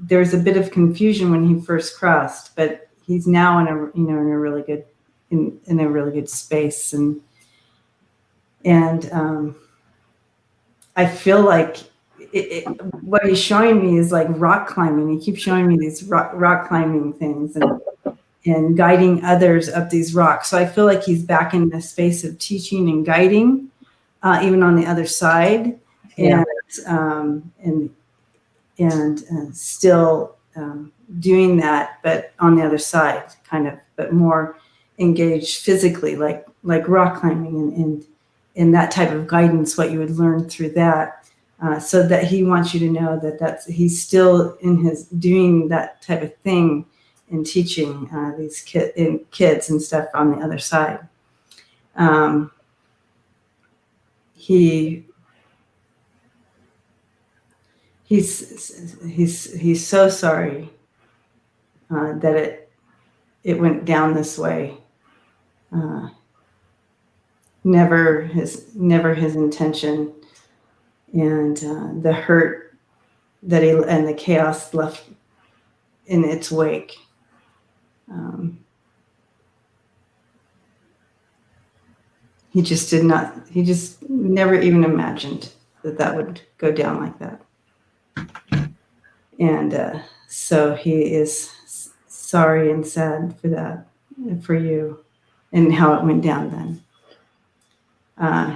there's a bit of confusion when he first crossed, but he's now in a really good, in a really good space. And I feel like what he's showing me is like rock climbing. He keeps showing me these rock climbing things and guiding others up these rocks. So I feel like he's back in the space of teaching and guiding, even on the other side, and still doing that, but on the other side, kind of, but more engaged physically, like rock climbing and that type of guidance, what you would learn through that. So that he wants you to know that he's still in his doing that type of thing and teaching these kids and stuff on the other side. He's so sorry that it went down this way. Never his intention. and the hurt that he and the chaos left in its wake. He just did not. He just never even imagined that that would go down like that. And so he is sorry and sad for that, for you, and how it went down then.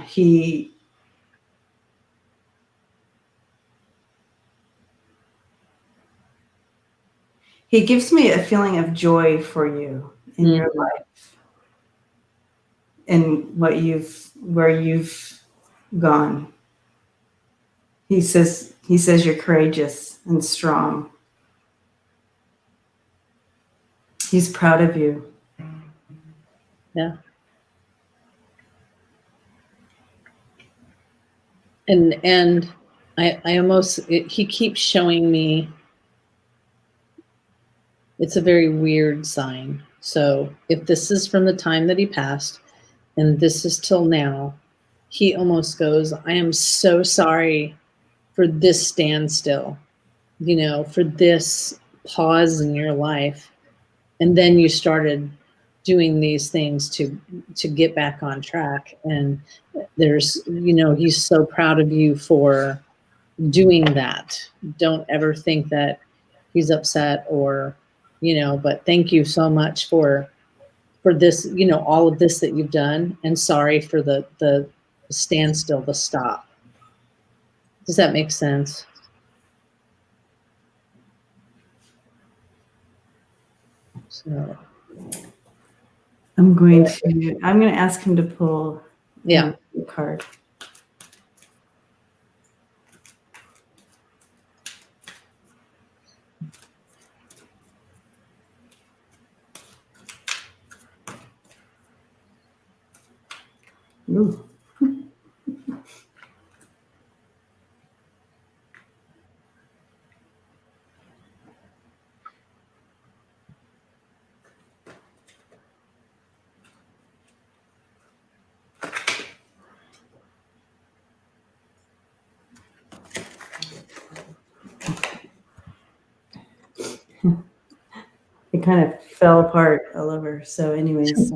He gives me a feeling of joy for you in your life and where you've gone. He says you're courageous and strong. He's proud of you. Yeah. And I almost, he keeps showing me, it's a very weird sign. So if this is from the time that he passed and this is till now, he almost goes, I am so sorry for this standstill, for this pause in your life. And then you started doing these things to get back on track. And there's, he's so proud of you for doing that. Don't ever think that he's upset or, but thank you so much for this, all of this that you've done, and sorry for the standstill, the stop. Does that make sense? So I'm going to ask him to pull the card. Ooh. It kind of fell apart all over. So anyways,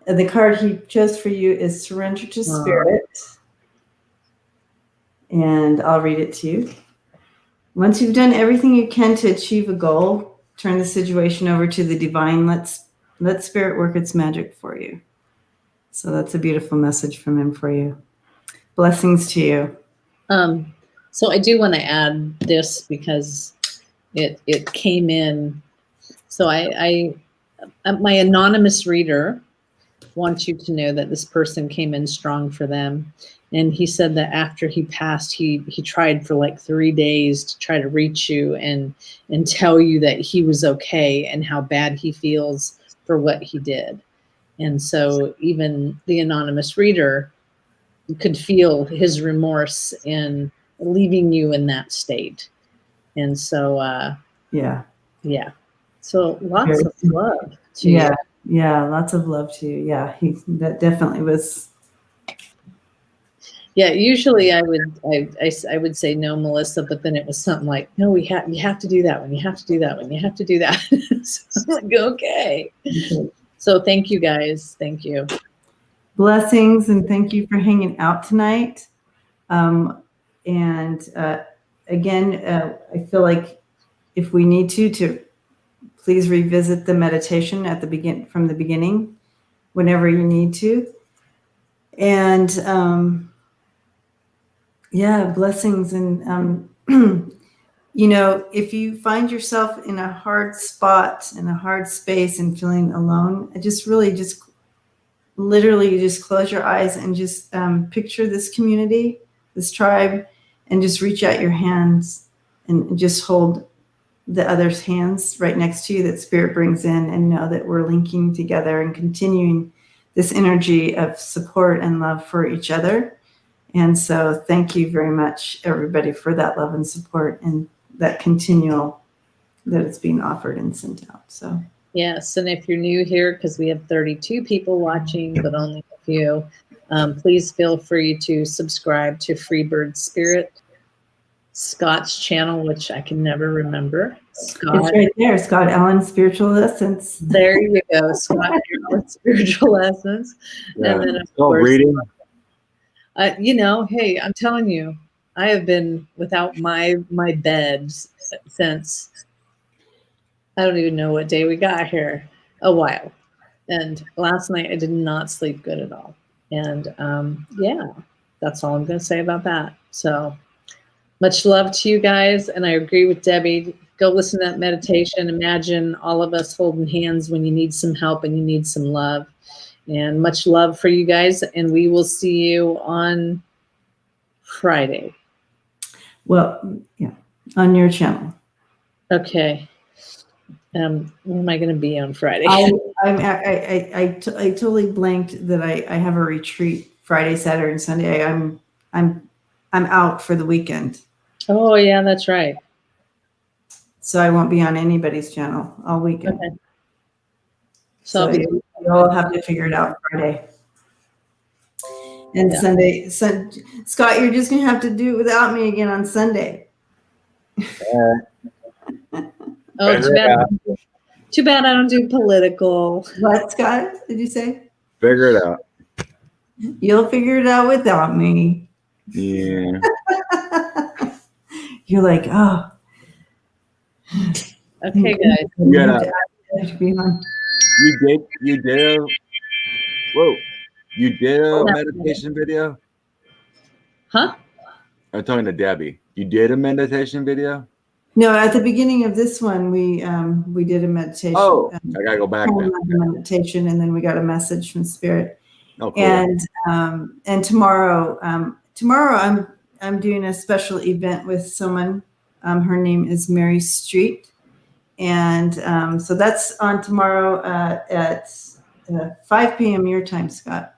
the card he chose for you is Surrender to Spirit. And I'll read it to you. Once you've done everything you can to achieve a goal, turn the situation over to the divine. Let Spirit work its magic for you. So that's a beautiful message from him for you. Blessings to you. So I do want to add this because it came in. So I my anonymous reader wants you to know that this person came in strong for them. And he said that after he passed, he tried for like 3 days to try to reach you and tell you that he was okay and how bad he feels for what he did. And so even the anonymous reader could feel his remorse in leaving you in that state. And so, yeah. So lots of love to you. Yeah, lots of love to you. Yeah, that definitely was. Yeah, usually I would say no, Melissa, but then it was something like, no, you have to do that one. You have to do that one. You have to do that. So I'm like, okay. So thank you guys. Thank you. Blessings, and thank you for hanging out tonight. And again, I feel like if we need to please revisit the meditation from the beginning, whenever you need to. And blessings. And if you find yourself in a hard spot, in a hard space, and feeling alone, literally just close your eyes and just picture this community, this tribe, and just reach out your hands and just hold the other's hands right next to you that Spirit brings in, and know that we're linking together and continuing this energy of support and love for each other. And so thank you very much, everybody, for that love and support and that continual that it's being offered and sent out. So yes, and if you're new here, because we have 32 people watching, but only a few, Please feel free to subscribe to Freebird Spirit, Scott's channel, which I can never remember. Scott. It's right there, Scott Allen Spiritual Essence. There you go, Scott Allen Spiritual Essence. Yeah. And then, of Still course, reading. you know, hey, I'm telling you, I have been without my bed since I don't even know what day we got here, a while. And last night I did not sleep good at all. And yeah, that's all I'm going to say about that. So much love to you guys. And I agree with Debbie. Go listen to that meditation. Imagine all of us holding hands when you need some help and you need some love. And much love for you guys. And we will see you on Friday. Well, yeah, on your channel. Okay. Where am I going to be on Friday? I totally blanked that I have a retreat Friday, Saturday, and Sunday. I'm out for the weekend. Oh yeah, that's right. So I won't be on anybody's channel all weekend. Okay. So you'll have to figure it out Friday. And Yeah. Sunday, Scott, you're just gonna have to do it without me again on Sunday. Oh, too bad I don't do political. What, Scott? Did you say? Figure it out. You'll figure it out without me. Yeah. You're like, oh. Okay, guys. Yeah. You did a meditation video? Huh? I'm talking to Debbie. You did a meditation video? No, at the beginning of this one, we did a meditation. Oh, I gotta go back then. Meditation, and then we got a message from Spirit. Oh, cool. And tomorrow I'm doing a special event with someone. Her name is Mary Street, and so that's on tomorrow at 5 p.m. your time, Scott.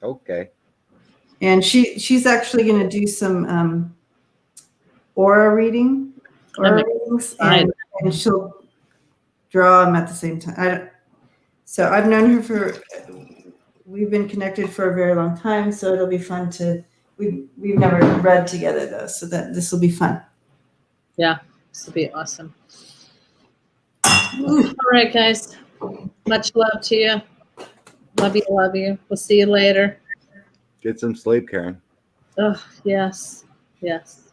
Okay. And she's actually going to do some aura readings, and she'll draw them at the same time. So I've known her we've been connected for a very long time, so it'll be fun we've never read together though, so that this will be fun. Yeah, this will be awesome. All right, guys. Much love to you. Love you, love you. We'll see you later. Get some sleep, Karen. Oh, yes. Yes.